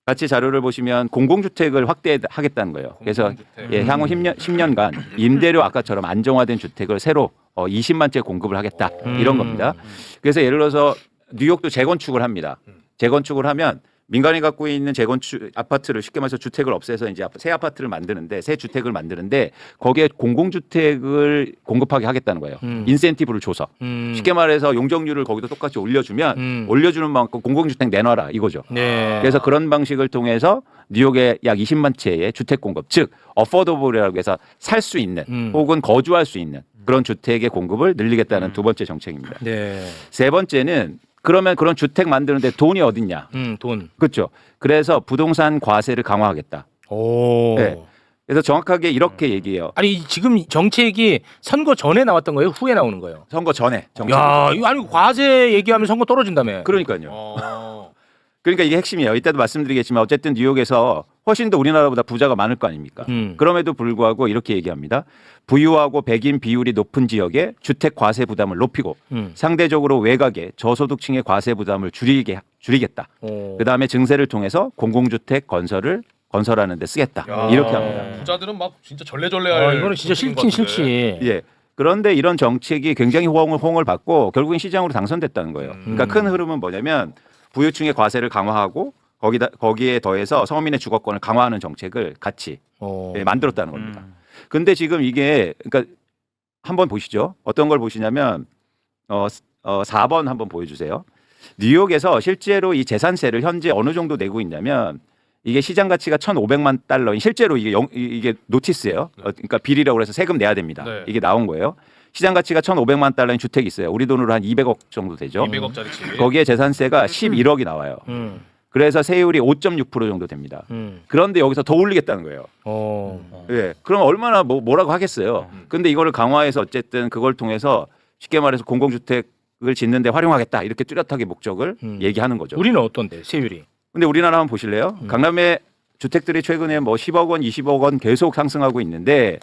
같이 자료를 보시면 공공주택을 확대하겠다는 거예요. 그래서 예, 향후 10년간 임대료 아까처럼 안정화된 주택을 새로 20만 채 공급을 하겠다. 이런 겁니다. 그래서 예를 들어서 뉴욕도 재건축을 합니다. 재건축을 하면 민간이 갖고 있는 재건축 아파트를 쉽게 말해서 주택을 없애서 이제 새 아파트를 만드는데 새 주택을 만드는데 거기에 공공주택을 공급하게 하겠다는 거예요. 인센티브를 줘서 쉽게 말해서 용적률을 거기도 똑같이 올려주면 올려주는 만큼 공공주택 내놔라 이거죠. 네. 그래서 그런 방식을 통해서 뉴욕에 약 20만 채의 주택 공급, 즉 어포더블이라고 해서 살 수 있는 혹은 거주할 수 있는 그런 주택의 공급을 늘리겠다는 두 번째 정책입니다. 네. 세 번째는 그러면 그런 주택 만드는데 돈이 어딨냐? 돈. 그렇죠. 그래서 부동산 과세를 강화하겠다. 오. 네. 그래서 정확하게 이렇게 얘기해요. 아니 지금 정책이 선거 전에 나왔던 거예요? 후에 나오는 거예요? 선거 전에 정책. 야, 이거 아니 과세 얘기하면 선거 떨어진다며. 그러니까요. 그러니까 이게 핵심이에요. 이때도 말씀드리겠지만 어쨌든 뉴욕에서 훨씬 더 우리나라보다 부자가 많을 거 아닙니까? 그럼에도 불구하고 이렇게 얘기합니다. 부유하고 백인 비율이 높은 지역에 주택 과세 부담을 높이고 상대적으로 외곽에 저소득층의 과세 부담을 줄이겠다. 그다음에 증세를 통해서 공공주택 건설하는 데 쓰겠다. 이렇게 합니다. 부자들은 막 진짜 절레절레할. 이거는 진짜 싫긴 싫지. 예. 그런데 이런 정책이 굉장히 호응을 받고 결국엔 시장으로 당선됐다는 거예요. 그러니까 큰 흐름은 뭐냐면 부유층의 과세를 강화하고 거기에 더해서 서민의 주거권을 강화하는 정책을 같이 만들었다는 겁니다. 근데 지금 이게 그러니까 한번 보시죠. 어떤 걸 보시냐면 4번 한번 보여주세요. 뉴욕에서 실제로 이 재산세를 현재 어느 정도 내고 있냐면 이게 시장 가치가 1,500만 달러인 실제로 이게 노티스예요. 그러니까 비리라고 해서 세금 내야 됩니다. 네. 이게 나온 거예요. 시장 가치가 1,500만 달러인 주택이 있어요. 우리 돈으로 한 200억 정도 되죠. 200억짜리 집. 거기에 재산세가 11억이 나와요. 그래서 세율이 5.6% 정도 됩니다. 그런데 여기서 더 올리겠다는 거예요. 예. 그럼 얼마나 뭐라고 하겠어요. 근데 이거를 강화해서 어쨌든 그걸 통해서 쉽게 말해서 공공주택을 짓는 데 활용하겠다. 이렇게 뚜렷하게 목적을 얘기하는 거죠. 우리는 어떤데 세율이? 근데 우리나라 한번 보실래요? 강남의 주택들이 최근에 뭐 10억 원, 20억 원 계속 상승하고 있는데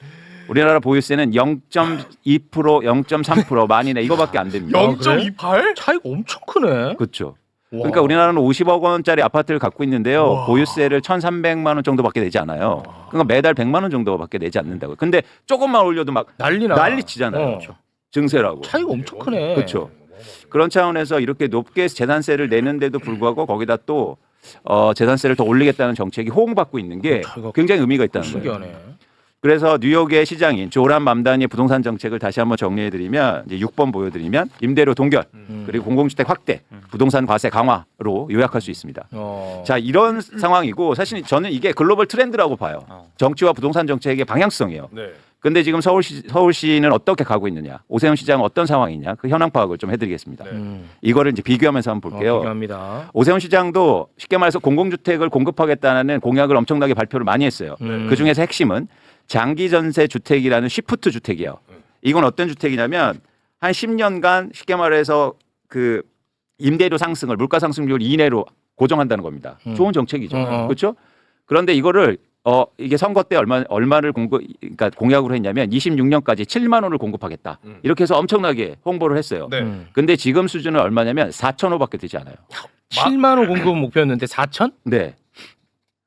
우리나라 보유세는 0.2%, 0.3% 만이네 이거밖에 안 됩니다. 0.28? 차이가 엄청 크네. 그렇죠. 그러니까 우리나라는 50억 원짜리 아파트를 갖고 있는데요. 보유세를 1,300만 원 정도밖에 내지 않아요. 그러니까 매달 100만 원 정도밖에 내지 않는다고요. 근데 조금만 올려도 막 난리 치잖아요. 증세라고. 차이가 엄청 크네. 그렇죠. 그런 차원에서 이렇게 높게 재산세를 내는데도 불구하고 거기다 또 재산세를 더 올리겠다는 정책이 호응받고 있는 게 굉장히 의미가 있다는 거예요. 신기하네. 그래서 뉴욕의 시장인 조란 맘다니의 부동산 정책을 다시 한번 정리해드리면 이제 6번 보여드리면 임대료 동결 그리고 공공주택 확대 부동산 과세 강화로 요약할 수 있습니다. 자 이런 상황이고 사실 저는 이게 글로벌 트렌드라고 봐요. 정치와 부동산 정책의 방향성이에요. 네. 근데 지금 서울시는 어떻게 가고 있느냐, 오세훈 시장은 어떤 상황이냐, 그 현황 파악을 좀 해드리겠습니다. 이거를 이제 비교하면서 한번 볼게요. 비교합니다. 오세훈 시장도 쉽게 말해서 공공주택을 공급하겠다는 공약을 엄청나게 발표를 많이 했어요. 그 중에서 핵심은 장기 전세 주택이라는 쉬프트 주택이에요. 이건 어떤 주택이냐면 한 10년간 쉽게 말해서 그 임대료 상승을 물가 상승률 이내로 고정한다는 겁니다. 좋은 정책이죠. 그렇죠? 그런데 이거를 이게 선거 때 얼마를 그러니까 공약으로 했냐면 26년까지 7만 원을 공급하겠다. 이렇게 해서 엄청나게 홍보를 했어요. 네. 근데 지금 수준은 얼마냐면 4,500밖에 되지 않아요. 7만 원 공급 목표였는데 4천? 네.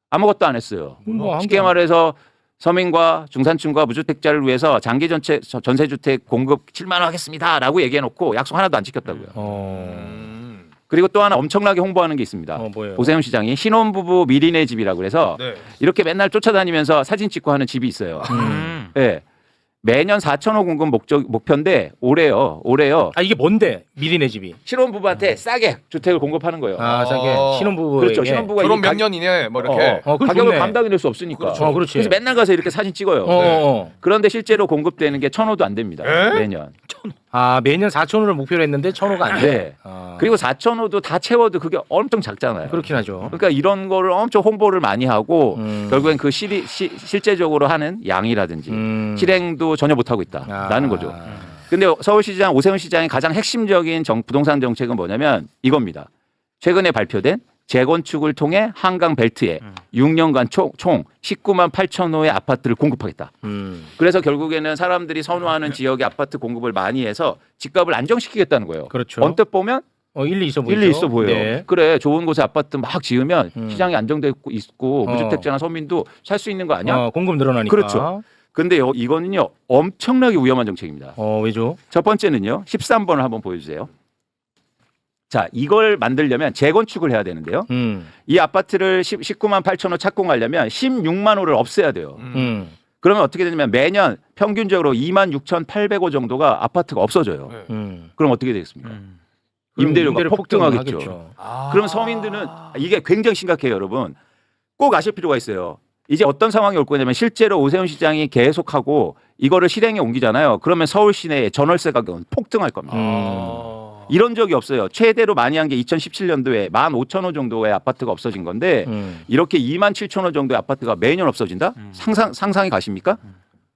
아무것도 안 했어요. 뭐 쉽게 말해서 서민과 중산층과 무주택자를 위해서 장기 전세주택 공급 7만 원 하겠습니다라고 얘기해놓고 약속 하나도 안 지켰다고요. 그리고 또 하나 엄청나게 홍보하는 게 있습니다. 뭐예요? 오세훈 시장이 신혼부부 미리네 집이라고 그래서 네. 이렇게 맨날 쫓아다니면서 사진 찍고 하는 집이 있어요. 네. 매년 4,000호 공급 목표인데 올해요. 아 이게 뭔데? 미리네 집이. 신혼부부한테 싸게 주택을 공급하는 거예요. 아 싸게 신혼부부. 그렇죠. 신혼부부가 그럼 몇 년이네 뭐 이렇게 가격을 감당해낼 수 없으니까. 그렇지. 그래서 맨날 가서 이렇게 사진 찍어요. 네. 그런데 실제로 공급되는 게 1,000호도 안 됩니다. 매년. 아 매년 4,000호를 목표로 했는데 1,000호가 안 돼. 네. 그리고 4,000호도 다 채워도 그게 엄청 작잖아요. 그렇긴 하죠. 그러니까 이런 거를 엄청 홍보를 많이 하고 결국엔 그 실제적으로 하는 양이라든지 실행도 전혀 못 하고 있다라는 거죠. 근데 서울시장 오세훈 시장의 가장 핵심적인 부동산 정책은 뭐냐면 이겁니다. 최근에 발표된 재건축을 통해 한강 벨트에 6년간 총 19만 8천 호의 아파트를 공급하겠다. 그래서 결국에는 사람들이 선호하는 지역의 아파트 공급을 많이 해서 집값을 안정시키겠다는 거예요. 그렇죠. 언뜻 보면 일리 있어 보이죠. 일리 있어 보여요. 네. 그래 좋은 곳에 아파트 막 지으면 시장이 안정되고 있고 무주택자나 서민도 살 수 있는 거 아니야? 공급 늘어나니까. 그렇죠. 근데 이거는요 엄청나게 위험한 정책입니다. 왜죠? 첫 번째는요 13번을 한번 보여주세요. 자 이걸 만들려면 재건축을 해야 되는데요. 이 아파트를 19만 8천 호 착공하려면 16만 호를 없애야 돼요. 그러면 어떻게 되냐면 매년 평균적으로 2만 6,800호 정도가 아파트가 없어져요. 그럼 어떻게 되겠습니까? 임대료가 폭등하겠죠. 그럼 서민들은 이게 굉장히 심각해요, 여러분. 꼭 아실 필요가 있어요. 이제 어떤 상황이 올 거냐면 실제로 오세훈 시장이 계속하고 이거를 실행에 옮기잖아요. 그러면 서울 시내의 전월세 가격은 폭등할 겁니다. 이런 적이 없어요. 최대로 많이 한 게 2017년도에 15,000호 정도의 아파트가 없어진 건데 이렇게 27,000호 정도의 아파트가 매년 없어진다? 상상이 가십니까?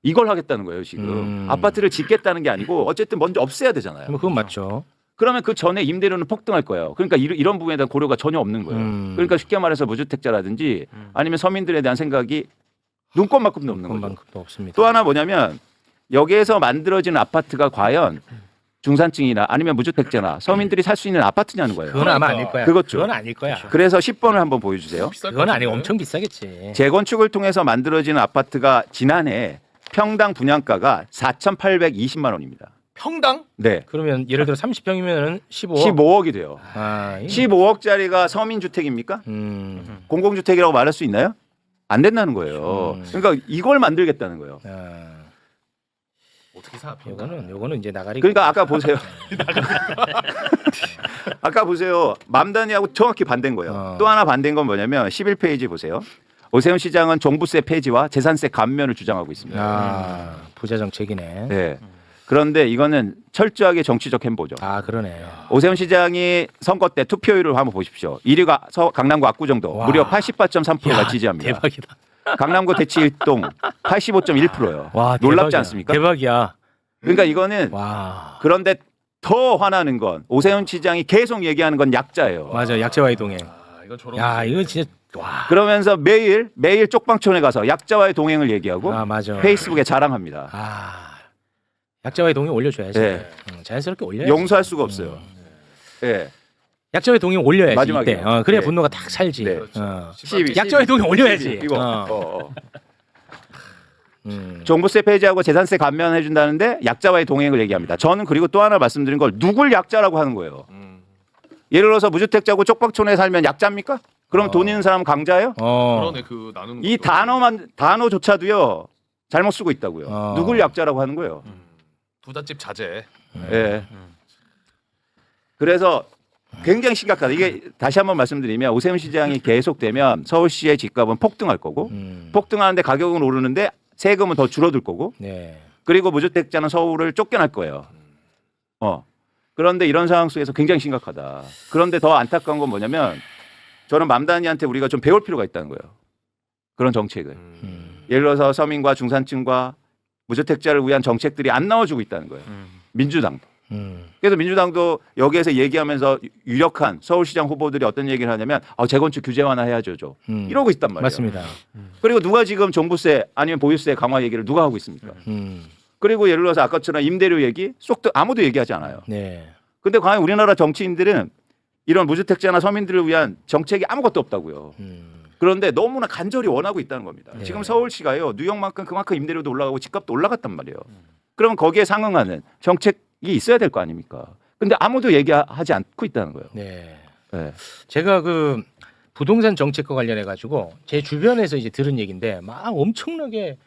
이걸 하겠다는 거예요, 지금. 아파트를 짓겠다는 게 아니고 어쨌든 먼저 없애야 되잖아요. 그건 맞죠. 그러면 그 전에 임대료는 폭등할 거예요. 그러니까 이런 부분에 대한 고려가 전혀 없는 거예요. 그러니까 쉽게 말해서 무주택자라든지 아니면 서민들에 대한 생각이 눈꼽만큼도 없는 거죠. 없습니다. 또 하나 뭐냐면 여기에서 만들어지는 아파트가 과연 중산층이나 아니면 무주택자나 서민들이 살 수 있는 아파트냐는 거예요. 그건 아마 아닐 거야. 그렇죠. 그건 아닐 거야. 그래서 10번을 한번 보여주세요. 그건 아니고 엄청 비싸겠지. 재건축을 통해서 만들어지는 아파트가 지난해 평당 분양가가 4,820만 원입니다. 평당? 네. 그러면 예를 들어 30평이면은 15억이 돼요. 15억짜리가 서민 주택입니까? 공공주택이라고 말할 수 있나요? 안 된다는 거예요. 그러니까 이걸 만들겠다는 거예요. 어떻게 사? 요거는 이제 나가리. 그러니까 아까 보세요. 아까 보세요. 맘다니하고 정확히 반대인 거예요. 또 하나 반대인 건 뭐냐면 11페이지 보세요. 오세훈 시장은 종부세 폐지와 재산세 감면을 주장하고 있습니다. 부자 정책이네. 네. 그런데 이거는 철저하게 정치적 행보죠. 아 그러네요. 오세훈 시장이 선거 때 투표율을 한번 보십시오. 1위가 강남구 압구정도 와. 무려 88.3%가 야, 지지합니다. 대박이다. 강남구 대치 1동 85.1%예요. 와, 놀랍지 대박이야. 않습니까? 대박이야. 그러니까 이거는 와. 그런데 더 화나는 건 오세훈 시장이 계속 얘기하는 건 약자예요. 맞아, 약자와의 동행. 이건 저런. 야, 이거 진짜 와. 그러면서 매일 쪽방촌에 가서 약자와의 동행을 얘기하고 아 맞아. 페이스북에 자랑합니다. 아 약자와의 동행 올려줘야지. 네. 자연스럽게 올려야지. 용서할 수가 없어요. 예. 약자와의 동행 올려야지. 마지막에. 이때. 그래야 네. 분노가 딱 살지. 네. 시비, 약자와의 동행 올려야지. 이거. 종부세 폐지하고 재산세 감면해 준다는데 약자와의 동행을 얘기합니다. 저는 그리고 또 하나 말씀드린 걸 누굴 약자라고 하는 거예요. 예를 들어서 무주택자고 쪽방촌에 살면 약자입니까? 그럼 돈 있는 사람은 강자예요? 그러네 그 나누는. 이 단어조차도요 잘못 쓰고 있다고요. 누굴 약자라고 하는 거예요. 부잣집 자제. 예. 그래서 굉장히 심각하다. 이게 다시 한번 말씀드리면 오세훈 시장이 계속되면 서울시의 집값은 폭등할 거고 폭등하는데 가격은 오르는데 세금은 더 줄어들 거고 네. 그리고 무주택자는 서울을 쫓겨날 거예요. 그런데 이런 상황 속에서 굉장히 심각하다. 그런데 더 안타까운 건 뭐냐면 저는 맘다니한테 우리가 좀 배울 필요가 있다는 거예요. 그런 정책을. 예를 들어서 서민과 중산층과 무주택자를 위한 정책들이 안 나와주고 있다는 거예요. 민주당도. 그래서 민주당도 여기에서 얘기하면서 유력한 서울시장 후보들이 어떤 얘기를 하냐면 재건축 규제 완화해야죠. 이러고 있단 말이에요. 맞습니다. 그리고 누가 지금 종부세 아니면 보유세 강화 얘기를 누가 하고 있습니까? 그리고 예를 들어서 아까처럼 임대료 얘기 쏙 아무도 얘기하지 않아요. 네. 근데 과연 우리나라 정치인들은 이런 무주택자나 서민들을 위한 정책이 아무것도 없다고요. 그런데 너무나 간절히 원하고 있다는 겁니다. 네. 지금 서울시가요. 뉴욕만큼 그만큼 임대료도 올라가고 집값도 올라갔단 말이에요. 그러면 거기에 상응하는 정책이 있어야 될 거 아닙니까? 근데 아무도 얘기하지 않고 있다는 거예요. 네. 네. 제가 그 부동산 정책과 관련해 가지고 제 주변에서 이제 들은 얘기인데 막 엄청나게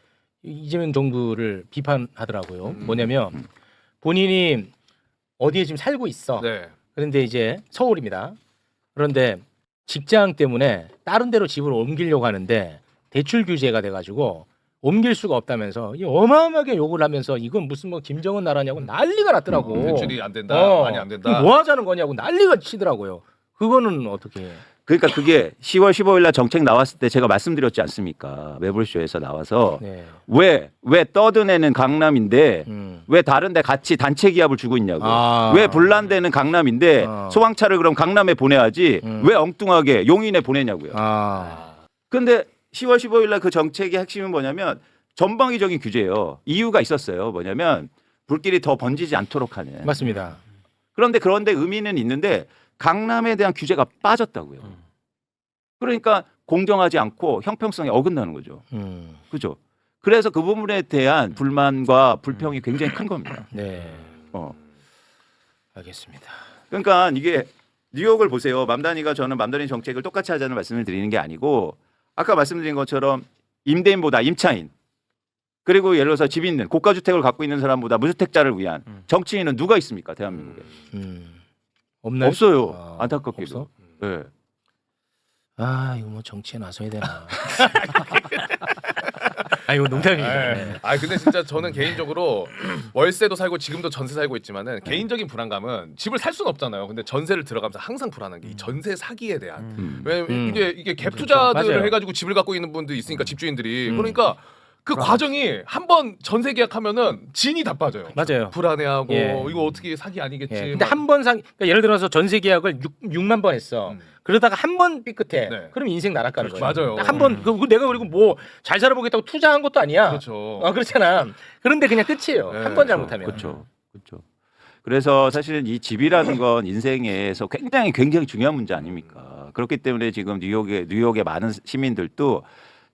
이재명 정부를 비판하더라고요. 뭐냐면 본인이 어디에 지금 살고 있어. 네. 그런데 이제 서울입니다. 그런데 직장 때문에 다른 데로 집을 옮기려고 하는데 대출 규제가 돼가지고 옮길 수가 없다면서 이 어마어마하게 욕을 하면서 이건 무슨 뭐 김정은 나라냐고 난리가 났더라고. 대출이 안 된다. 많이 안 된다. 이거 뭐 하자는 거냐고 난리가 치더라고요. 그거는 어떻게 해? 그러니까 그게 10월 15일 날 정책 나왔을 때 제가 말씀드렸지 않습니까? 매불쇼에서 나와서 네. 왜 떠드내는 강남인데 왜 다른 데 같이 단체 기합을 주고 있냐고. 왜 분란되는 강남인데 소방차를 그럼 강남에 보내야지 왜 엉뚱하게 용인에 보내냐고요. 근데 10월 15일 날 그 정책의 핵심은 뭐냐면 전방위적인 규제예요. 이유가 있었어요. 뭐냐면 불길이 더 번지지 않도록 하는. 맞습니다. 그런데 의미는 있는데 강남에 대한 규제가 빠졌다고요. 그러니까 공정하지 않고 형평성에 어긋나는 거죠. 그죠? 그래서 그 부분에 대한 불만과 불평이 굉장히 큰 겁니다. 네. 알겠습니다. 그러니까 이게 뉴욕을 보세요. 맘다니가 저는 맘다니 정책을 똑같이 하자는 말씀을 드리는 게 아니고 아까 말씀드린 것처럼 임대인보다 임차인 그리고 예를 들어서 집 있는 고가주택을 갖고 있는 사람보다 무주택자를 위한 정치인은 누가 있습니까? 대한민국에. 없나요? 없어요. 안타깝게도. 없어? 네. 이거 뭐 정치에 나서야 되나? 이거 농담입니다. 네. 근데 진짜 저는 개인적으로 월세도 살고 지금도 전세 살고 있지만은 개인적인 불안감은 집을 살 수는 없잖아요. 근데 전세를 들어가면서 항상 불안한 게 이 전세 사기에 대한. 왜냐면 이게 갭 투자들을 맞아요. 해가지고 집을 갖고 있는 분도 있으니까 집주인들이 그러니까. 그 과정이 한번 전세 계약하면은 진이 다 빠져요. 맞아요. 불안해하고 예. 이거 어떻게 사기 아니겠지. 예. 근데 한 번 그러니까 예를 들어서 전세 계약을 6만 번 했어. 그러다가 한 번 삐끗해. 네. 그럼 인생 날아가는 거예요. 맞아요. 한 번 내가 그리고 뭐 잘 살아보겠다고 투자한 것도 아니야. 그렇죠. 그렇잖아. 그런데 그냥 끝이에요. 네. 한 번 잘못하면. 그렇죠. 그래서 사실은 이 집이라는 건 인생에서 굉장히 중요한 문제 아닙니까? 그렇기 때문에 지금 뉴욕의 많은 시민들도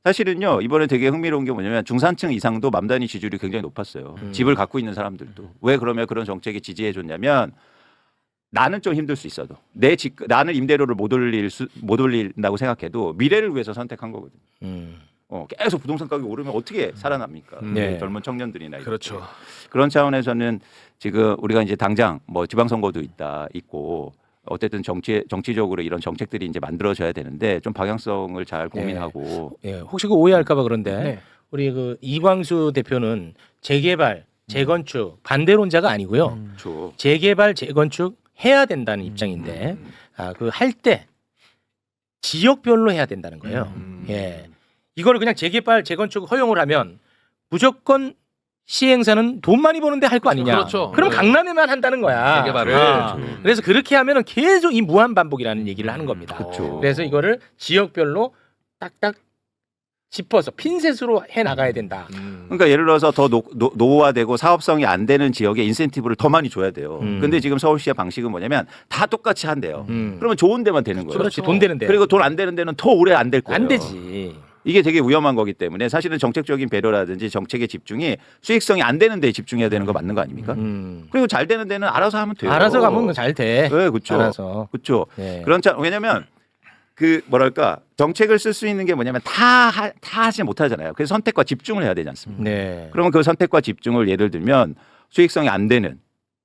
사실은요 이번에 되게 흥미로운 게 뭐냐면 중산층 이상도 맘다니 지지율이 굉장히 높았어요. 집을 갖고 있는 사람들도. 왜 그러면 그런 정책에 지지해 줬냐면 나는 좀 힘들 수 있어도 나는 임대료를 못 올린다고 생각해도 미래를 위해서 선택한 거거든요. 계속 부동산 가격이 오르면 어떻게 살아납니까? 네. 젊은 청년들이나 그렇죠. 그런 차원에서는 지금 우리가 이제 당장 뭐 지방선거도 있고 어쨌든 정치적으로 이런 정책들이 이제 만들어져야 되는데 좀 방향성을 잘 고민하고. 혹시 그 오해할까봐 그런데 우리 그 이광수 대표는 재개발 재건축 반대론자가 아니고요. 재개발 재건축 해야 된다는 입장인데 그 할 때 지역별로 해야 된다는 거예요. 예, 이거를 그냥 재개발 재건축 허용을 하면 무조건 시행사는 돈 많이 버는데 할 거 아니냐. 그렇죠. 그럼 강남에만 한다는 거야. 재개발을. 그래서 그렇게 하면은 계속 이 무한 반복이라는 얘기를 하는 겁니다. 그래서 이거를 지역별로 딱딱 짚어서 핀셋으로 해 나가야 된다. 그러니까 예를 들어서 더 노후화되고 사업성이 안 되는 지역에 인센티브를 더 많이 줘야 돼요. 근데 지금 서울시의 방식은 뭐냐면 다 똑같이 한대요. 그러면 좋은 데만 되는 거예요. 그렇지, 돈 되는 데. 그리고 돈 안 되는 데는 더 오래 안 될 거예요. 안 되지. 이게 되게 위험한 거기 때문에 사실은 정책적인 배려라든지 정책의 집중이 수익성이 안 되는 데에 집중해야 되는 거 맞는 거 아닙니까? 그리고 잘 되는 데는 알아서 하면 돼요. 알아서 가면 잘 돼. 네, 그렇죠. 알아서. 그렇죠. 네. 왜냐면 그 뭐랄까 정책을 쓸 수 있는 게 뭐냐면 다 하지 못하잖아요. 그래서 선택과 집중을 해야 되지 않습니까? 네. 그러면 그 선택과 집중을 예를 들면 수익성이 안 되는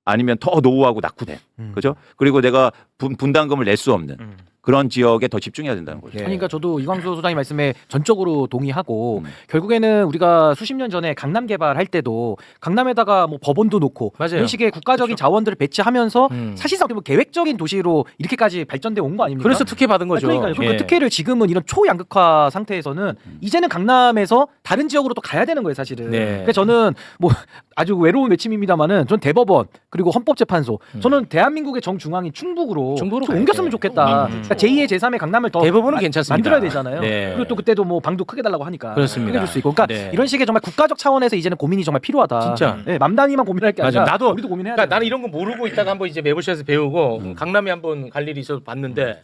아니면 더 노후하고 낙후된 그죠? 그리고 내가 분담금을 낼 수 없는 그런 지역에 더 집중해야 된다는 거죠. 아니, 그러니까 저도 이광수 소장님 말씀에 전적으로 동의하고 결국에는 우리가 수십 년 전에 강남 개발할 때도 강남에다가 뭐 법원도 놓고 맞아요. 이런 식의 국가적인 자원들을 배치하면서 사실상 뭐 계획적인 도시로 이렇게까지 발전돼 온 거 아닙니까? 그래서 특혜 받은 거죠. 그러니까요. 그리고 예. 그 특혜를 지금은 이런 초양극화 상태에서는 이제는 강남에서 다른 지역으로 또 가야 되는 거예요, 사실은. 네. 그러니까 저는 뭐 아주 외로운 외침입니다만은 전 대법원 그리고 헌법재판소 저는 대한민국의 정중앙이 충북으로 좀 옮겼으면 좋겠다. 그러니까 제2의 제3의 강남을 더 대법원은 괜찮습니다. 만들어야 되잖아요. 네. 그리고 또 그때도 뭐 방도 크게 달라고 하니까 그렇습니다. 크게 줄 수 있고. 그러니까 네. 이런 식의 정말 국가적 차원에서 이제는 고민이 정말 필요하다. 진짜. 네, 맘단이만 고민할 게 맞아. 아니라 나도 우리도 고민해야 돼. 그러니까 나는 이런 거 모르고 있다가 한번 이제 매부쇼에서 배우고 강남에 한번 갈 일이 있어서 봤는데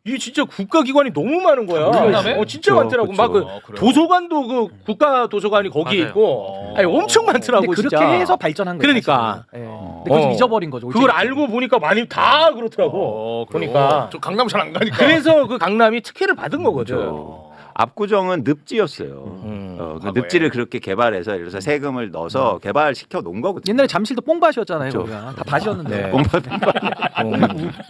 이게 진짜 국가기관이 너무 많은 거야. 강남에? 진짜 그렇죠, 많더라고. 그렇죠. 막 그 그래요? 도서관도 그 국가 도서관이 거기에 맞아요. 있고 아니, 엄청 많더라고. 근데 그렇게 진짜. 해서 발전한 거예요. 그러니까. 사실은. 예. 근데 그걸 좀 잊어버린 거죠. 그걸 알고 보니까 많이 다 그렇더라고. 보니까. 저 강남 잘 안 가니까. 그래서 그 강남이 특혜를 받은 거거든. 압구정은 늪지였어요. 그 과거에. 늪지를 그렇게 개발해서 예를 들어서 세금을 넣어서 개발시켜 놓은 거거든요. 옛날에 잠실도 뽕밭이었잖아요. 그렇죠. 거기가. 다 밭이었는데. 네.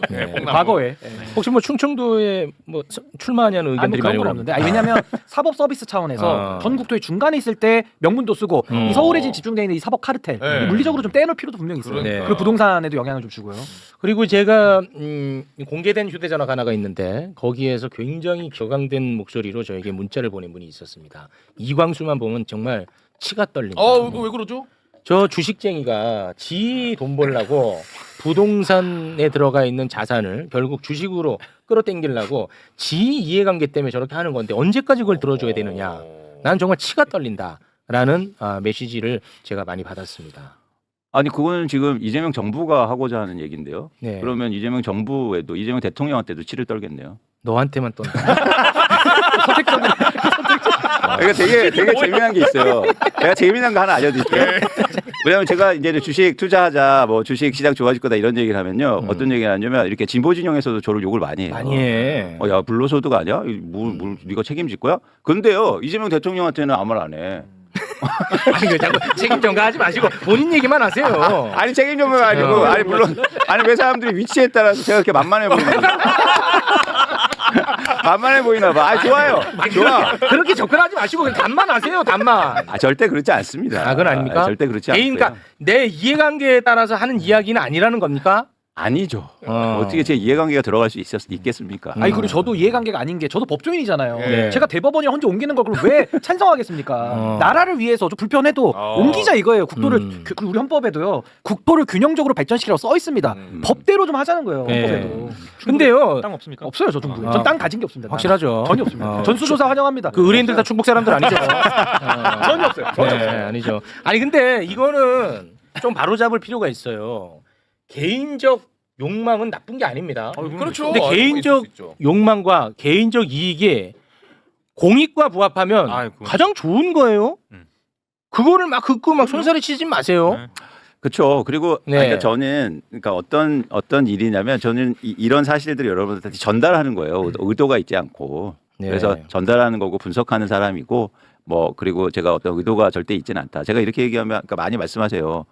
네, 뽕나무. 과거에. 혹시 뭐 충청도에 뭐 출마하냐는 의견들이 많이 그런 건 없는데. 아니, 왜냐면 사법 서비스 차원에서 전국도의 중간에 있을 때 명분도 쓰고 이 서울에 지금 집중되어 있는 이 사법 카르텔 네. 물리적으로 좀 떼놓을 필요도 분명히 있어요. 그러니까요. 그리고 부동산에도 영향을 좀 주고요. 그리고 제가 공개된 휴대전화가 하나가 있는데 거기에서 굉장히 격앙된 목소리로 저에게 문자를 보낸 분이 있었습니다. 이광수만 보면 정말 치가 떨린다. 왜 그러죠? 저 주식쟁이가 지 돈 벌려고 부동산에 들어가 있는 자산을 결국 주식으로 끌어당기려고 지 이해관계 때문에 저렇게 하는 건데 언제까지 그걸 들어줘야 되느냐. 난 정말 치가 떨린다라는 메시지를 제가 많이 받았습니다. 아니 그거는 지금 이재명 정부가 하고자 하는 얘기인데요. 네. 그러면 이재명 정부에도 이재명 대통령한테도 치를 떨겠네요. 너한테만 떤다. 그러니까 되게 재미난 게 있어요. 제가 재미난 거 하나 알려드릴게요. 왜냐하면 제가 이제 주식 투자하자, 뭐 주식 시장 좋아질 거다 이런 얘기를 하면요, 어떤 얘기를 하냐면 이렇게 진보 진영에서도 저를 욕을 많이 해요. 많이 해. 야 불로소득 아니야? 뭘 네가 책임질 거야? 근데요 이재명 대통령한테는 아무 말 안 해. 아니 그 자꾸 책임 전가하지 마시고 본인 얘기만 하세요. 아니 책임 전가가 아니고 아니 물론 아니 왜 사람들이 위치에 따라서 제가 그렇게 만만해 보이나? 만만해 보이나 봐. 아 좋아요. 좋아. 그렇게 접근하지 마시고 그냥 단만 하세요. 단만. 아 절대 그렇지 않습니다. 아, 그건 아닙니까? 절대 그렇지 않고요. 그러니까 내 이해관계에 따라서 하는 이야기는 아니라는 겁니까? 아니죠. 어떻게 제 이해관계가 들어갈 수 있겠습니까? 아니 그리고 저도 이해관계가 아닌 게 저도 법조인이잖아요. 네. 제가 대법원이랑 혼자 옮기는 걸 그럼 왜 찬성하겠습니까? 나라를 위해서 좀 불편해도 옮기자 이거예요. 국도를 우리 헌법에도요. 국토를 균형적으로 발전시키라고 써 있습니다. 법대로 좀 하자는 거예요. 네. 헌법에도. 근데요. 땅 없습니까? 없어요 저 정부에. 전 땅 가진 게 없습니다. 확실하죠. 전혀 없습니다. 전수조사 환영합니다. 그 의뢰인들 다 충북 사람들 아니죠? 전혀 없어요. 전혀 네, 없어요. 아니죠. 아니 근데 이거는 좀 바로잡을 필요가 있어요. 개인적 욕망은 나쁜 게 아닙니다. 그렇죠. 근데 개인적 욕망과 개인적 이익이 공익과 부합하면 가장 좋은 거예요. 그거를 막 긋고 막 손살에 치지 마세요. 그렇죠. 그리고 네. 그러니까 저는 그러니까 어떤 일이냐면 저는 이런 사실들을 여러분들한테 전달하는 거예요. 의도가 있지 않고. 네. 그래서 전달하는 거고 분석하는 사람이고 뭐 그리고 제가 어떤 의도가 절대 있지는 않다. 제가 이렇게 얘기하면 그러니까 많이 말씀하세요.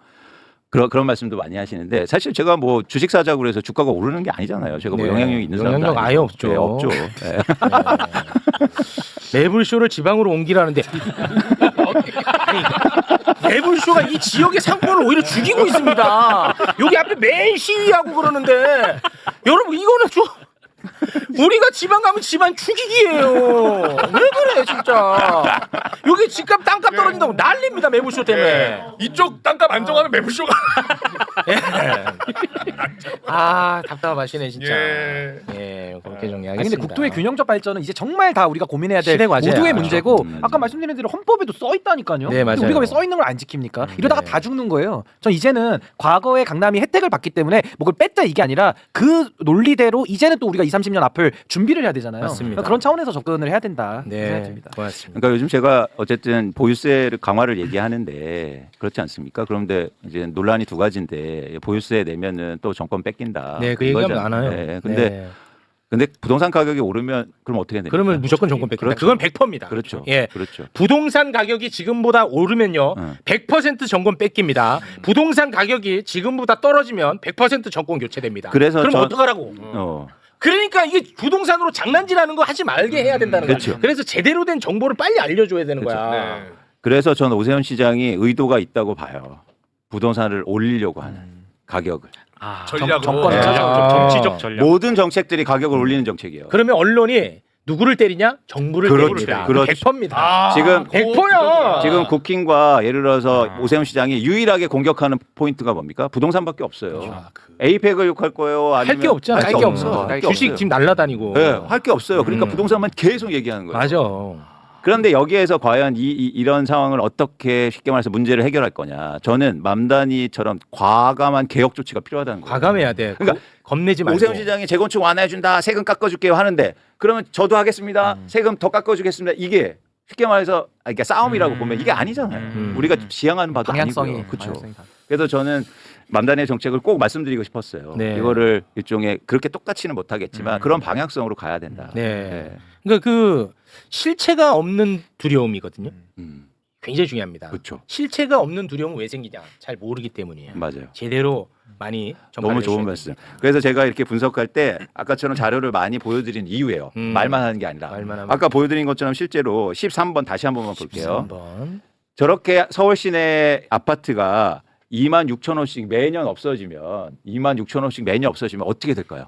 그런 말씀도 많이 하시는데 사실 제가 뭐 주식 사자고 그래서 주가가 오르는 게 아니잖아요. 제가 뭐 네. 영향력이 있는 사람도 영향력 아니고. 아예 없죠. 네, 없죠. 네. 매불쇼를 지방으로 옮기라는데 아니, 매불쇼가 이 지역의 상권을 오히려 죽이고 있습니다. 여기 앞에 매일 시위하고 그러는데 여러분 이거는 좀 우리가 지방 가면 집안 죽이기예요. 왜 그래 진짜. 여기 집값 땅값 떨어진다고 난립니다 매불쇼 때문에. 예. 이쪽 땅값 안정하면 매불쇼가. 예. 아 답답하시네 진짜. 예. 예, 그렇게 정리하겠습니다. 아니, 근데 국토의 균형적 발전은 이제 정말 다 우리가 고민해야 될 시대 과제야. 모두의 문제고 아까 말씀드린 대로 헌법에도 써 있다니까요. 네, 맞아요. 근데 우리가 왜 써 있는 걸 안 지킵니까? 이러다가 다 죽는 거예요. 전 이제는 과거에 강남이 혜택을 받기 때문에 뭐 그걸 뺐다 이게 아니라 그 논리대로 이제는 또 우리가 20-30년 앞을 준비를 해야 되잖아요. 맞습니다. 그런 차원에서 접근을 해야 된다. 네, 생각합니다. 고맙습니다. 그러니까 요즘 제가 어쨌든 보유세 강화를 얘기하는데 그렇지 않습니까? 그런데 이제 논란이 두 가지인데 보유세 내면은 또 정권 뺏긴다. 네, 그 얘기가 이거잖아요. 많아요. 네, 근데 네. 근데 부동산 가격이 오르면 그럼 어떻게 됩니까? 그러면 무조건 정권 뺏긴다. 그건 100%입니다. 그렇죠. 예. 그렇죠. 부동산 가격이 지금보다 오르면요 100% 정권 뺏깁니다. 부동산 가격이 지금보다 떨어지면 100% 정권 교체됩니다. 그래서 그럼 전- 어떡하라고? 그러니까 이게 부동산으로 장난질하는 거 하지 말게 해야 된다는 거죠. 그렇죠. 그래서 제대로 된 정보를 빨리 알려줘야 되는 그렇죠. 거야. 그래서 저는 오세훈 시장이 의도가 있다고 봐요. 부동산을 올리려고 하는 가격을. 전략으로. 정권을 예. 찾아오죠. 정치적 전략. 모든 정책들이 가격을 올리는 정책이에요. 그러면 언론이 누구를 때리냐? 정부를 그렇죠. 때립니다. 그렇죠. 100%입니다. 지금 100%야. 지금 국힘과 예를 들어서 오세훈 시장이 유일하게 공격하는 포인트가 뭡니까? 부동산밖에 없어요. 에이펙을 욕할 거예요. 아니면 할 게 없잖아. 할 게 없어. 주식 지금 날라다니고. 네, 할 게 없어요. 그러니까 부동산만 계속 얘기하는 거예요. 맞아. 그런데 여기에서 과연 이런 상황을 어떻게 쉽게 말해서 문제를 해결할 거냐? 저는 맘다니처럼 과감한 개혁 조치가 필요하다는 거예요. 과감해야 돼. 그러니까 겁내지 말고. 오세훈 시장이 재건축 완화해준다, 세금 깎아줄게요 하는데 그러면 저도 하겠습니다, 세금 더 깎아주겠습니다. 이게 쉽게 말해서 그러니까 싸움이라고 보면 이게 아니잖아요. 우리가 지향하는 바도 방향성이 아니고요. 그렇죠. 방향성이 다- 그래서 저는 맘다니의 정책을 꼭 말씀드리고 싶었어요. 네. 이거를 일종의 그렇게 똑같이는 못하겠지만 그런 방향성으로 가야 된다. 네. 그러니까 그 실체가 없는 두려움이거든요. 굉장히 중요합니다. 그렇죠. 실체가 없는 두려움은 왜 생기냐? 잘 모르기 때문이에요. 맞아요. 제대로 많이 너무 좋은 말씀. 그래서 제가 이렇게 분석할 때 아까처럼 자료를 많이 보여드린 이유예요. 음. 말만 하는 게 아니라. 말만 하면- 아까 보여드린 것처럼 실제로 13번 다시 한 번만 볼게요. 13번. 저렇게 서울 시내 아파트가 26,000원씩 매년 없어지면 26,000원씩 매년 없어지면 어떻게 될까요?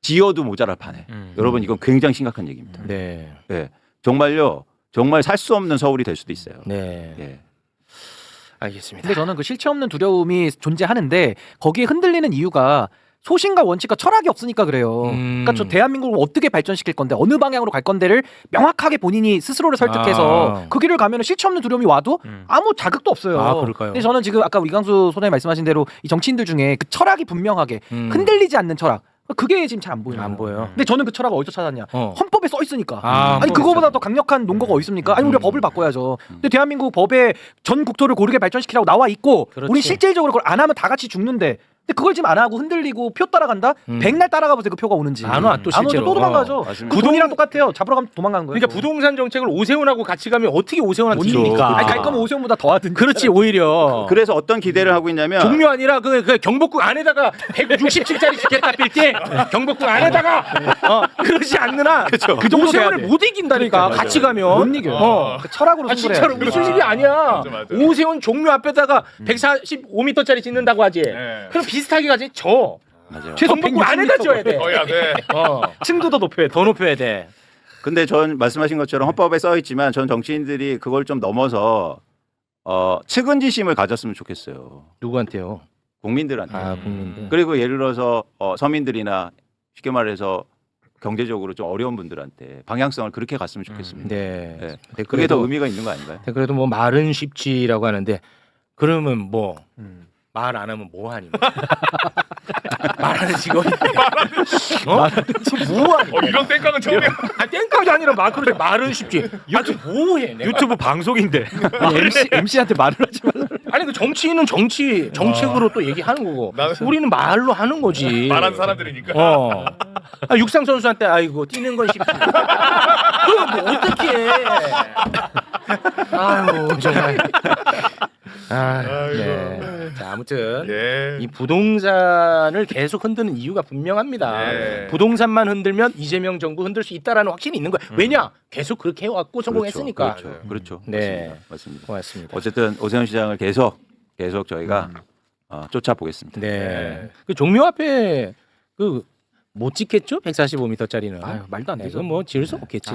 지어도 모자랄 판에. 여러분 이건 굉장히 심각한 얘기입니다. 네. 네. 정말요. 정말 살 수 없는 서울이 될 수도 있어요. 네. 예. 알겠습니다. 근데 저는 그 실체 없는 두려움이 존재하는데 거기에 흔들리는 이유가 소신과 원칙과 철학이 없으니까 그래요. 그러니까 저 대한민국을 어떻게 발전시킬 건데 어느 방향으로 갈 건데를 명확하게 본인이 스스로를 설득해서 그 길을 가면 실체 없는 두려움이 와도 아무 자극도 없어요. 아, 그럴까요? 근데 저는 지금 아까 이광수 소장님 말씀하신 대로 이 정치인들 중에 그 철학이 분명하게 흔들리지 않는 철학 그게 지금 잘 안 보여요. 안 보여. 근데 저는 그 철학을 어디서 찾았냐? 헌법에 써 있으니까. 아, 아니 헌법에 그거보다 있어요. 더 강력한 논거가 어디 있습니까? 아니 우리가 법을 바꿔야죠. 근데 대한민국 법에 전 국토를 고르게 발전시키라고 나와 있고 그렇지. 우리 실질적으로 그걸 안 하면 다 같이 죽는데 근데 그걸 지금 안 하고 흔들리고 표 따라간다? 백날 따라가 보세요 그 표가 오는지. 안 와, 또 안 오죠. 실제로. 또 도망가죠. 맞습니다. 그 돈이랑 똑같아요. 잡으러 가면 도망가는 거예요. 그러니까 부동산 정책을 오세훈하고 같이 가면 어떻게 오세훈한테 이깁니까? 아니 갈 거면 오세훈보다 더 하든지. 그렇지 오히려. 그래서 어떤 기대를 하고 있냐면 종묘 아니라 그 경복궁 안에다가 160층짜리 짓겠다 빌게 경복궁 안에다가 그러지 않느나 그 정도 오세훈을 못 이긴다니까 그러니까, 같이 가면 못 이겨요. 그 철학으로 아 승부를 진짜로 해야지. 무슨 일이 아니야. 맞아. 오세훈 종묘 앞에다가 145m짜리 짓는다고 하지. 그럼 비슷하게 가지 저. 맞아요. 최소 경복궁 안에다 지어야 돼. 넣어야 돼. 층도 더 높여야 돼. 더 높여야 돼. 근데 전 말씀하신 것처럼 헌법에 써 있지만 전 정치인들이 그걸 좀 넘어서 측은지심을 가졌으면 좋겠어요. 누구한테요? 국민들한테. 아 국민들. 그리고 예를 들어서 서민들이나 쉽게 말해서 경제적으로 좀 어려운 분들한테 방향성을 그렇게 갔으면 좋겠습니다. 네. 네. 댓글에도- 그게 더 의미가 있는 거 아닌가요? 그래도 뭐 말은 쉽지라고 하는데 그러면 뭐 말 안 하면 뭐 하니? 말하는 직원이 뭐하니? 이런 땡깡은 처음이야. 아 땡깡이 아니라 말 그래 말은 쉽지. 아주 뭐해? 내가. 유튜브 방송인데. MC한테 말을 하지 말라. 아니 그 정치인은 정책으로 또 얘기하는 거고 우리는 말로 하는 거지. 말하는 사람들이니까. 아, 육상 선수한테 아이고 뛰는 건 쉽지. 그럼 뭐 어떻게 해? 아유 정말. 네. 자, 아무튼 예. 이 부동산을 계속 흔드는 이유가 분명합니다. 예. 부동산만 흔들면 이재명 정부 흔들 수 있다라는 확신이 있는 거예요. 왜냐? 계속 그렇게 해왔고 성공했으니까. 그렇죠. 네. 맞습니다. 고맙습니다. 어쨌든 오세훈 시장을 계속 저희가 쫓아보겠습니다. 네. 그 종묘 앞에 그 못 짓겠죠? 145m짜리는. 아유, 말도 안 되죠. 그건 뭐 지을 수 없겠지.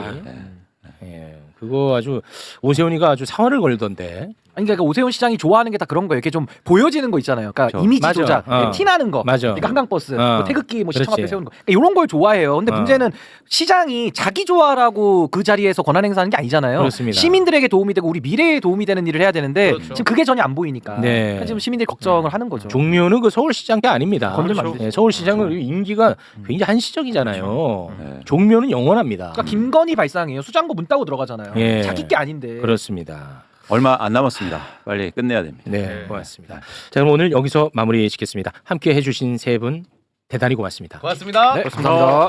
예. 그거 아주 오세훈이가 아주 상한을 걸던데. 아니 그러니까 오세훈 시장이 좋아하는 게 다 그런 거예요. 이렇게 좀 보여지는 거 있잖아요. 그러니까 그렇죠. 이미지 맞아. 조작, 티 나는 거. 맞아. 그러니까 한강버스, 뭐 태극기 뭐 시청 앞에 그렇지. 세우는 거. 그러니까 이런 걸 좋아해요. 근데 문제는 시장이 자기 좋아라고 그 자리에서 권한 행사하는 게 아니잖아요. 그렇습니다. 시민들에게 도움이 되고 우리 미래에 도움이 되는 일을 해야 되는데 그렇죠. 지금 그게 전혀 안 보이니까. 네. 그러니까 지금 시민들이 걱정을 하는 거죠. 종묘는 그 서울시장 게 아닙니다. 건들면 안 네, 서울시장은 임기가 굉장히 한시적이잖아요. 네. 종묘는 영원합니다. 그러니까 김건희 발상이에요. 수장고 문 따고 들어가잖아요. 예. 자기 게 아닌데. 그렇습니다. 얼마 안 남았습니다. 빨리 끝내야 됩니다. 네, 고맙습니다. 자, 그럼 오늘 여기서 마무리 짓겠습니다. 함께 해주신 세 분 대단히 고맙습니다. 고맙습니다. 네, 감사합니다.